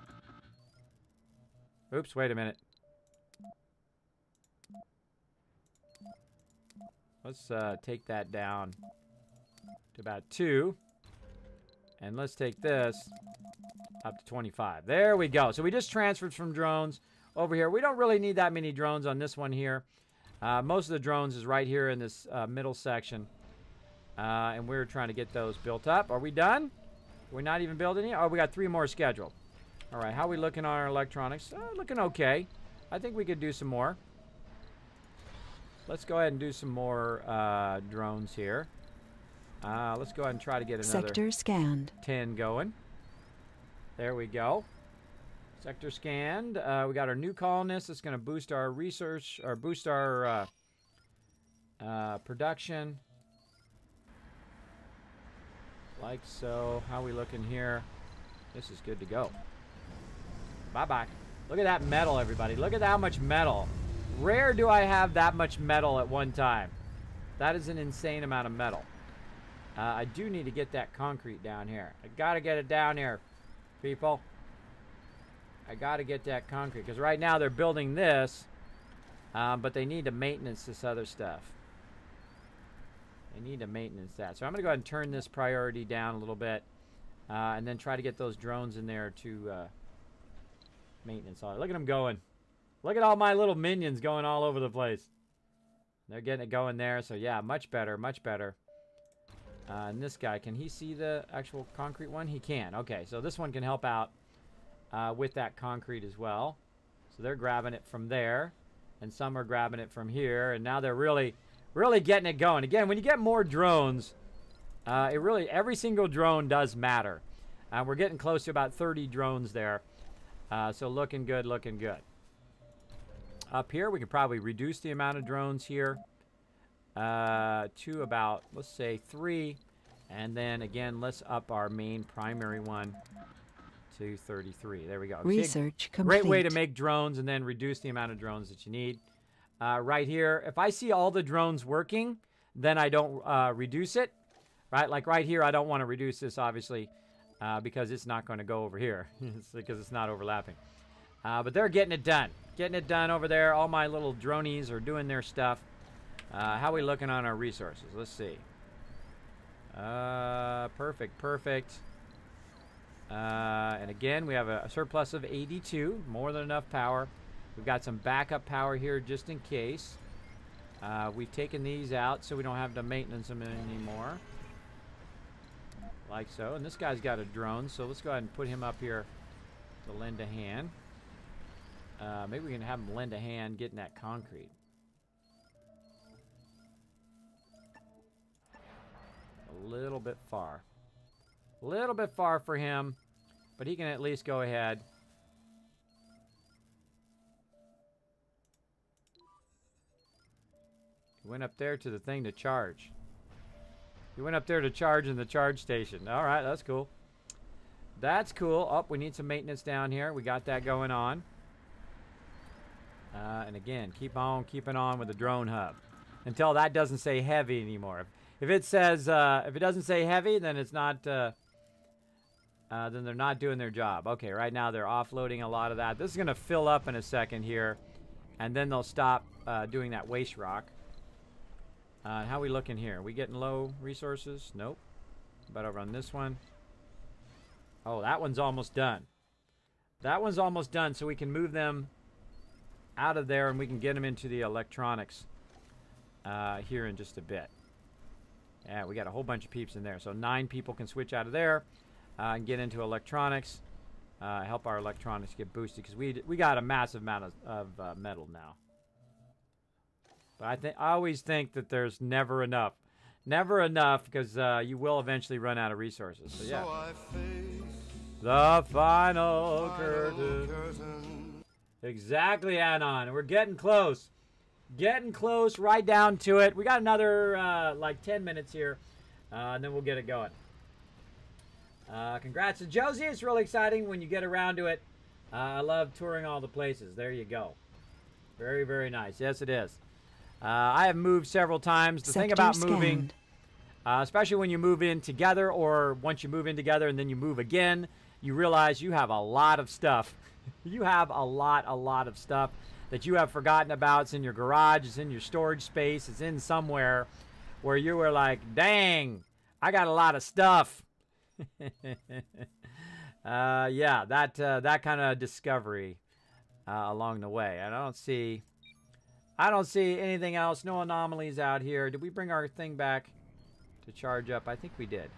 Oops, wait a minute. Let's take that down to about 2. And let's take this up to 25. There we go. So we just transferred from drones over here. We don't really need that many drones on this one here. Most of the drones is right here in this middle section. And we're trying to get those built up. Are we done? We're not even building yet? Oh, we got 3 more scheduled. All right, how are we looking on our electronics? Looking okay. I think we could do some more. let's go ahead and do some more drones here. Let's go ahead and try to get another Sector scanned. 10 going. There we go. Sector scanned. We got our new colonist. It's going to boost our research, or boost our production. Like so. How we looking here? This is good to go. Bye-bye. Look at that metal, everybody. Look at how much metal. Rare do I have that much metal at one time. That is an insane amount of metal. I do need to get that concrete down here. I gotta get it down here, people. I gotta get that concrete, because right now they're building this, but they need to maintenance this other stuff. They need to maintenance that. So I'm gonna go ahead and turn this priority down a little bit, and then try to get those drones in there to maintenance all. Look at them going. Look at all my little minions going all over the place. They're getting it going there, so yeah, much better, much better. And this guy, can he see the actual concrete one? He can. Okay, so this one can help out with that concrete as well. So they're grabbing it from there, and some are grabbing it from here, and now they're really getting it going. Again, when you get more drones, every single drone does matter. We're getting close to about 30 drones there, so looking good, looking good. Up here, we could probably reduce the amount of drones here to about, let's say, 3. And then, again, let's up our main primary one to 33. There we go. Research complete. Great way to make drones and then reduce the amount of drones that you need. Right here, if I see all the drones working, then I don't reduce it. Right? Like right here, I don't want to reduce this, obviously, because it's not going to go over here. Because it's not overlapping. But they're getting it done. Getting it done over there. All my little dronies are doing their stuff. How are we looking on our resources? Let's see. Perfect, perfect. And again, we have a surplus of 82. More than enough power. We've got some backup power here just in case. We've taken these out so we don't have to maintenance them anymore. Like so. And this guy's got a drone, so let's go ahead and put him up here to lend a hand. Maybe we can have him lend a hand getting that concrete. A little bit far. A little bit far for him, but he can at least go ahead. He went up there to the thing to charge. He went up there to charge in the charge station. All right, that's cool. That's cool. Oh, we need some maintenance down here. We got that going on. And again, keep on keeping on with the drone hub until that doesn't say heavy anymore. If it says, if it doesn't say heavy, then it's not, then they're not doing their job. Okay, right now they're offloading a lot of that. This is going to fill up in a second here, and then they'll stop doing that waste rock. How are we looking here? Are we getting low resources? Nope. But over on this one. Oh, that one's almost done. That one's almost done, so we can move them out of there and we can get them into the electronics here in just a bit. Yeah, we got a whole bunch of peeps in there. So 9 people can switch out of there and get into electronics. Help our electronics get boosted because we got a massive amount of metal now. But I always think that there's never enough. Never enough because you will eventually run out of resources. So yeah. The final curtain. Exactly, Anon. We're getting close. Getting close, right down to it. We got another like 10 minutes here, and then we'll get it going. Congrats to Josie. It's really exciting when you get around to it. I love touring all the places. There you go. Very, very nice. Yes, it is. I have moved several times. The thing about moving, especially when you move in together or once you move in together and then you move again, you realize you have a lot of stuff. You have a lot of stuff that you have forgotten about. It's in your garage. It's in your storage space. It's in somewhere where you were like, dang, I got a lot of stuff. Yeah, that kind of discovery along the way. I don't see anything else. No anomalies out here. Did we bring our thing back to charge up? I think we did.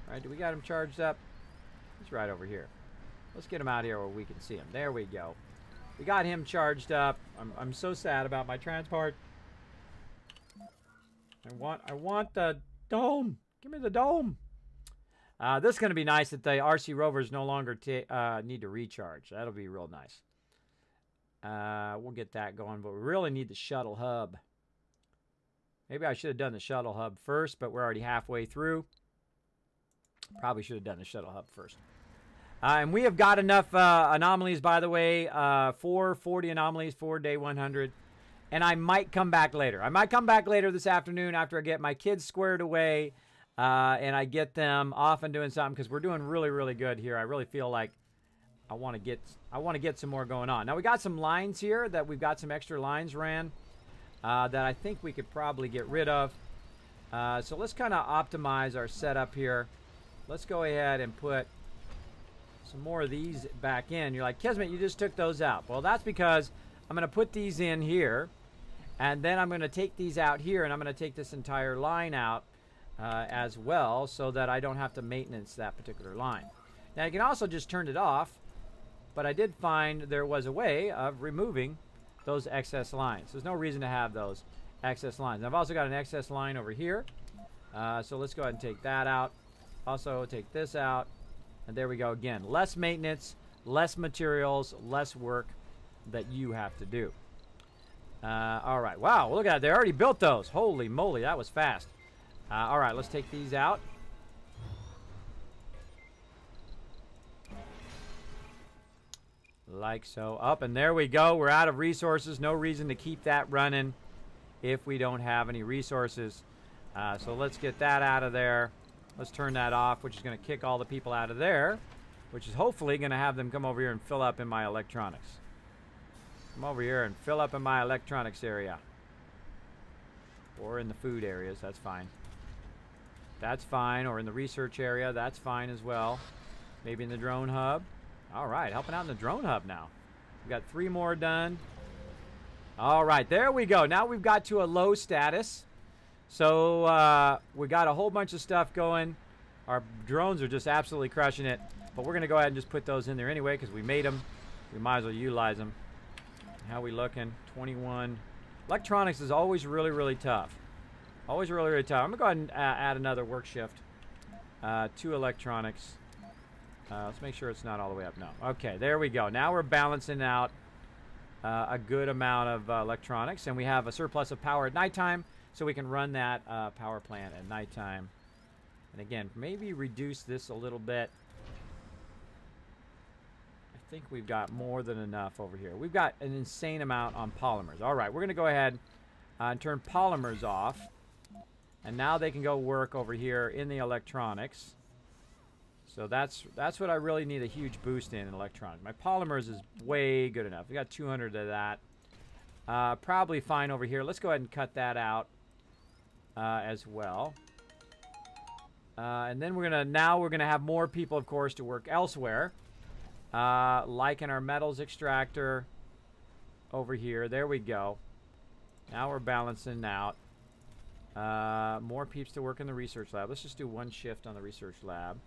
All right, do we got him charged up? He's right over here. Let's get him out here where we can see him. There we go. We got him charged up. I'm so sad about my transport. I want the dome. Give me the dome. This is going to be nice that the RC rovers no longer need to recharge. That'll be real nice. We'll get that going, but we really need the shuttle hub. Maybe I should have done the shuttle hub first, but we're already halfway through. Probably should have done the shuttle hub first. And we have got enough anomalies, by the way, 440 anomalies for day 100. And I might come back later. I might come back later this afternoon after I get my kids squared away and I get them off and doing something, because we're doing really, really good here. I really feel like I want to get some more going on. Now, we got some lines here that we've got some extra lines ran that I think we could probably get rid of. So let's kind of optimize our setup here. Let's go ahead and put some more of these back in. You're like, Kismet, you just took those out. Well, that's because I'm going to put these in here, and then I'm going to take these out here, and I'm going to take this entire line out as well, so that I don't have to maintenance that particular line. Now, you can also just turn it off, but I did find there was a way of removing those excess lines. There's no reason to have those excess lines. I've also got an excess line over here, so let's go ahead and take that out. Also take this out, and there we go again. Less maintenance, less materials, less work that you have to do. All right, wow, look at that. They already built those. Holy moly, that was fast. All right, let's take these out. Like so. Up, and there we go. We're out of resources. No reason to keep that running if we don't have any resources. So let's get that out of there. Let's turn that off, which is going to kick all the people out of there, which is hopefully going to have them come over here and fill up in my electronics. Come over here and fill up in my electronics area. Or in the food areas, that's fine. That's fine. Or in the research area, that's fine as well. Maybe in the drone hub. All right, helping out in the drone hub now. We've got 3 more done. All right, there we go. Now we've got to a low status. So we got a whole bunch of stuff going. Our drones are just absolutely crushing it. But we're going to go ahead and just put those in there anyway, because we made them. We might as well utilize them. How we looking? 21. Electronics is always really, really tough. Always really, really tough. I'm going to go ahead and add another work shift to electronics. Let's make sure it's not all the way up. No. Okay, there we go. Now we're balancing out a good amount of electronics. And we have a surplus of power at nighttime, so we can run that power plant at nighttime. And again, maybe reduce this a little bit. I think we've got more than enough over here. We've got an insane amount on polymers. All right, we're going to go ahead and turn polymers off. And now they can go work over here in the electronics. So that's what I really need a huge boost in electronics. My polymers is way good enough. We got 200 of that. Probably fine over here. Let's go ahead and cut that out as well. And then we're gonna have more people, of course, to work elsewhere. Like in our metals extractor over here. There we go. Now we're balancing out. More peeps to work in the research lab. Let's just do 1 shift on the research lab.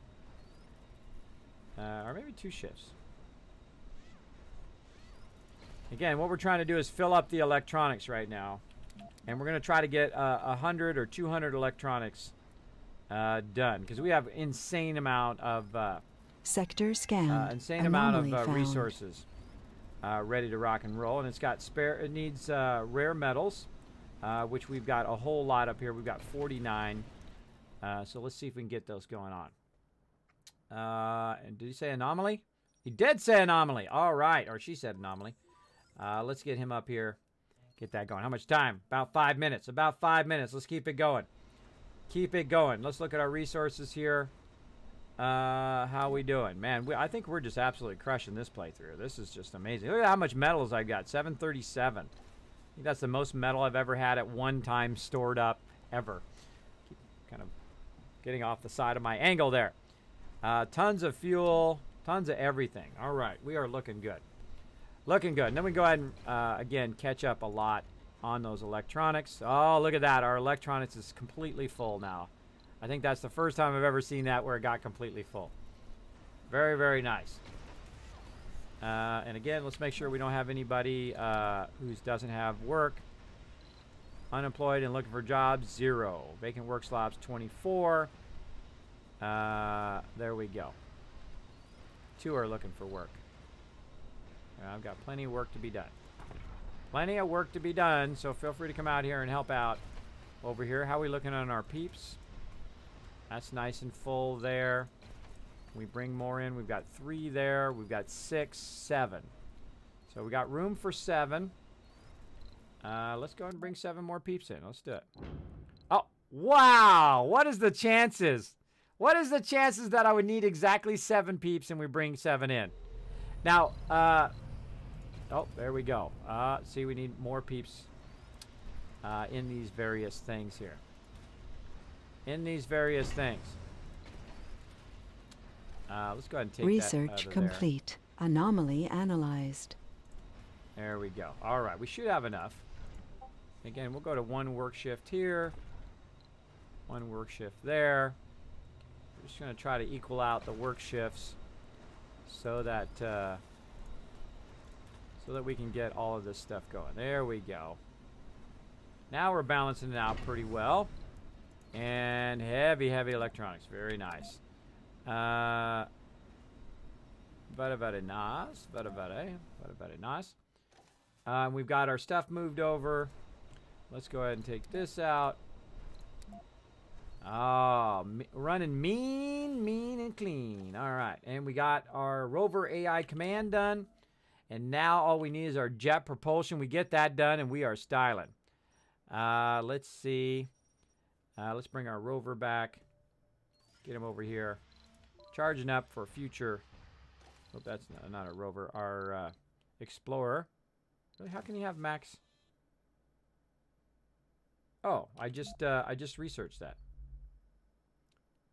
Or maybe 2 shifts. Again, what we're trying to do is fill up the electronics right now. And we're going to try to get 100 or 200 electronics done. Because we have insane amount of... Sector scanned. Insane amount of resources ready to rock and roll. And it's got it needs rare metals, which we've got a whole lot up here. We've got 49. So let's see if we can get those going on. And did he say anomaly? He did say anomaly. All right. Or she said anomaly. Let's get him up here. Get that going. How much time? About 5 minutes. About 5 minutes. Let's keep it going. Keep it going. Let's look at our resources here. How we doing? Man, I think we're just absolutely crushing this playthrough. This is just amazing. Look at how much metals I got. 737. I think that's the most metal I've ever had at one time stored up ever. Keep kind of getting off the side of my angle there. Tons of fuel, tons of everything. All right, we are looking good. Looking good. And then we go ahead and, again, catch up a lot on those electronics. Oh, look at that. Our electronics is completely full now. I think that's the first time I've ever seen that where it got completely full. Very, very nice. And again, let's make sure we don't have anybody who doesn't have work. Unemployed and looking for jobs, 0. Vacant work slots, 24. There we go. 2 are looking for work. I've got plenty of work to be done. Plenty of work to be done, so feel free to come out here and help out over here. How are we looking on our peeps? That's nice and full there. We bring more in. We've got 3 there. We've got 6, 7. So we got room for 7. Let's go ahead and bring 7 more peeps in. Let's do it. Oh, wow. What is the chances? What is the chances that I would need exactly 7 peeps and we bring 7 in? Now, oh, there we go. See, we need more peeps in these various things here. In these various things. Let's go ahead and take Research that out of complete. Anomaly analyzed. There we go. All right, we should have enough. Again, we'll go to 1 work shift here. 1 work shift there. We're just going to try to equal out the work shifts so that we can get all of this stuff going. There we go. Now we're balancing it out pretty well. And heavy, heavy electronics. Very nice. Very nice. Very nice. We've got our stuff moved over. Let's go ahead and take this out. Oh, running mean and clean. All right. And we got our rover AI command done. And now all we need is our jet propulsion. We get that done and we are styling. Let's see. Let's bring our rover back. Get him over here. Charging up for future. Oh, that's not a rover. Our explorer. Really, how can you have max? Oh, I just researched that.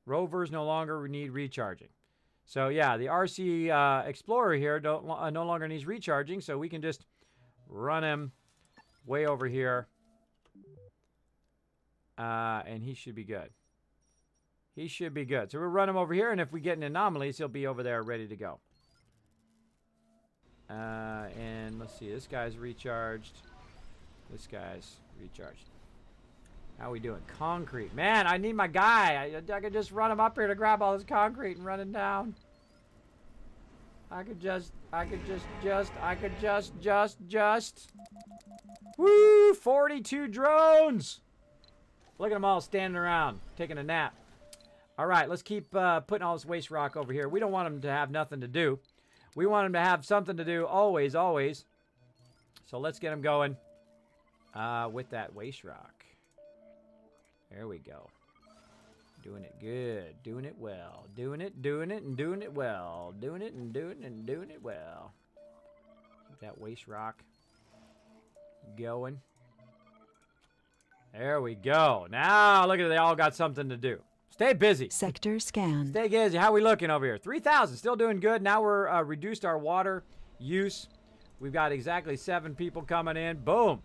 Rovers no longer need recharging. So yeah, the RC Explorer here no longer needs recharging, so we can just run him way over here. And he should be good. He should be good. So we'll run him over here, and if we get an anomalies, he'll be over there ready to go. And let's see, this guy's recharged. This guy's recharged. How we doing? Concrete. Man, I need my guy. I could just run him up here to grab all this concrete and run it down. I could just. Woo! 42 drones! Look at them all standing around, taking a nap. All right, let's keep putting all this waste rock over here. We don't want them to have nothing to do. We want them to have something to do always, always. So let's get them going with that waste rock. There we go. Doing it good. Doing it well. Doing it, and doing it well. Doing it and doing it well. Keep that waste rock going. There we go. Now, look at it. They all got something to do. Stay busy. Sector scan. Stay busy. How we looking over here? 3,000. Still doing good. Now we're reduced our water use. We've got exactly 7 people coming in. Boom.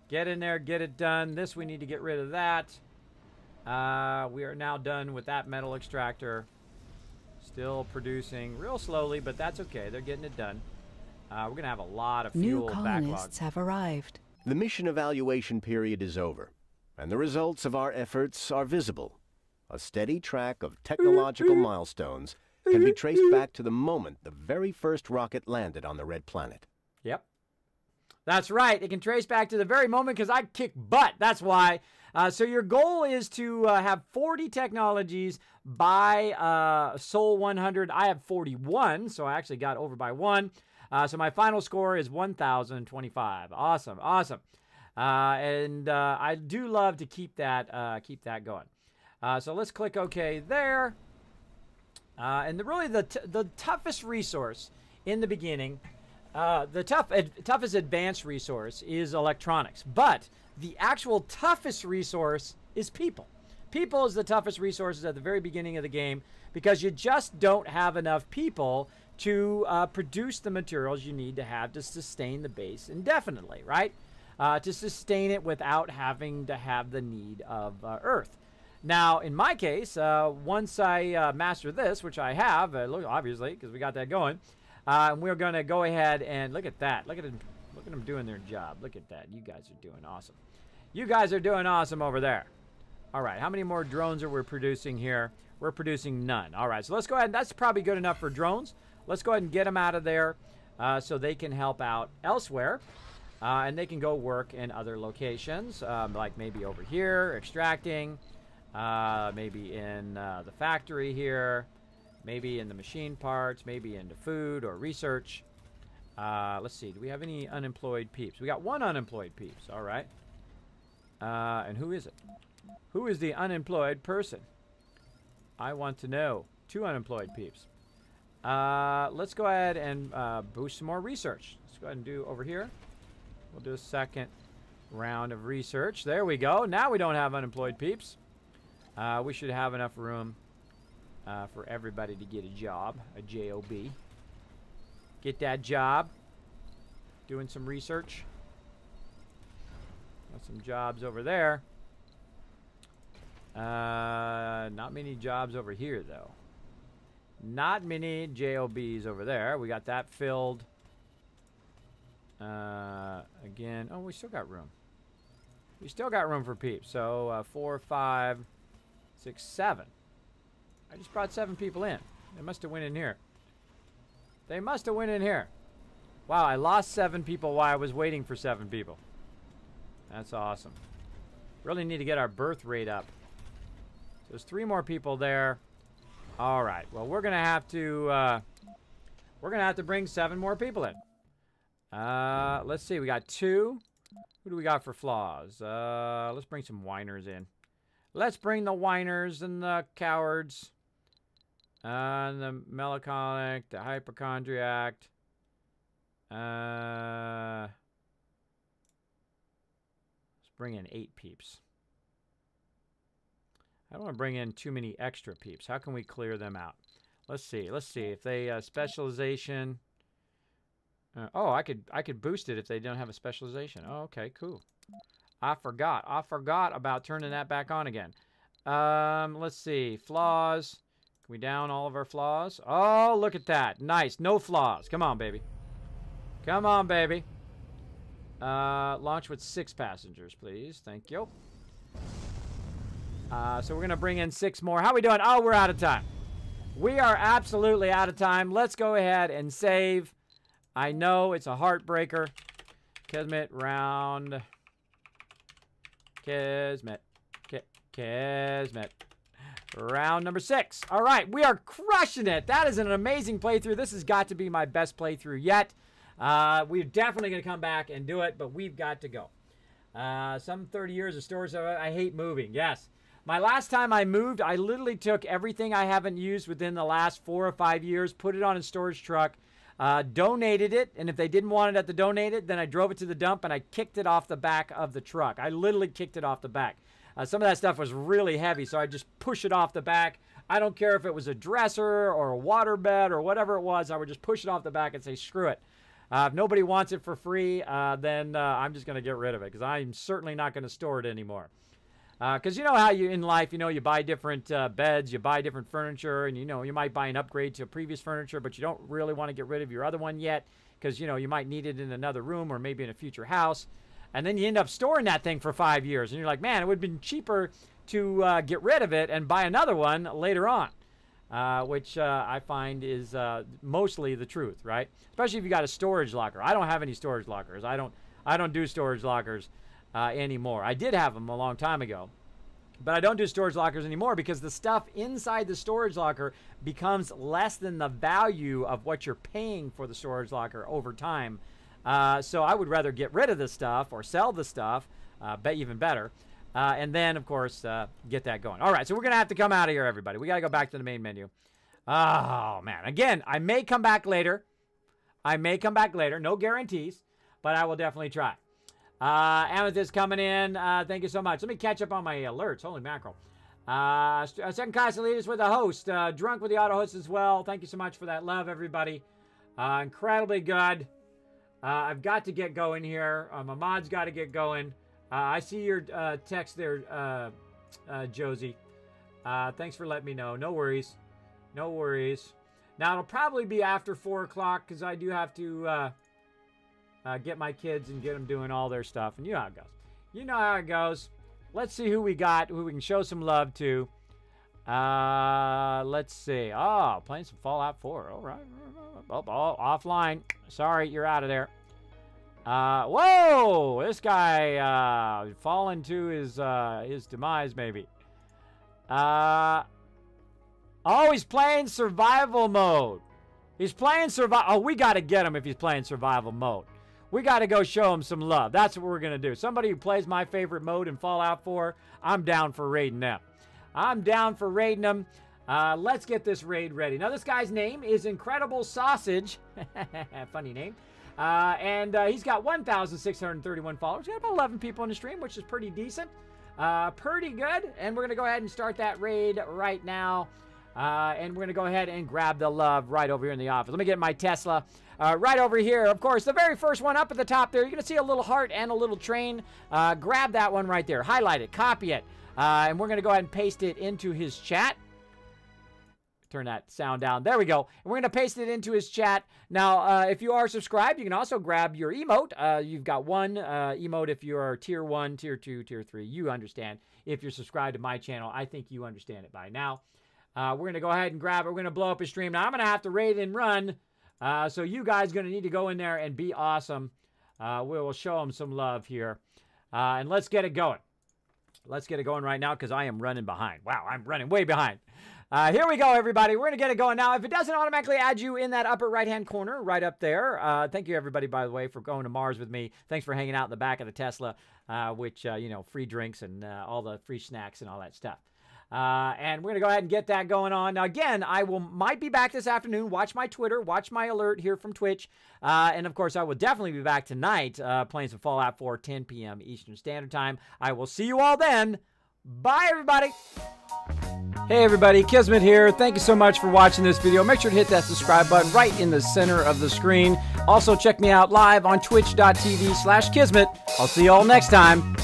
Get in there. Get it done. This, we need to get rid of that. We are now done with that metal extractor. Still producing real slowly, but that's okay. They're getting it done. We're going to have a lot of fuel New backlog. colonists have arrived. The mission evaluation period is over, and the results of our efforts are visible. A steady track of technological milestones can be traced back to the moment the very first rocket landed on the Red Planet. Yep. That's right. It can trace back to the very moment because I kick butt. That's why. So your goal is to have 40 technologies by Sol 100. I have 41, so I actually got over by 1. So my final score is 1,025. Awesome, awesome. And I do love to keep that going. So let's click OK there. And really the toughest resource in the beginning, the toughest advanced resource is electronics. But the actual toughest resource is people. People is the toughest resources at the very beginning of the game because you just don't have enough people to produce the materials you need to have to sustain the base indefinitely, right? To sustain it without having to have the need of Earth. Now, in my case, once I master this, which I have, obviously, because we got that going, we're going to go ahead and look at that. Look at them doing their job. Look at that. You guys are doing awesome. You guys are doing awesome over there. All right, how many more drones are we producing here? We're producing none. All right, so let's go ahead. That's probably good enough for drones. Let's go ahead and get them out of there so they can help out elsewhere. And they can go work in other locations, like maybe over here, extracting, maybe in the factory here, maybe in the machine parts, maybe into food or research. Let's see, do we have any unemployed peeps? We got one unemployed peeps, all right. And who is it? Who is the unemployed person? I want to know. 2 unemployed peeps. Let's go ahead and boost some more research. Let's go ahead and do over here. We'll do a second round of research. There we go. Now we don't have unemployed peeps. We should have enough room for everybody to get a job, a J-O-B. Get that job. Doing some research. Got some jobs over there. Not many jobs over here, though. Not many JOBs over there. We got that filled. Again, oh, we still got room. We still got room for peeps. So 4, 5, 6, 7. I just brought 7 people in. They must have went in here. They must have went in here. Wow, I lost 7 people while I was waiting for 7 people. That's awesome. Really need to get our birth rate up. So there's 3 more people there. All right. Well, we're gonna have to bring 7 more people in. Let's see. We got 2. Who do we got for flaws? Let's bring some whiners in. Let's bring the whiners and the cowards. And the melancholic, the hypochondriac. Let's bring in 8 peeps. I don't want to bring in too many extra peeps. How can we clear them out? Let's see. Let's see if they specialization. Oh, I could boost it if they don't have a specialization. Oh, okay, cool. I forgot about turning that back on again. Let's see. Flaws. Can we down all of our flaws? Oh, look at that. Nice. No flaws. Come on, baby. Come on, baby. Launch with 6 passengers, please. Thank you. So we're going to bring in 6 more. How are we doing? Oh, we're out of time. We are absolutely out of time. Let's go ahead and save. I know it's a heartbreaker. Kismet round. Kismet. Kismet. Round number 6. All right, we are crushing it. That is an amazing playthrough. This has got to be my best playthrough yet. We're definitely going to come back and do it, but we've got to go. Some 30 years of storage. I hate moving. Yes. My last time I moved, I literally took everything I haven't used within the last 4 or 5 years, put it on a storage truck, donated it, and if they didn't want it at the donated, then I drove it to the dump and I kicked it off the back of the truck. I literally kicked it off the back. Some of that stuff was really heavy, so I just push it off the back. I don't care if it was a dresser or a water bed or whatever it was. I would just push it off the back and say, screw it. If nobody wants it for free, then I'm just going to get rid of it because I'm certainly not going to store it anymore. Because you know how you in life, you buy different beds, you buy different furniture, and you might buy an upgrade to a previous furniture, but you don't really want to get rid of your other one yet because you might need it in another room or maybe in a future house. And then you end up storing that thing for 5 years, and you're like, man, it would have been cheaper to get rid of it and buy another one later on. Which I find is mostly the truth, right? Especially if you got a storage locker. I don't have any storage lockers. I don't do storage lockers anymore. I did have them a long time ago, but I don't do storage lockers anymore because the stuff inside the storage locker becomes less than the value of what you're paying for the storage locker over time. So I would rather get rid of the stuff or sell the stuff, but even better. And then, of course, get that going. All right, so we're going to have to come out of here, everybody. We got to go back to the main menu. Oh, man. Again, I may come back later. No guarantees, but I will definitely try. Amethyst coming in. Thank you so much. Let me catch up on my alerts. Holy mackerel. Second class elitist with a host. Drunk with the auto host as well. Thank you so much for that love, everybody. Incredibly good. I've got to get going here. My mod's got to get going. I see your text there, Josie. Thanks for letting me know. No worries. No worries. Now, it'll probably be after 4 o'clock because I do have to get my kids and get them doing all their stuff. And you know how it goes. You know how it goes. Let's see who we got, who we can show some love to. Let's see. Oh, playing some Fallout 4. All right. Oh, offline. Sorry, you're out of there. Whoa! This guy fallen to his demise, maybe. Oh, he's playing survival mode. He's playing survival. Oh, we got to get him if he's playing survival mode. We got to go show him some love. That's what we're going to do. Somebody who plays my favorite mode in Fallout 4, I'm down for raiding them. I'm down for raiding them. Let's get this raid ready. Now, this guy's name is Incredible Sausage. Funny name. And he's got 1,631 followers. He's got about 11 people in the stream, which is pretty decent. Pretty good. And we're going to go ahead and start that raid right now. And we're going to go ahead and grab the love right over here in the office. Let me get my Tesla right over here. Of course, the very first one up at the top there, you're going to see a little heart and a little train. Grab that one right there. Highlight it. Copy it. And we're going to go ahead and paste it into his chat. Turn that sound down. There we go. And we're going to paste it into his chat. Now, if you are subscribed, you can also grab your emote. You've got one emote if you are tier 1, tier 2, tier 3. You understand. If you're subscribed to my channel, I think you understand it by now. We're going to go ahead and grab it. We're going to blow up his stream. Now, I'm going to have to raid and run. So you guys are going to need to go in there and be awesome. We will show him some love here. And let's get it going. Let's get it going right now because I am running behind. Wow, I'm running way behind. Here we go, everybody. We're going to get it going now. If it doesn't automatically add you in that upper right-hand corner, right up there, thank you, everybody, by the way, for going to Mars with me. Thanks for hanging out in the back of the Tesla, which, you know, free drinks and all the free snacks and all that stuff. And we're going to go ahead and get that going on. Now, again, I might be back this afternoon. Watch my Twitter. Watch my alert here from Twitch. And, of course, I will definitely be back tonight playing some Fallout 4, 10 p.m. Eastern Standard Time. I will see you all then. Bye, everybody. Hey, everybody. Kismet here. Thank you so much for watching this video. Make sure to hit that subscribe button right in the center of the screen. Also, check me out live on twitch.tv/Kismet. I'll see you all next time.